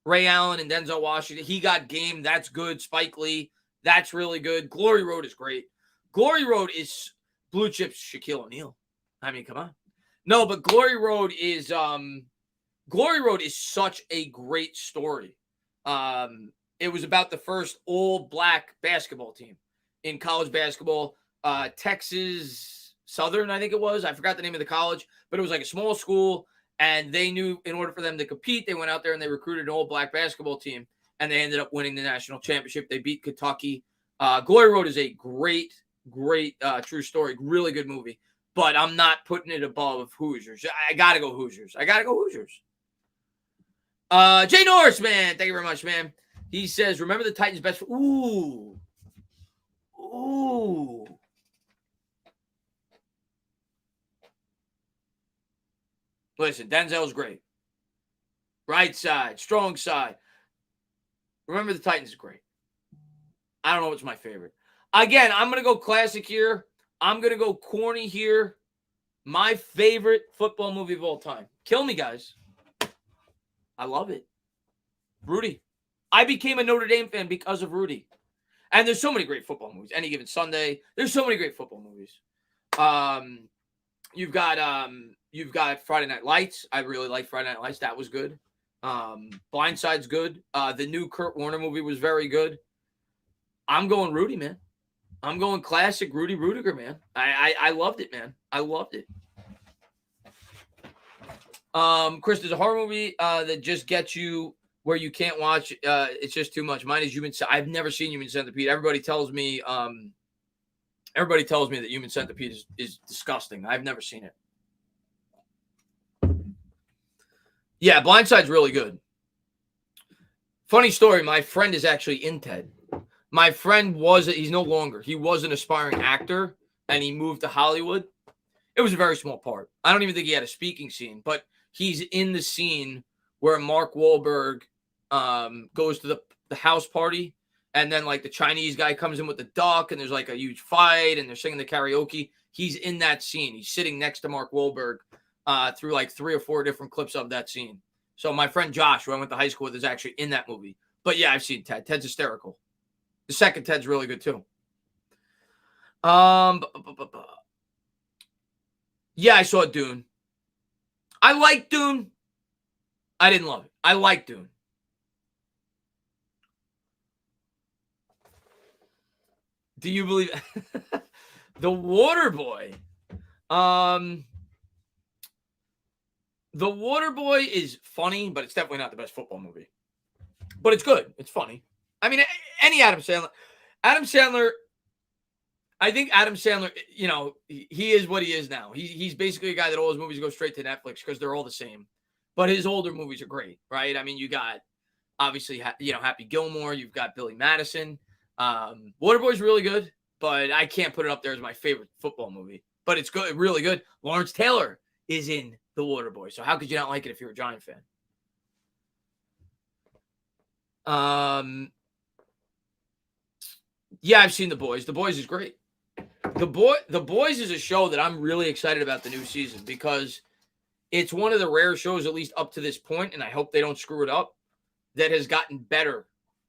Ray Allen and Denzel Washington? He Got Game. That's good. Spike Lee. That's really good. Glory Road is great. Glory Road is blue chips Shaquille O'Neal. I mean, come on. No, but Glory Road is such a great story. It was about the first all-black basketball team in college basketball. Texas Southern, I think it was. I forgot the name of the college, but it was like a small school, and they knew in order for them to compete, they went out there and they recruited an all-black basketball team, and they ended up winning the national championship. They beat Kentucky. Glory Road is a great true story. Really good movie, but I'm not putting it above Hoosiers. I got to go Hoosiers. Jay Norris, man. Thank you very much, man. He says, remember the Titans' best. Ooh. Listen, Denzel's great. Right side, strong side. Remember the Titans is great. I don't know what's my favorite. Again, I'm going to go classic here. I'm going to go corny here. My favorite football movie of all time. Kill me, guys. I love it. Rudy. I became a Notre Dame fan because of Rudy. And there's so many great football movies. Any Given Sunday. There's so many great football movies. You've got Friday Night Lights. I really like Friday Night Lights. That was good. Blindside's good. The new Kurt Warner movie was very good. I'm going Rudy, man. I'm going classic Rudy Rudiger, man. I loved it, man. I loved it. Chris, there's a horror movie that just gets you where you can't watch. It's just too much. Mine is Human. I've never seen Human Centipede. Everybody tells me that Human Centipede is disgusting. I've never seen it. Yeah, Blindside's really good. Funny story. My friend is actually in TED. My friend he's no longer. He was an aspiring actor, and he moved to Hollywood. It was a very small part. I don't even think he had a speaking scene, but he's in the scene where Mark Wahlberg goes to the house party, and then like the Chinese guy comes in with the duck, and there's like a huge fight, and they're singing the karaoke. He's in that scene. He's sitting next to Mark Wahlberg through like 3 or 4 different clips of that scene. So my friend Josh, who I went to high school with, is actually in that movie. But yeah, I've seen Ted. Ted's hysterical. The second Ted's really good too. Yeah, I saw Dune. I like Dune. I didn't love it. I like Dune. Do you believe The Water Boy? The Waterboy is funny, but it's definitely not the best football movie. But it's good. It's funny. I mean, any Adam Sandler. Adam Sandler, I think Adam Sandler, he is what he is now. He's basically a guy that all his movies go straight to Netflix because they're all the same. But his older movies are great, right? I mean, you got, obviously, Happy Gilmore. You've got Billy Madison. Waterboy's really good, but I can't put it up there as my favorite football movie. But it's good, really good. Lawrence Taylor is in The Waterboy. So how could you not like it if you're a Giant fan? Yeah, I've seen The Boys. The Boys is great. The Boys is a show that I'm really excited about the new season because it's one of the rare shows, at least up to this point, and I hope they don't screw it up, that has gotten better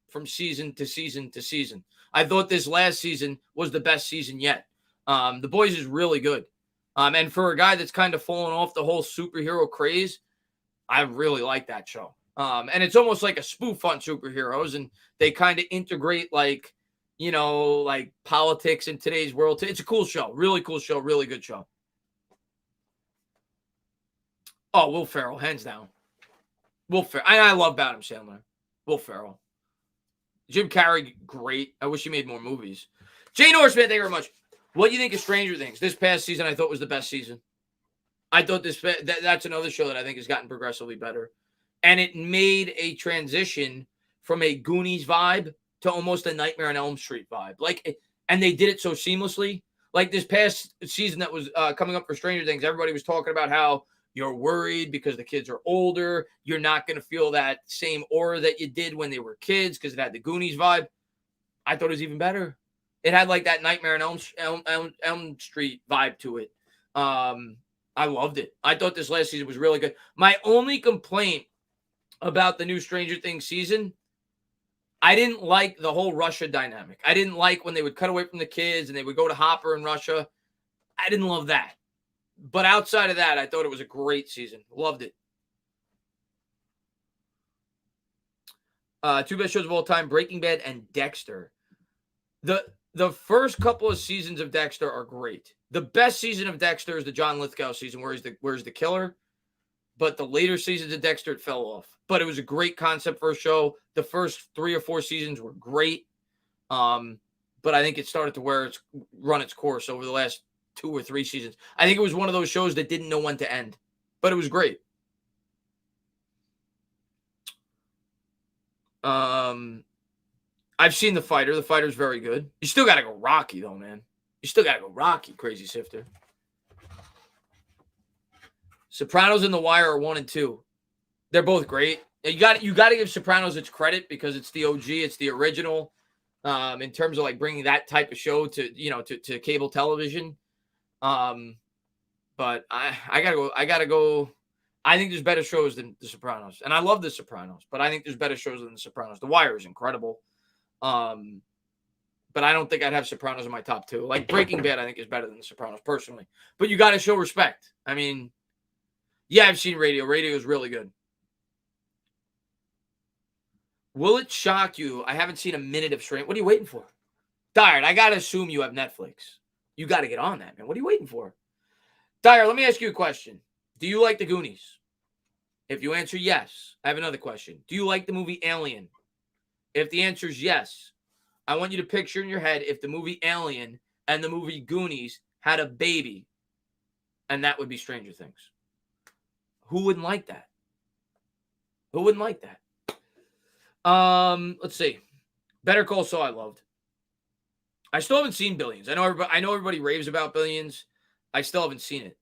from season to season to season. I thought this last season was the best season yet. The Boys is really good. And for a guy that's kind of fallen off the whole superhero craze, I really like that show. And it's almost like a spoof on superheroes, and they kind of integrate like politics in today's world. It's a cool show, really cool show, really good show. Oh, Will Ferrell, hands down. Will Ferrell. I love Adam Sandler. Will Ferrell. Jim Carrey, great. I wish he made more movies. Jay Norseman, thank you very much. What do you think of Stranger Things? This past season, I thought was the best season. I thought that's another show that I think has gotten progressively better. And it made a transition from a Goonies vibe to almost a Nightmare on Elm Street vibe. And they did it so seamlessly. Like this past season that was coming up for Stranger Things, everybody was talking about how you're worried because the kids are older. You're not going to feel that same aura that you did when they were kids because it had the Goonies vibe. I thought it was even better. It had like that Nightmare on Elm Street vibe to it. I loved it. I thought this last season was really good. My only complaint about the new Stranger Things season, I didn't like the whole Russia dynamic. I didn't like when they would cut away from the kids and they would go to Hopper in Russia. I didn't love that. But outside of that, I thought it was a great season. Loved it. Two best shows of all time, Breaking Bad and Dexter. The first couple of seasons of Dexter are great. The best season of Dexter is the John Lithgow season where he's the killer. But the later seasons of Dexter, it fell off. But it was a great concept for a show. The first 3 or 4 seasons were great. But I think it started to run its course over the last 2 or 3 seasons. I think it was one of those shows that didn't know when to end. But it was great. I've seen The Fighter. The Fighter's very good. You still got to go Rocky, though, man. You still got to go Rocky, Crazy Sifter. Sopranos and The Wire are 1 and 2. They're both great. You got to give Sopranos its credit because it's the OG, it's the original. In terms of like bringing that type of show to cable television. But I gotta go. I think there's better shows than The Sopranos, and I love The Sopranos, but I think there's better shows than The Sopranos. The Wire is incredible. But I don't think I'd have Sopranos in my top 2. Like Breaking Bad, I think is better than The Sopranos personally. But you got to show respect. I mean, yeah, I've seen Radio. Radio is really good. Will it shock you? I haven't seen a minute of Stranger. What are you waiting for? Dyer, I got to assume you have Netflix. You got to get on that, man. What are you waiting for? Dyer, let me ask you a question. Do you like the Goonies? If you answer yes, I have another question. Do you like the movie Alien? If the answer is yes, I want you to picture in your head if the movie Alien and the movie Goonies had a baby, and that would be Stranger Things. Who wouldn't like that? Who wouldn't like that? Let's see. Better Call Saul, I loved. I still haven't seen Billions. I know everybody raves about Billions. I still haven't seen it.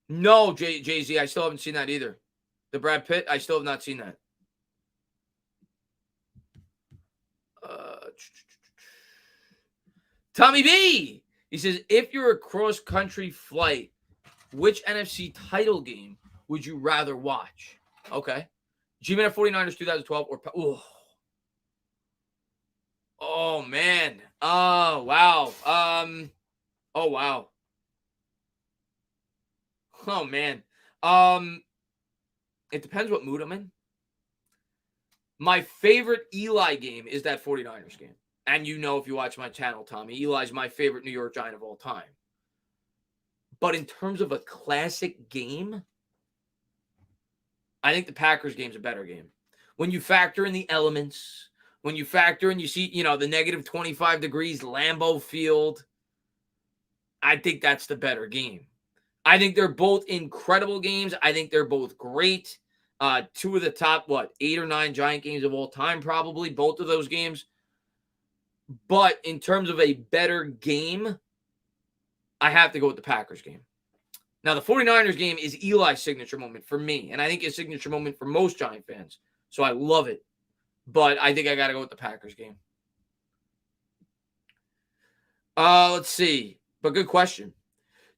No, Jay-Z, I still haven't seen that either. The Brad Pitt, I still have not seen that. Tommy B! He says, if you're a cross-country flight, which NFC title game would you rather watch? Okay. G-Men at 49ers 2012 or... Oh, man. Oh, wow. Oh, wow. Oh, man. It depends what mood I'm in. My favorite Eli game is that 49ers game. And if you watch my channel, Tommy, Eli's my favorite New York Giant of all time. But in terms of a classic game, I think the Packers game's a better game. When you factor in the elements, when you factor in, you see, the negative 25 degrees Lambeau Field, I think that's the better game. I think they're both incredible games. I think they're both great. Two of the top, 8 or 9 Giant games of all time, probably, both of those games. But in terms of a better game, I have to go with the Packers game. Now, the 49ers game is Eli's signature moment for me, and I think it's a signature moment for most Giant fans. So I love it. But I think I got to go with the Packers game. Let's see. But good question.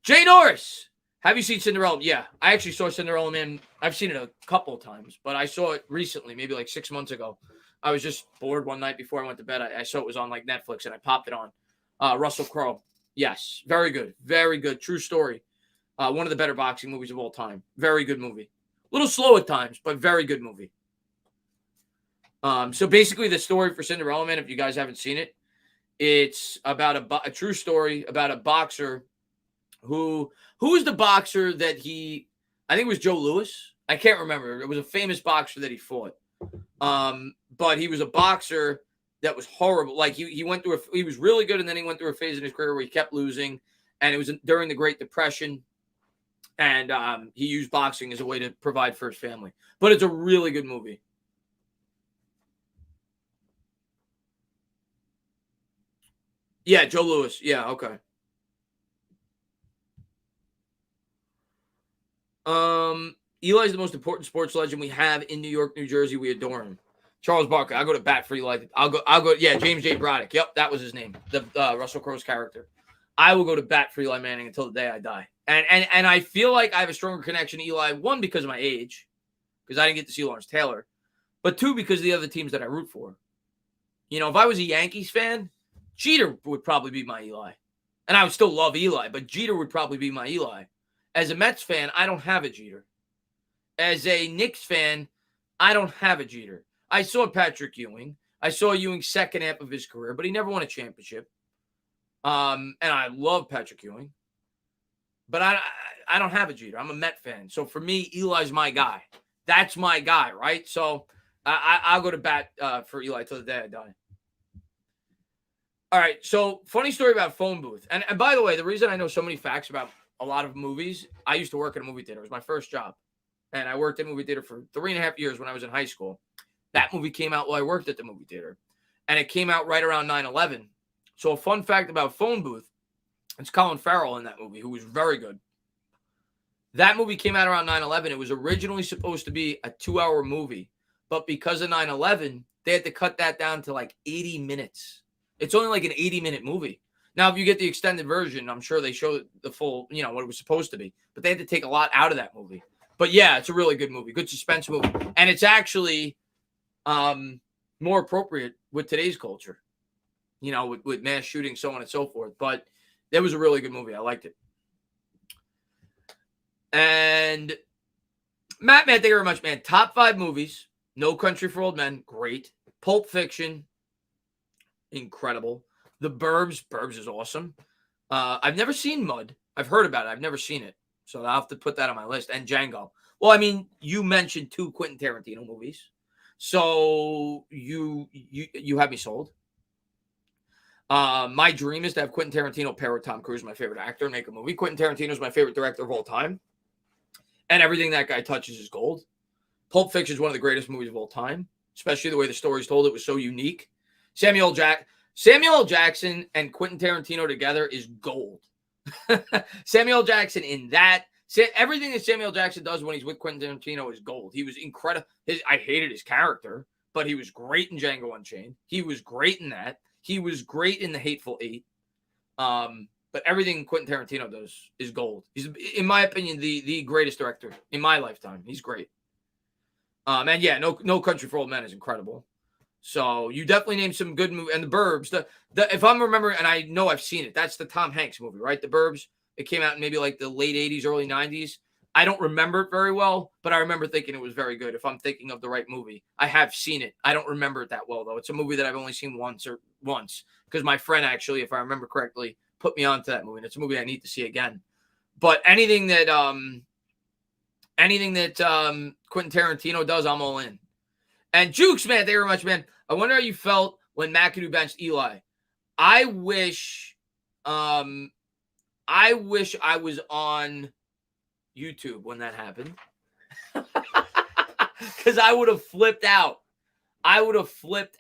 Jay Norris, have you seen Cinderella? Yeah, I actually saw Cinderella Man. I've seen it a couple of times, but I saw it recently, maybe like 6 months ago. I was just bored one night before I went to bed. I saw it was on like Netflix, and I popped it on. Russell Crowe. Yes, very good. Very good. True story. One of the better boxing movies of all time. Very good movie. A little slow at times, but very good movie. So basically the story for Cinderella Man, if you guys haven't seen it, it's about a true story about a boxer who is the boxer that I think it was Joe Louis. I can't remember. It was a famous boxer that he fought. But he was a boxer that was horrible. Like he went through he was really good, and then he went through a phase in his career where he kept losing, and it was during the Great Depression. And he used boxing as a way to provide for his family. But it's a really good movie. Yeah, Joe Louis. Yeah, okay. Eli's the most important sports legend we have in New York, New Jersey. We adore him. Charles Barkley. I'll go to bat for Eli. I'll go. Yeah, James J. Braddock. Yep, that was his name. The Russell Crowe's character. I will go to bat for Eli Manning until the day I die. And I feel like I have a stronger connection to Eli, one, because of my age, because I didn't get to see Lawrence Taylor, but two, because of the other teams that I root for. If I was a Yankees fan, Jeter would probably be my Eli. And I would still love Eli, but Jeter would probably be my Eli. As a Mets fan, I don't have a Jeter. As a Knicks fan, I don't have a Jeter. I saw Patrick Ewing. I saw Ewing's second half of his career, but he never won a championship. And I love Patrick Ewing. But I don't have a Jeter. I'm a Met fan. So for me, Eli's my guy. That's my guy, right? So I'll go to bat for Eli till the day I die. All right. So funny story about phone booth. And by the way, the reason I know so many facts about a lot of movies, I used to work in a movie theater. It was my first job. And I worked in a movie theater for 3.5 years when I was in high school. That movie came out while I worked at the movie theater. And it came out right around 9/11. So a fun fact about phone booth, it's Colin Farrell in that movie, who was very good. That movie came out around 9/11. It was originally supposed to be a 2-hour movie. But because of 9/11, they had to cut that down to like 80 minutes. It's only like an 80-minute movie. Now, if you get the extended version, I'm sure they show the full, what it was supposed to be. But they had to take a lot out of that movie. But yeah, it's a really good movie. Good suspense movie. And it's actually more appropriate with today's culture. With mass shootings, so on and so forth. But it was a really good movie. I liked it. And Matt, man, thank you very much, man. Top 5 movies. No Country for Old Men. Great. Pulp Fiction. Incredible. The Burbs. Burbs is awesome. I've never seen Mud. I've heard about it. I've never seen it. So I'll have to put that on my list. And Django. Well, I mean, you mentioned 2 Quentin Tarantino movies. So you have me sold. My dream is to have Quentin Tarantino pair with Tom Cruise, my favorite actor, and make a movie. Quentin Tarantino is my favorite director of all time. And everything that guy touches is gold. Pulp Fiction is one of the greatest movies of all time, especially the way the story's told. It was so unique. Samuel L. Jackson and Quentin Tarantino together is gold. Samuel L. Jackson in that. Everything that Samuel L. Jackson does when he's with Quentin Tarantino is gold. He was incredible. I hated his character, but he was great in Django Unchained. He was great in that. He was great in The Hateful Eight. But everything Quentin Tarantino does is gold. He's, in my opinion, the greatest director in my lifetime. He's great. And yeah, No Country for Old Men is incredible. So you definitely named some good movies. And The Burbs, if I'm remembering, and I know I've seen it, that's the Tom Hanks movie, right? The Burbs. It came out in maybe like the late 80s, early 90s. I don't remember it very well, but I remember thinking it was very good. If I'm thinking of the right movie, I have seen it. I don't remember it that well, though. It's a movie that I've only seen once because my friend actually, if I remember correctly, put me onto that movie. And it's a movie I need to see again. But anything that Quentin Tarantino does, I'm all in. And Jukes, man, thank you very much, man. I wonder how you felt when McAdoo benched Eli. I wish I was on YouTube when that happened. Because I would have flipped out. I did flip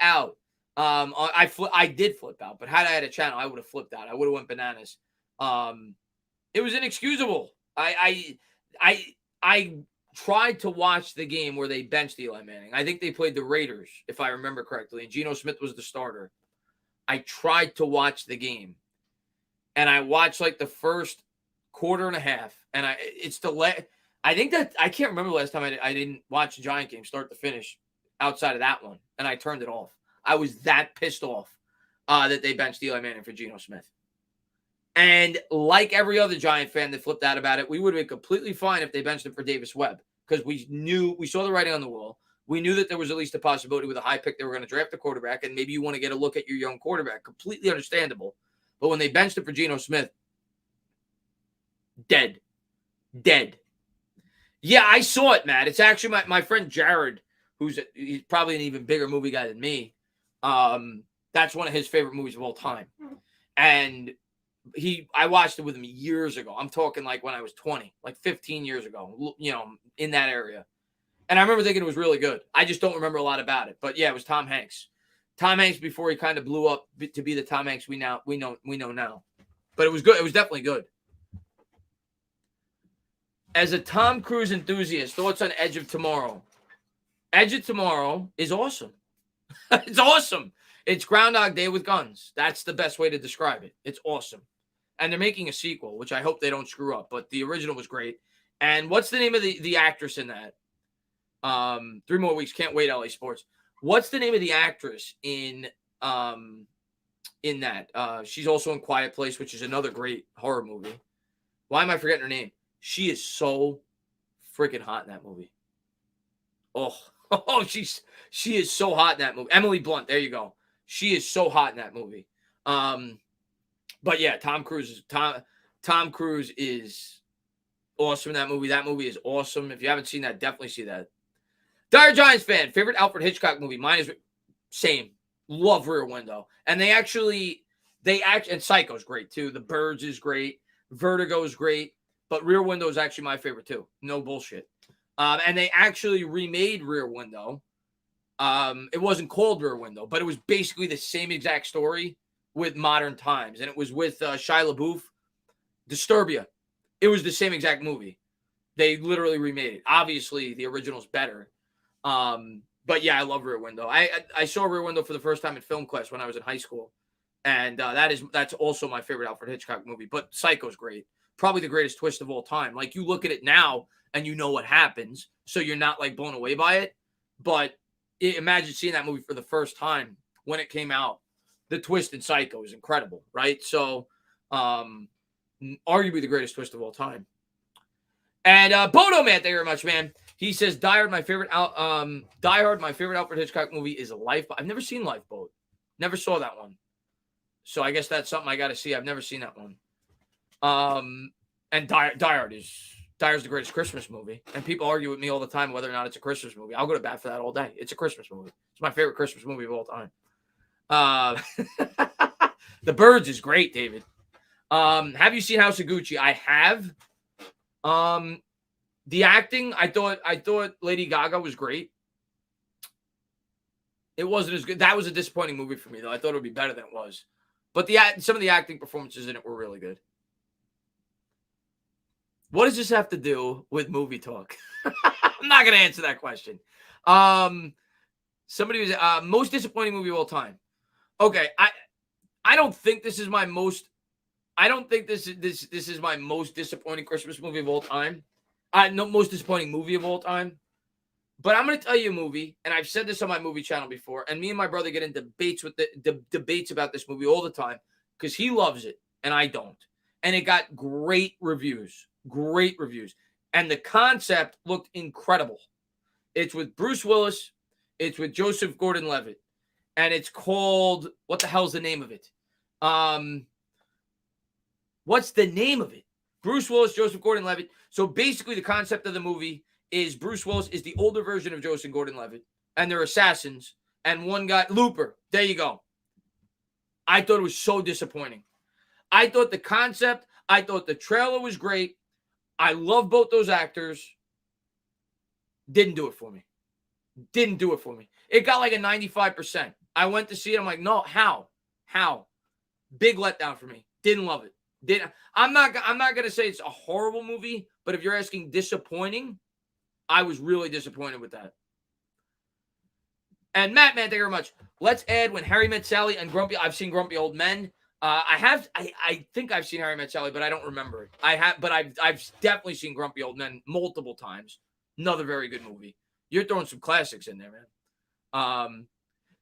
out, but had I had a channel, I would have flipped out. I would have went bananas. It was inexcusable. I tried to watch the game where they benched Eli Manning. I think they played the Raiders, if I remember correctly, and Geno Smith was the starter. I tried to watch the game, and I watched like the first quarter and a half, and I can't remember the last time I didn't watch a Giant game start to finish outside of that one, and I turned it off. I was that pissed off that they benched Eli Manning for Geno Smith. And like every other Giant fan that flipped out about it, we would have been completely fine if they benched him for Davis Webb, because we saw the writing on the wall. We knew that there was at least a possibility with a high pick they were going to draft a quarterback, and maybe you want to get a look at your young quarterback. Completely understandable. But when they benched him for Geno Smith, dead. Yeah, I saw it, Matt. It's actually my friend Jared, he's probably an even bigger movie guy than me. That's one of his favorite movies of all time. And I watched it with him years ago. I'm talking like when I was 20, like 15 years ago, in that area. And I remember thinking it was really good. I just don't remember a lot about it. But yeah, it was Tom Hanks. Tom Hanks before he kind of blew up to be the Tom Hanks we know now. But it was good. It was definitely good. As a Tom Cruise enthusiast, thoughts on Edge of Tomorrow? Edge of Tomorrow is awesome. It's awesome. It's Groundhog Day with guns. That's the best way to describe it. It's awesome. And they're making a sequel, which I hope they don't screw up. But the original was great. And what's the name of the actress in that? 3 more weeks. Can't wait, LA Sports. What's the name of the actress in that? She's also in Quiet Place, which is another great horror movie. Why am I forgetting her name? She is so freaking hot in that movie. She is so hot in that movie. Emily Blunt, there you go. She is so hot in that movie. But yeah, Tom Cruise is awesome in that movie. That movie is awesome. If you haven't seen that, definitely see that. Dire Giants fan, favorite Alfred Hitchcock movie? Mine is same. Love Rear Window. And and Psycho's great too. The Birds is great. Vertigo is great. But Rear Window is actually my favorite too. No bullshit. And they actually remade Rear Window. It wasn't called Rear Window, but it was basically the same exact story with modern times. And it was with Shia LaBeouf. Disturbia. It was the same exact movie. They literally remade it. Obviously, the original's better. But yeah, I love Rear Window. I saw Rear Window for the first time in film class when I was in high school. And that's also my favorite Alfred Hitchcock movie. But Psycho's great. Probably the greatest twist of all time. Like, you look at it now and you know what happens, so you're not like blown away by it. But imagine seeing that movie for the first time when it came out. The twist in Psycho is incredible, right? So, arguably the greatest twist of all time. And Bodo, man, thank you very much, man. He says, Die Hard, my favorite Alfred Hitchcock movie is Lifeboat. I've never seen Lifeboat. Never saw that one. So I guess that's something I got to see. I've never seen that one. And Die Hard is the greatest Christmas movie. And people argue with me all the time whether or not it's a Christmas movie. I'll go to bat for that all day. It's a Christmas movie. It's my favorite Christmas movie of all time. The Birds is great, David. Have you seen House of Gucci? I have. The acting, I thought Lady Gaga was great. It wasn't as good. That was a disappointing movie for me, though. I thought it would be better than it was. But some of the acting performances in it were really good. What does this have to do with movie talk? I'm not going to answer that question. Somebody was most disappointing movie of all time. Okay, I don't think this is my most. I don't think this is my most disappointing Christmas movie of all time. No, most disappointing movie of all time. But I'm going to tell you a movie, and I've said this on my movie channel before, and me and my brother get in debates with debates about this movie all the time because he loves it and I don't. And it got great reviews. Great reviews. And the concept looked incredible. It's with Bruce Willis. It's with Joseph Gordon-Levitt. And it's called, what the hell's the name of it? What's the name of it? Bruce Willis, Joseph Gordon-Levitt. So basically the concept of the movie is Bruce Willis is the older version of Joseph Gordon-Levitt, and they're assassins, and one guy, Looper, there you go. I thought it was so disappointing. I thought the concept, I thought the trailer was great. I love both those actors. Didn't do it for me. Didn't do it for me. It got like a 95%. I went to see it. I'm like, no, how? Big letdown for me. Didn't love it. I'm not going to say it's a horrible movie, but if you're asking disappointing, I was really disappointed with that. And Matt, thank you very much. Let's add When Harry Met Sally and Grumpy. I've seen Grumpy Old Men. I think I've seen Harry Met Sally, but I don't remember it. I've definitely seen Grumpy Old Men multiple times. Another very good movie. You're throwing some classics in there, man.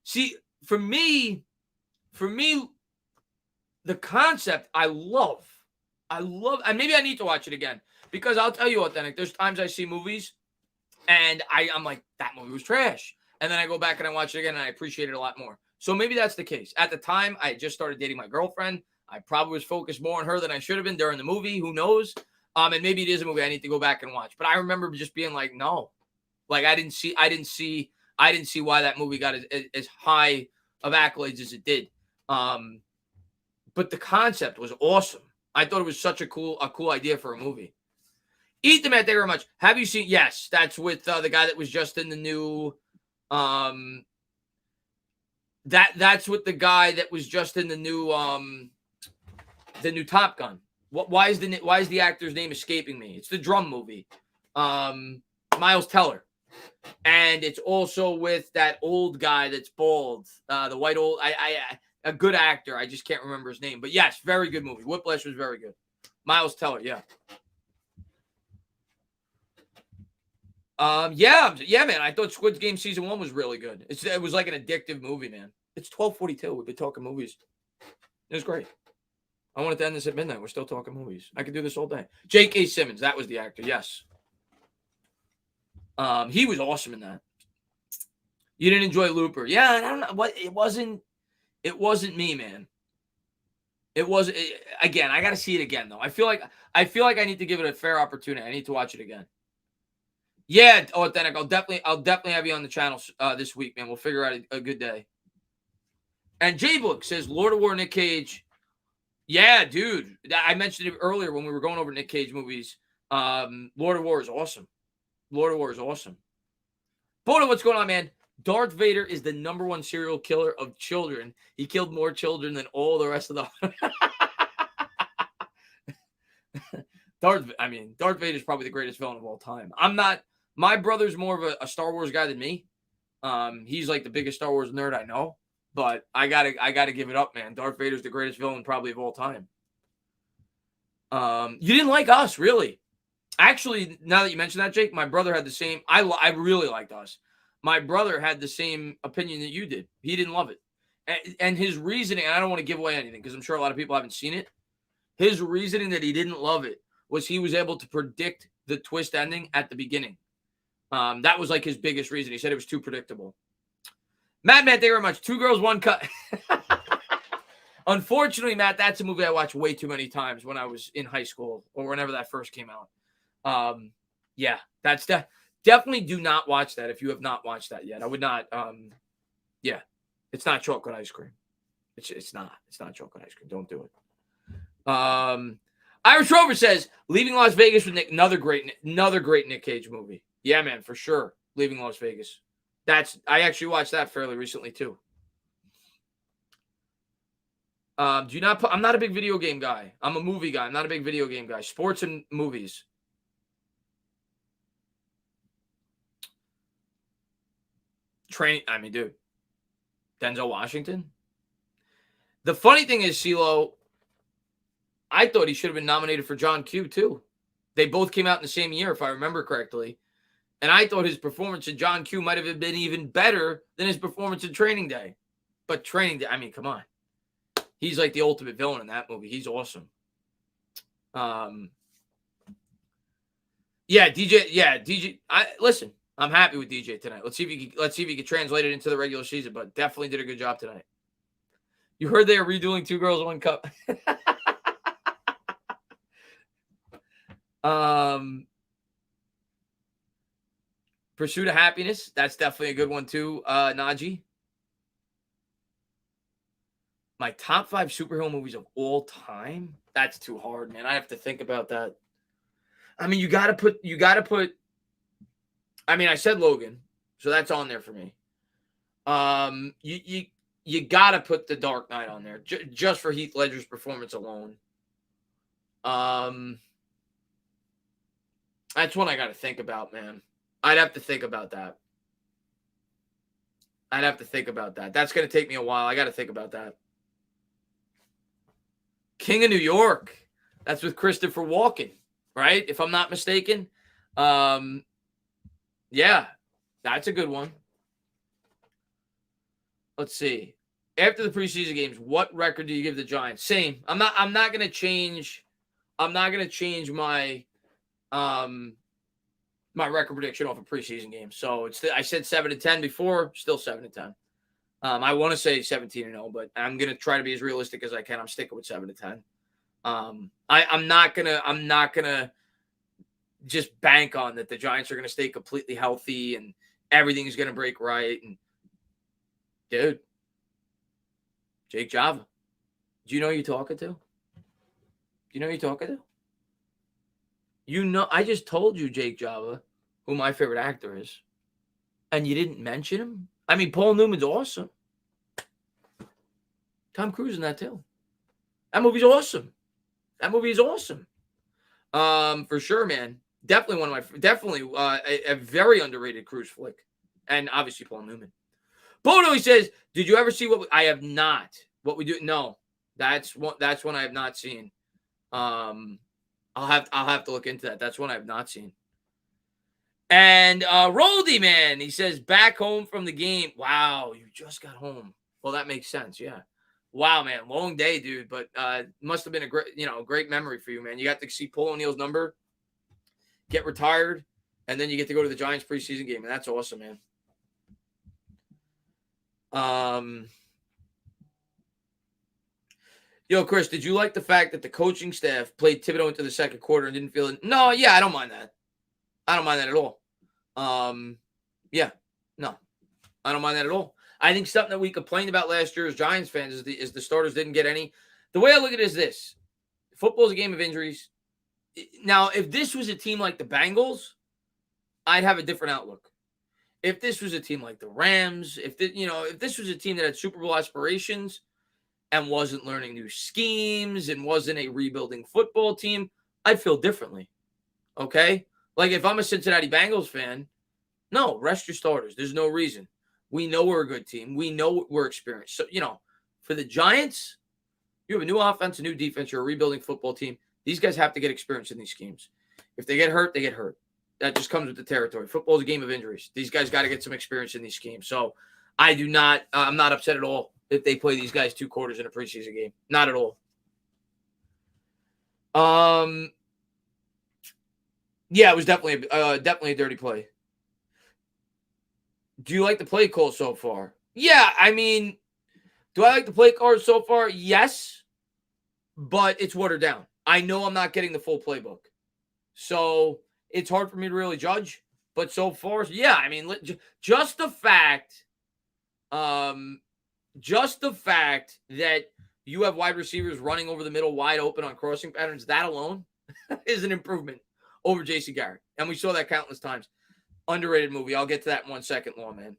See, for me, the concept I love, and maybe I need to watch it again because I'll tell you, Authentic, there's times I see movies and I'm like, that movie was trash. And then I go back and I watch it again and I appreciate it a lot more. So maybe that's the case. At the time, I just started dating my girlfriend. I probably was focused more on her than I should have been during the movie. Who knows? And maybe it is a movie I need to go back and watch. But I remember just being like, no. Like I didn't see why that movie got as high of accolades as it did. But the concept was awesome. I thought it was such a cool idea for a movie. Eat the Matt, thank you very much. Have you seen? Yes, that's with the guy that was just in the new. That's with the guy that was just in the new Top Gun. Why is the actor's name escaping me? It's the drum movie. Miles Teller. And it's also with that old guy that's bald, the white old, a good actor. I just can't remember his name, but yes, very good movie. Whiplash was very good. Miles Teller, yeah. Yeah, man. I thought Squid Game season 1 was really good. It was like an addictive movie, man. It's 12:42. We've been talking movies. It was great. I wanted to end this at midnight. We're still talking movies. I could do this all day. J.K. Simmons, that was the actor. Yes. He was awesome in that. You didn't enjoy Looper. Yeah, I don't know what it wasn't me, man. It wasn't again, I got to see it again though. I feel like I need to give it a fair opportunity. I need to watch it again. Yeah, Authentic. I'll definitely have you on the channel this week, man. We'll figure out a good day. And J-Book says Lord of War, Nick Cage. Yeah, dude. I mentioned it earlier when we were going over Nick Cage movies. Lord of War is awesome. Lord of War is awesome. Bodo, what's going on, man? Darth Vader is the #1 serial killer of children. He killed more children than all the rest of the. Darth Vader is probably the greatest villain of all time. I'm not. My brother's more of a Star Wars guy than me. He's like the biggest Star Wars nerd I know. But I gotta give it up, man. Darth Vader's the greatest villain probably of all time. You didn't like Us, really? Actually, now that you mention that, Jake, my brother had the same. I really liked Us. My brother had the same opinion that you did. He didn't love it, and his reasoning. And I don't want to give away anything because I'm sure a lot of people haven't seen it. His reasoning that he didn't love it was he was able to predict the twist ending at the beginning. That was like his biggest reason. He said it was too predictable. Matt, thank you very much. 2 Girls, 1 Cup. Unfortunately, Matt, that's a movie I watched way too many times when I was in high school or whenever that first came out. Yeah, that's definitely do not watch that if you have not watched that yet. I would not. Yeah, it's not chocolate ice cream. It's not chocolate ice cream. Don't do it. Irish Rover says Leaving Las Vegas with Nick. Another great Nick Cage movie. Yeah, man, for sure. Leaving Las Vegas. I actually watched that fairly recently too. I'm not a big video game guy. I'm a movie guy. I'm not a big video game guy. Sports and movies. Dude. Denzel Washington. The funny thing is, CeeLo, I thought he should have been nominated for John Q too. They both came out in the same year, if I remember correctly. And I thought his performance in John Q might have been even better than his performance in Training Day. But Training Day, come on. He's like the ultimate villain in that movie. He's awesome. DJ. Listen, I'm happy with DJ tonight. Let's see if he can translate it into the regular season, but definitely did a good job tonight. You heard they are redoing 2 Girls, 1 Cup. Pursuit of Happiness. That's definitely a good one too, Najee. My top 5 superhero movies of all time? That's too hard, man. I have to think about that. I mean, you gotta put I mean, I said Logan, so that's on there for me. You gotta put The Dark Knight on there, just for Heath Ledger's performance alone. That's one I gotta think about, man. I'd have to think about that. That's gonna take me a while. I gotta think about that. King of New York. That's with Christopher Walken, right? If I'm not mistaken. Yeah, that's a good one. Let's see. After the preseason games, what record do you give the Giants? Same. I'm not going to change. I'm not going to change my my record prediction off of preseason games. So I said 7-10 before, still 7-10. I want to say 17-0, but I'm going to try to be as realistic as I can. I'm sticking with 7-10. I'm not gonna just bank on that the Giants are gonna stay completely healthy and everything is gonna break right. And dude, Jake Java, do you know who you're talking to? I just told you Jake Java, who my favorite actor is, and you didn't mention him. I mean, Paul Newman's awesome. Tom Cruise in that too. That movie's awesome. For sure, man. Definitely a very underrated Cruise flick. And obviously Paul Newman. Bono, he says, did you ever see I have not. What we do? No. That's one I have not seen. I'll have to look into that. That's one I have not seen. And Roldy, man, he says, back home from the game. Wow, you just got home. Well, that makes sense, yeah. Wow, man, long day, dude. But must have been a great memory for you, man. You got to see Paul O'Neill's number, get retired, and then you get to go to the Giants preseason game, and that's awesome, man. Yo, Chris, did you like the fact that the coaching staff played Thibodeau into the second quarter and didn't feel it? No, yeah, I don't mind that. I don't mind that at all. Yeah, no, I don't mind that at all. I think something that we complained about last year as Giants fans is the starters didn't get any. The way I look at it is this. Football is a game of injuries. Now, if this was a team like the Bengals, I'd have a different outlook. If this was a team like the Rams, if this was a team that had Super Bowl aspirations and wasn't learning new schemes and wasn't a rebuilding football team, I'd feel differently. Okay? Like if I'm a Cincinnati Bengals fan, no, rest your starters. There's no reason. We know we're a good team. We know we're experienced. So, for the Giants, you have a new offense, a new defense. You're a rebuilding football team. These guys have to get experience in these schemes. If they get hurt, they get hurt. That just comes with the territory. Football is a game of injuries. These guys got to get some experience in these schemes. So I'm not upset at all if they play these guys 2 quarters in a preseason game. Not at all. Yeah, it was definitely a dirty play. Do you like the play call so far? Yeah, I mean, do I like the play call so far? Yes, but it's watered down. I know I'm not getting the full playbook. So it's hard for me to really judge. But so far, yeah, I mean, just the fact that you have wide receivers running over the middle wide open on crossing patterns, that alone is an improvement over J.C. Garrett. And we saw that countless times. Underrated movie. I'll get to that in 1 second, Lawman.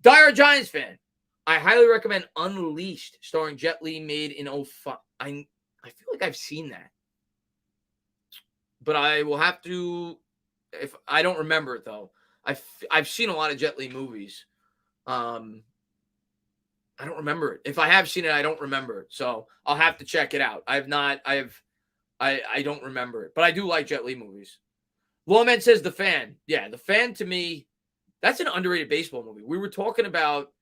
Dire Giants fan. I highly recommend Unleashed, starring Jet Li, made in 2005. I feel like I've seen that. But I will have to, if I don't remember it though. I've seen a lot of Jet Li movies. I don't remember it. If I have seen it, I don't remember it. So I'll have to check it out. I don't remember it. But I do like Jet Li movies. Lawman says The Fan. Yeah, The Fan to me, that's an underrated baseball movie. We were talking about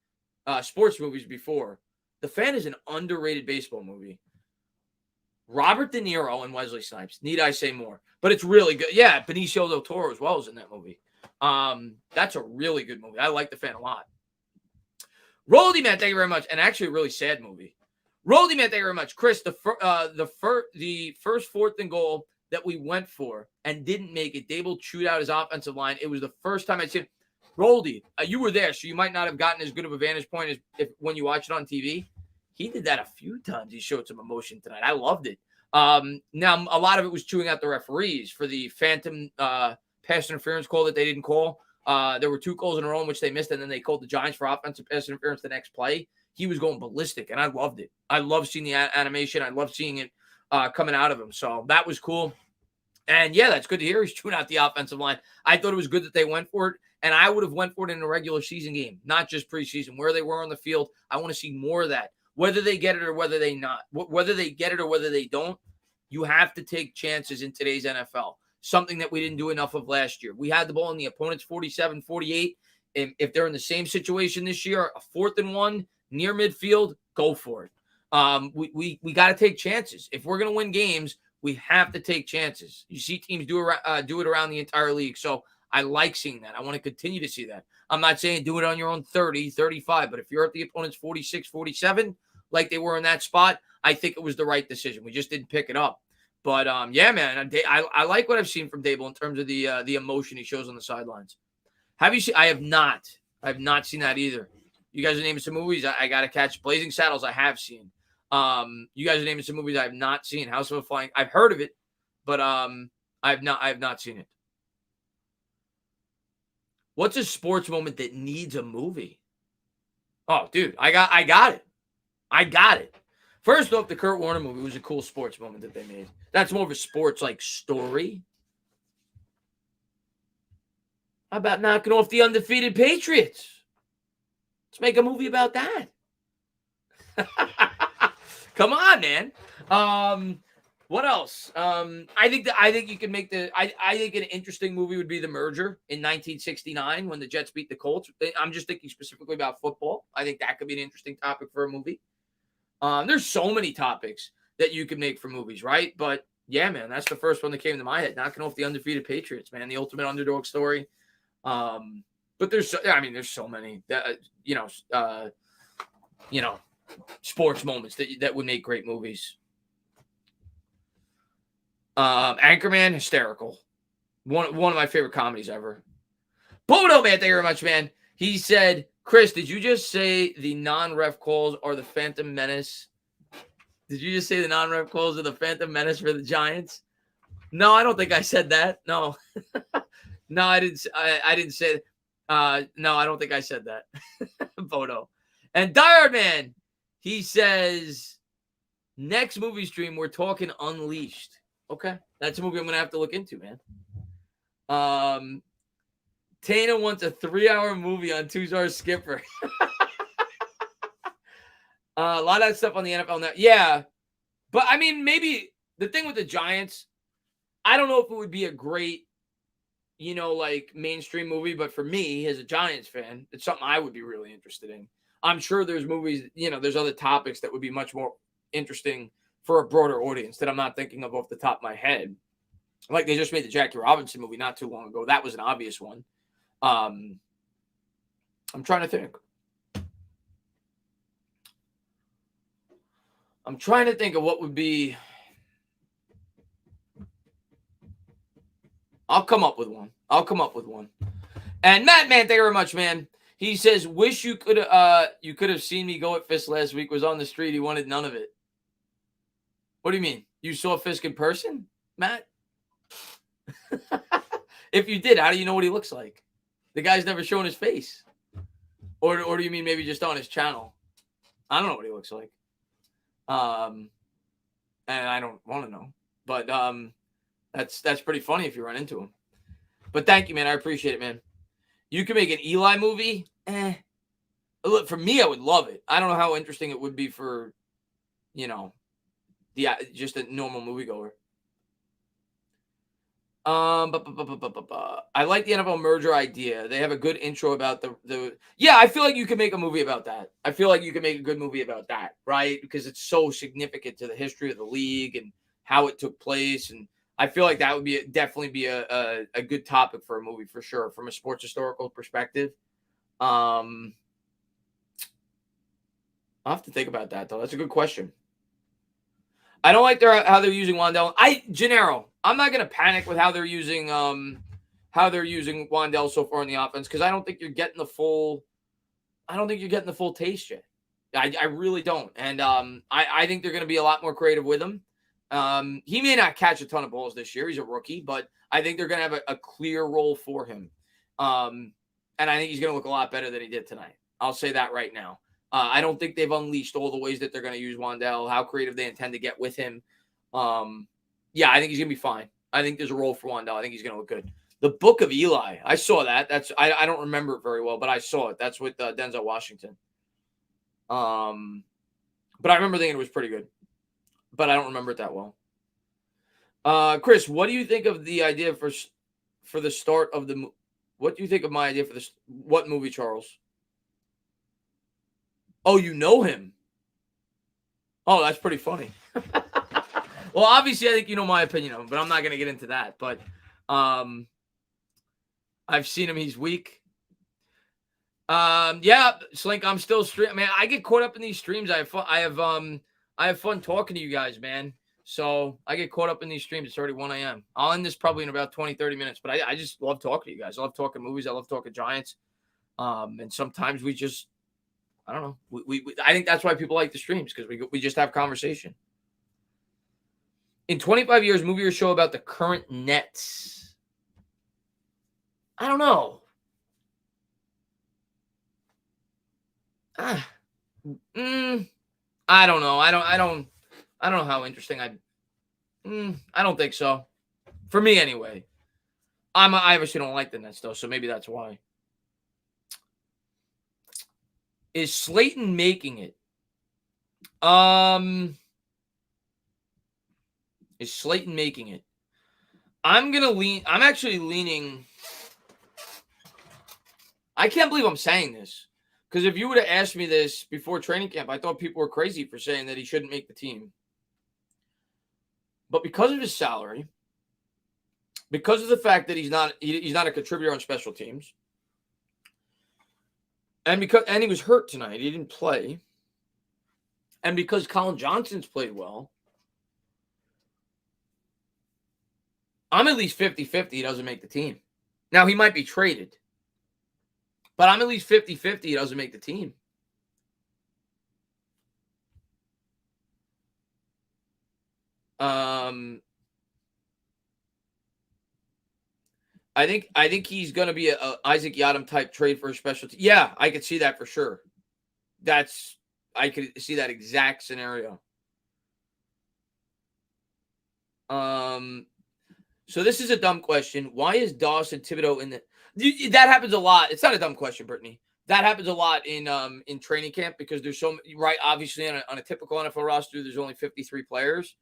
sports movies before. The Fan is an underrated baseball movie. Robert De Niro and Wesley Snipes. Need I say more? But it's really good. Yeah, Benicio del Toro as well is in that movie. That's a really good movie. I like The Fan a lot. Roldy, man, thank you very much. And actually a really sad movie. Roldy, man, thank you very much. Chris, the first 4th and goal, that we went for and didn't make it. Dable chewed out his offensive line. It was the first time I'd seen it. Roldy, you were there, so you might not have gotten as good of a vantage point as when you watch it on TV. He did that a few times. He showed some emotion tonight. I loved it. Now, a lot of it was chewing out the referees for the phantom pass interference call that they didn't call. There were 2 calls in a row in which they missed, and then they called the Giants for offensive pass interference the next play. He was going ballistic, and I loved it. I love seeing the animation. I love seeing it coming out of him. So that was cool. And, yeah, that's good to hear. He's chewing out the offensive line. I thought it was good that they went for it, and I would have went for it in a regular season game, not just preseason. Where they were on the field, I want to see more of that. Whether they get it or whether they get it or whether they don't, you have to take chances in today's NFL. Something that we didn't do enough of last year. We had the ball in the opponent's 47, 48. If they're in the same situation this year, a 4th and 1 near midfield, go for it. We got to take chances. If we're going to win games, we have to take chances. You see teams do it around the entire league. So I like seeing that. I want to continue to see that. I'm not saying do it on your own 30, 35, but if you're at the opponent's 46, 47, like they were in that spot, I think it was the right decision. We just didn't pick it up. But, yeah, man, I like what I've seen from Dable in terms of the emotion he shows on the sidelines. Have you seen? I have not seen that either. You guys are naming some movies I got to catch. Blazing Saddles, I have seen. You guys are naming some movies I have not seen. House of a Flying, I've heard of it, but I have not seen it. What's a sports moment that needs a movie? Oh, dude, I got it. First off, the Kurt Warner movie was a cool sports moment that they made. That's more of a sports like story. How about knocking off the undefeated Patriots? Let's make a movie about that. Come on, man. What else? I think you can make I think an interesting movie would be The Merger in 1969 when the Jets beat the Colts. I'm just thinking specifically about football. I think that could be an interesting topic for a movie. There's so many topics that you can make for movies, right? But yeah, man, that's the first one that came to my head. Knocking off the undefeated Patriots, man, the ultimate underdog story. But there's so many that sports moments that would make great movies. Anchorman, hysterical. One of my favorite comedies ever. Bodo, man, thank you very much, man. He said, Chris, did you just say the non-ref calls are the Phantom Menace? Did you just say the non-ref calls are the Phantom Menace for the Giants? No, I don't think I said that. No. No, I didn't say no, I don't think I said that. Bodo. And Diehard Man, he says, next movie stream, we're talking Unleashed. Okay. That's a movie I'm going to have to look into, man. Tana wants a 3-hour movie on Two-Star Skipper. A lot of that stuff on the NFL now. Yeah. But, I mean, maybe the thing with the Giants, I don't know if it would be a great, mainstream movie. But for me, as a Giants fan, it's something I would be really interested in. I'm sure there's movies, there's other topics that would be much more interesting for a broader audience that I'm not thinking of off the top of my head. Like they just made the Jackie Robinson movie not too long ago. That was an obvious one. I'm trying to think. I'm trying to think of what would be. I'll come up with one. And Matt, man, thank you very much, man. He says, wish you could have seen me go at Fisk last week. Was on the street. He wanted none of it. What do you mean? You saw Fisk in person, Matt? If you did, how do you know what he looks like? The guy's never shown his face. Or do you mean maybe just on his channel? I don't know what he looks like. And I don't want to know. But that's pretty funny if you run into him. But thank you, man. I appreciate it, man. You can make an Eli movie. Look, for me, I would love it. I don't know how interesting it would be for, just a normal moviegoer. I like the NFL merger idea. They have a good intro about the. Yeah, I feel like you can make a movie about that. I feel like you can make a good movie about that, right? Because it's so significant to the history of the league and how it took place, and I feel like that would definitely be a good topic for a movie for sure, from a sports historical perspective. I'll have to think about that though. That's a good question. I don't like how they're using Wandale. Gennaro, I'm not gonna panic with how they're using Wandale so far in the offense because I don't think you're getting the full taste yet. I really don't. And I think they're gonna be a lot more creative with him. He may not catch a ton of balls this year. He's a rookie, but I think they're gonna have a clear role for him. And I think he's gonna look a lot better than he did tonight. I'll say that right now. I don't think they've unleashed all the ways that they're going to use Wandale, how creative they intend to get with him. Yeah, I think he's going to be fine. I think there's a role for Wandale. I think he's going to look good. The Book of Eli. I saw that. I don't remember it very well, but I saw it. That's with Denzel Washington. But I remember thinking it was pretty good. But I don't remember it that well. Chris, what do you think of the idea for the start of the what do you think of my idea for this? What movie, Charles? Oh, you know him. Oh, that's pretty funny. Well, obviously, I think you know my opinion of him, but I'm not going to get into that. But I've seen him. He's weak. Yeah, Slink, I'm still streaming. Man, I get caught up in these streams. I have fun. I have fun talking to you guys, man. So I get caught up in these streams. It's already 1 a.m. I'll end this probably in about 20, 30 minutes. But I just love talking to you guys. I love talking movies. I love talking Giants. And sometimes we just, I don't know. I think that's why people like the streams because we just have conversation. In 25 years, movie or show about the current Nets. I don't know. I don't know. I don't know how interesting I don't think so. For me, anyway. I obviously don't like the Nets though, so maybe that's why. Is Slayton making it? Is Slayton making it? I'm actually leaning. I can't believe I'm saying this. Because if you would have asked me this before training camp, I thought people were crazy for saying that he shouldn't make the team. But because of his salary, because of the fact that he's not a contributor on special teams, and he was hurt tonight, he didn't play, and because Colin Johnson's played well, I'm at least 50-50 he doesn't make the team. Now, he might be traded, but I'm at least 50-50 he doesn't make the team. I think he's going to be a Isaac Yiadom type trade for a special team. Yeah, I could see that for sure. I could see that exact scenario. So this is a dumb question. Why is Dawson Thibodeau in the? That happens a lot. It's not a dumb question, Brittany. That happens a lot in training camp because there's so right. Obviously, on a typical NFL roster, there's only 53 players.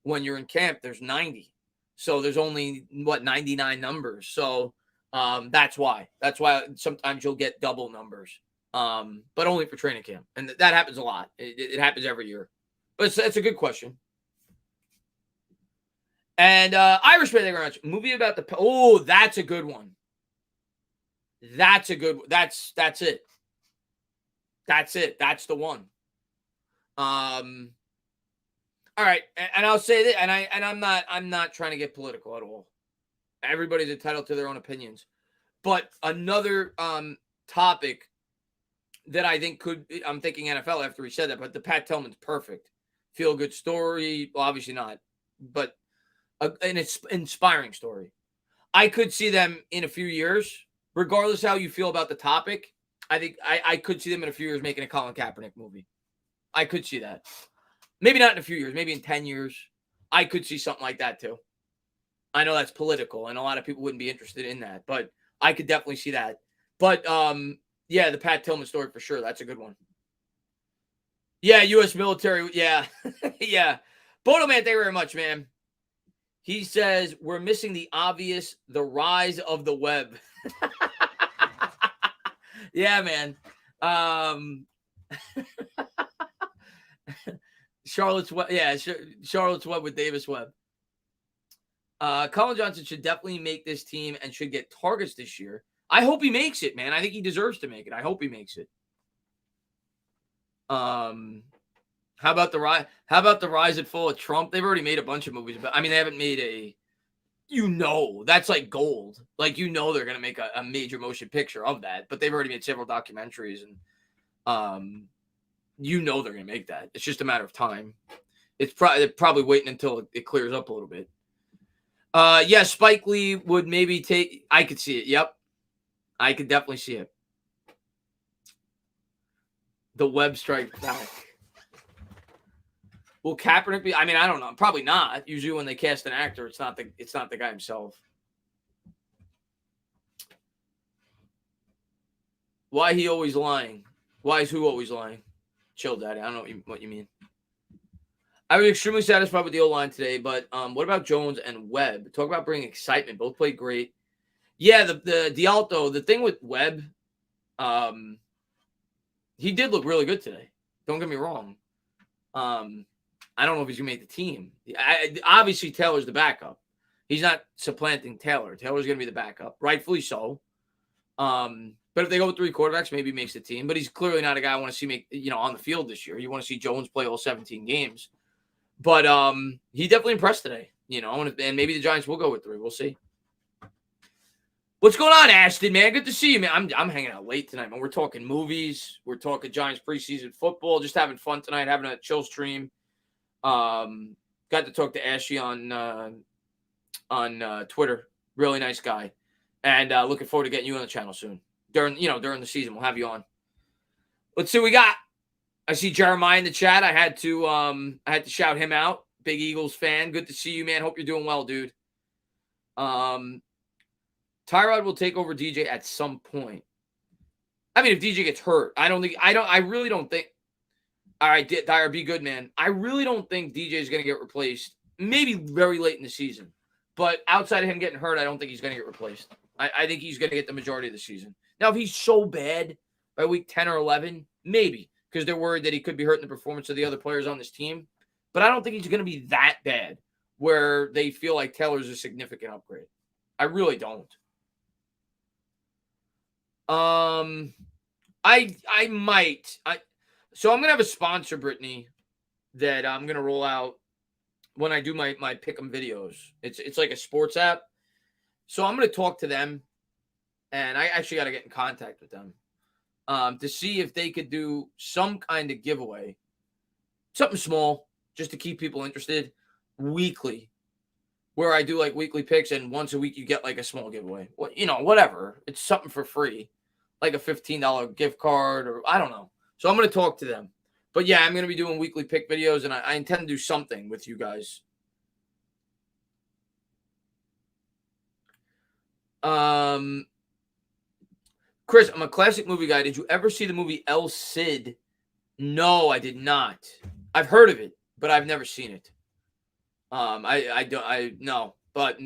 When you're in camp, there's 90. So there's only 99 numbers. So that's why. That's why sometimes you'll get double numbers, but only for training camp, and that happens a lot. It happens every year. But it's a good question. And Irish, thank you very much. Movie about the that's a good one. That's a good. That's it. That's it. That's the one. All right, and I'll say that, and I'm not trying to get political at all. Everybody's entitled to their own opinions, but another topic that I think I'm thinking NFL after he said that, but the Pat Tillman's perfect, feel good story. Well, obviously not, but an inspiring story. I could see them in a few years, regardless how you feel about the topic. I think I could see them in a few years making a Colin Kaepernick movie. I could see that. Maybe not in a few years, maybe in 10 years. I could see something like that too. I know that's political and a lot of people wouldn't be interested in that, but I could definitely see that. But yeah, the Pat Tillman story for sure. That's a good one. Yeah, U.S. military. Yeah. Yeah. Bono, man, thank you very much, man. He says, we're missing the obvious, the rise of the web. Yeah, man. Charlotte's Web. Yeah, Charlotte's Web with Davis Webb. Colin Johnson should definitely make this team and should get targets this year. I hope he makes it, man. I think he deserves to make it. I hope he makes it. How about the rise? How about the rise and fall of Trump? They've already made a bunch of movies, but I mean, they haven't made a. That's like gold. Like they're gonna make a major motion picture of that, but they've already made several documentaries, and they're gonna make that. It's just a matter of time. It's probably waiting until it clears up a little bit. Yeah, Spike Lee would maybe take. I could see it. Yep, I could definitely see it. The Webb strike back. Will Kaepernick be? I mean, I don't know. Probably not. Usually, when they cast an actor, it's not the guy himself. Why he always lying? Why is who always lying? Chill, Daddy. I don't know what you mean. I was extremely satisfied with the O-line today, but what about Jones and Webb? Talk about bringing excitement. Both played great. Yeah, the D'Alto. The thing with Webb, he did look really good today. Don't get me wrong. I don't know if he's going to make the team. Obviously, Taylor's the backup. He's not supplanting Taylor. Taylor's going to be the backup, rightfully so. But if they go with 3 quarterbacks, maybe he makes the team. But he's clearly not a guy I want to see make on the field this year. You want to see Jones play all 17 games. But he definitely impressed today. And maybe the Giants will go with 3. We'll see. What's going on, Ashton, man? Good to see you, man. I'm hanging out late tonight, man. We're talking movies. We're talking Giants preseason football. Just having fun tonight, having a chill stream. Got to talk to Ashley on Twitter. Really nice guy. And looking forward to getting you on the channel soon. During the season, we'll have you on. Let's see what we got. I see Jeremiah in the chat. I had to shout him out. Big Eagles fan. Good to see you, man. Hope you're doing well, dude. Tyrod will take over DJ at some point. I mean, if DJ gets hurt, I really don't think. All right, Dyer, be good, man. I really don't think DJ is going to get replaced. Maybe very late in the season. But outside of him getting hurt, I don't think he's going to get replaced. I think he's going to get the majority of the season. Now, if he's so bad by week 10 or 11, maybe. Because they're worried that he could be hurting the performance of the other players on this team. But I don't think he's going to be that bad where they feel like Taylor's a significant upgrade. I really don't. I might. So I'm going to have a sponsor, Brittany, that I'm going to roll out when I do my Pick'em videos. It's like a sports app. So I'm going to talk to them, and I actually got to get in contact with them to see if they could do some kind of giveaway, something small, just to keep people interested, weekly, where I do like weekly picks, and once a week you get like a small giveaway. Whatever. It's something for free, like a $15 gift card, or I don't know. So I'm going to talk to them. But yeah, I'm going to be doing weekly pick videos, and I intend to do something with you guys. Chris, I'm a classic movie guy. Did you ever see the movie El Cid? No, I did not. I've heard of it, but I've never seen it. No, but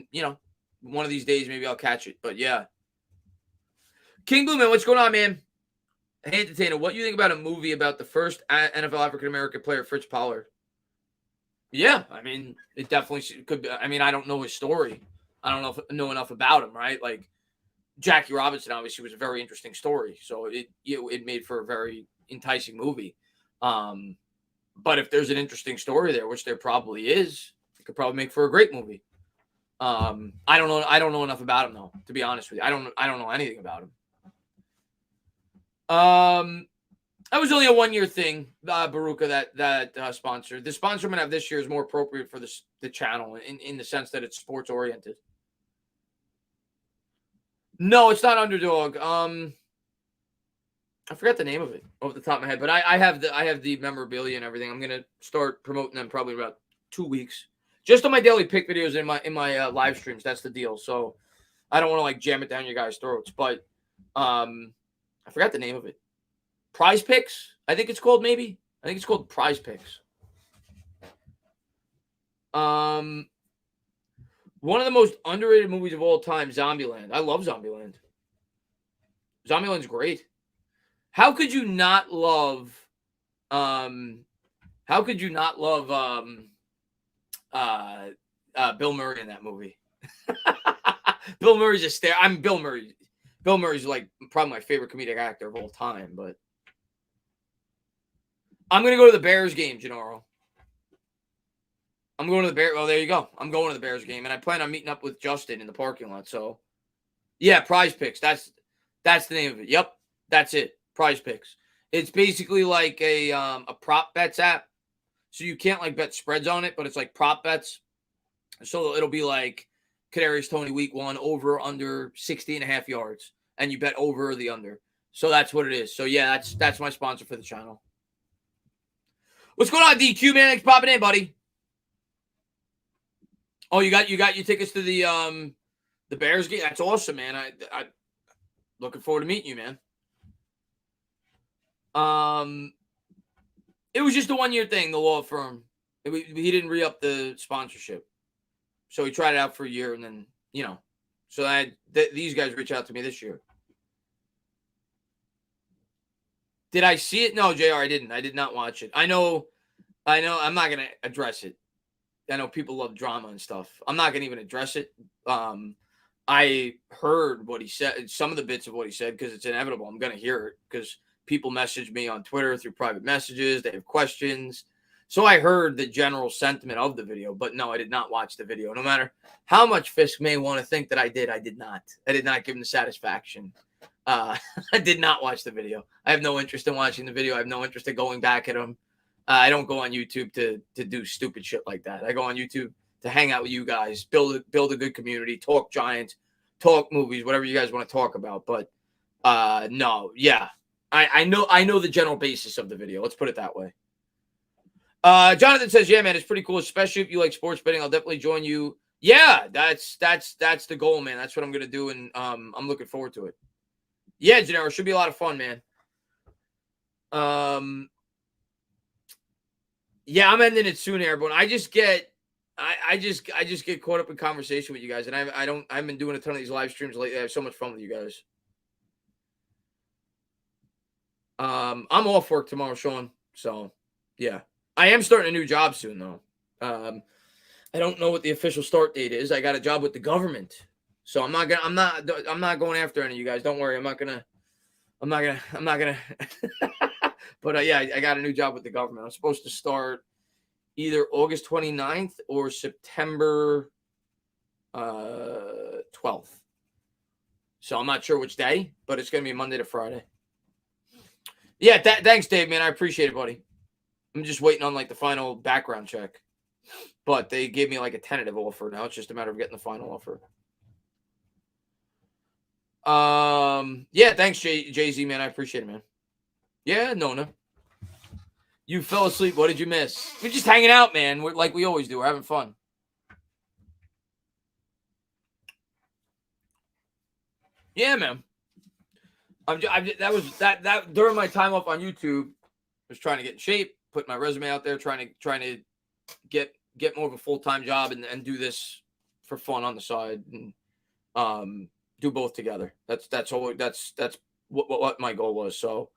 one of these days maybe I'll catch it. But yeah, King Blue, man, what's going on, man? Hey, Entertainer, what do you think about a movie about the first NFL African-American player, Fritz Pollard? Yeah, I mean, it definitely could be. I mean, I don't know his story. I don't know enough about him, right? Like, Jackie Robinson obviously was a very interesting story. So it made for a very enticing movie. But if there's an interesting story there, which there probably is, it could probably make for a great movie. I don't know enough about him, though, to be honest with you. I don't know anything about him. That was only a 1-year thing, Baruka, that sponsored. The sponsor I'm going to have this year is more appropriate for the channel in the sense that it's sports oriented. No, it's not Underdog. I forgot the name of it off the top of my head, but I have the memorabilia and everything. I'm going to start promoting them probably about 2 weeks. Just on my daily pick videos in my live streams. That's the deal. So I don't want to like jam it down your guys' throats, but I forgot the name of it. Prize Picks, I think it's called, maybe. I think it's called Prize Picks. One of the most underrated movies of all time, Zombieland. I love Zombieland. Zombieland's great. How could you not love Bill Murray in that movie? Bill Murray's a star. I'm Bill Murray. Bill Murray's like probably my favorite comedic actor of all time, but I'm going to go to the Bears game, Gennaro. I'm going to the Bears. Oh, there you go. I'm going to the Bears game, and I plan on meeting up with Justin in the parking lot. So, yeah, Prize Picks. That's the name of it. Yep, that's it. Prize Picks. It's basically like a prop bets app. So you can't like bet spreads on it, but it's like prop bets. So it'll be like Kadarius Toney week 1 over under 60.5 yards, and you bet over or the under. So that's what it is. So yeah, that's my sponsor for the channel. What's going on, DQ man? Thanks for popping in, buddy. Oh, you got your tickets to the Bears game? That's awesome, man. I looking forward to meeting you, man. It was just a 1-year thing, the law firm. He didn't re-up the sponsorship. So he tried it out for a year, and then, so these guys reached out to me this year. Did I see it? No, JR, I didn't. I did not watch it. I know. I'm not going to address it. I know people love drama and stuff. I'm not going to even address it. I heard what he said, some of the bits of what he said, because it's inevitable. I'm going to hear it because people message me on Twitter through private messages. They have questions. So I heard the general sentiment of the video, but no, I did not watch the video. No matter how much Fisk may want to think that I did not. I did not give him the satisfaction. I did not watch the video. I have no interest in watching the video. I have no interest in going back at him. I don't go on YouTube to do stupid shit like that. I go on YouTube to hang out with you guys, build a good community, talk Giants, talk movies, whatever you guys want to talk about. But no, yeah, I know the general basis of the video. Let's put it that way. Jonathan says, yeah, man, it's pretty cool, especially if you like sports betting. I'll definitely join you. Yeah, that's the goal, man. That's what I'm gonna do, and I'm looking forward to it. Yeah, Gennaro, it should be a lot of fun, man. Yeah, I'm ending it soon, everyone. I just get caught up in conversation with you guys, and I've been doing a ton of these live streams lately. I have so much fun with you guys. I'm off work tomorrow, Sean. So yeah, I am starting a new job soon, though. I don't know what the official start date is. I got a job with the government, so I'm not going after any of you guys. Don't worry, I'm not gonna. But yeah, I got a new job with the government. I'm supposed to start either August 29th or September 12th. So I'm not sure which day, but it's going to be Monday to Friday. Yeah, thanks, Dave, man. I appreciate it, buddy. I'm just waiting on like the final background check. But they gave me like a tentative offer. Now it's just a matter of getting the final offer. Yeah, thanks, Jay-Z, man. I appreciate it, man. Yeah, Nona. You fell asleep. What did you miss? We're just hanging out, man. We're like we always do. We're having fun. Yeah, man. That during my time off on YouTube, I was trying to get in shape, put my resume out there, trying to get more of a full-time job and do this for fun on the side and do both together. That's what my goal was. So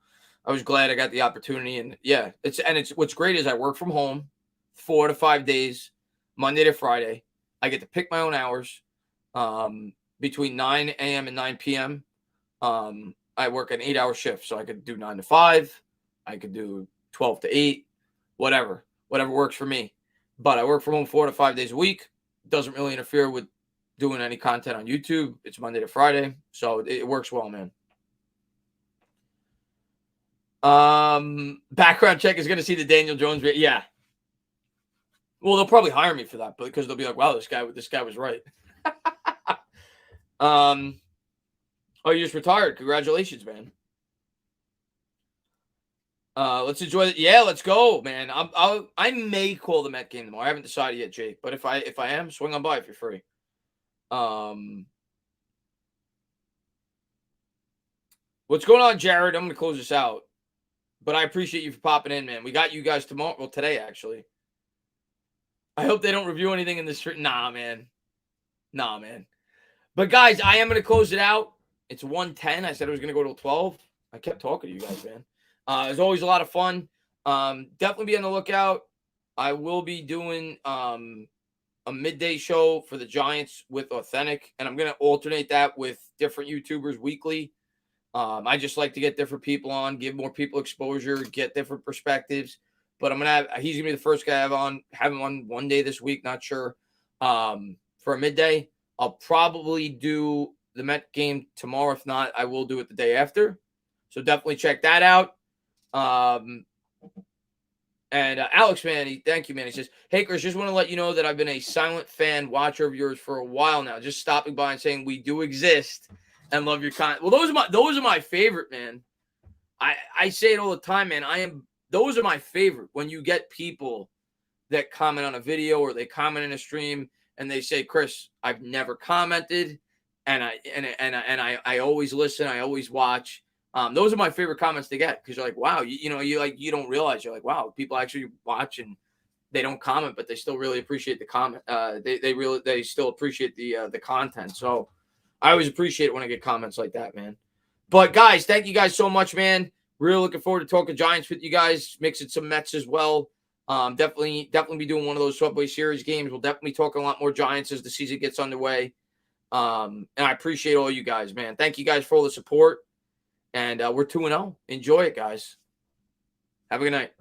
I was glad I got the opportunity, and yeah, it's what's great is I work from home 4 to 5 days, Monday to Friday. I get to pick my own hours between 9 a.m. and 9 p.m. I work an 8-hour shift, so I could do 9 to 5. I could do 12 to 8, whatever works for me. But I work from home 4 to 5 days a week. Doesn't really interfere with doing any content on YouTube. It's Monday to Friday, so it works well, man. Background check is going to see the Daniel Jones video. Yeah. Well, they'll probably hire me for that, but because they'll be like, wow, this guy was right. Oh, you just retired. Congratulations, man. Let's enjoy it. Yeah, let's go, man. I may call the Met game tomorrow. I haven't decided yet, Jake. But if I am, swing on by if you're free. What's going on, Jared? I'm gonna close this out. But I appreciate you for popping in, man. We got you guys tomorrow. Well, today, actually. I hope they don't review anything in this street. Nah, man. But, guys, I am going to close it out. It's 1:10. I said I was going to go till 12. I kept talking to you guys, man. It was always a lot of fun. Definitely be on the lookout. I will be doing a midday show for the Giants with Authentic, and I'm going to alternate that with different YouTubers weekly. I just like to get different people on, give more people exposure, get different perspectives. But he's gonna be the first guy have him on one day this week, not sure. For a midday, I'll probably do the Met game tomorrow. If not, I will do it the day after. So definitely check that out. And Alex, man, thank you, man. He says, "Hey, Chris, just want to let you know that I've been a silent fan watcher of yours for a while now. Just stopping by and saying we do exist and love your content." Well, those are my favorite, man. I say it all the time, man. Those are my favorite when you get people that comment on a video or they comment in a stream and they say, "Chris, I've never commented, and I always listen, I always watch." Those are my favorite comments to get because you're like, wow, you don't realize you're like, wow, people actually watch and they don't comment, but they still really appreciate the comment. They still appreciate the content. So I always appreciate it when I get comments like that, man. But guys, thank you guys so much, man. Really looking forward to talking Giants with you guys, mixing some Mets as well. Definitely be doing one of those Subway Series games. We'll definitely talk a lot more Giants as the season gets underway. And I appreciate all you guys, man. Thank you guys for all the support. And we're 2-0. Enjoy it, guys. Have a good night.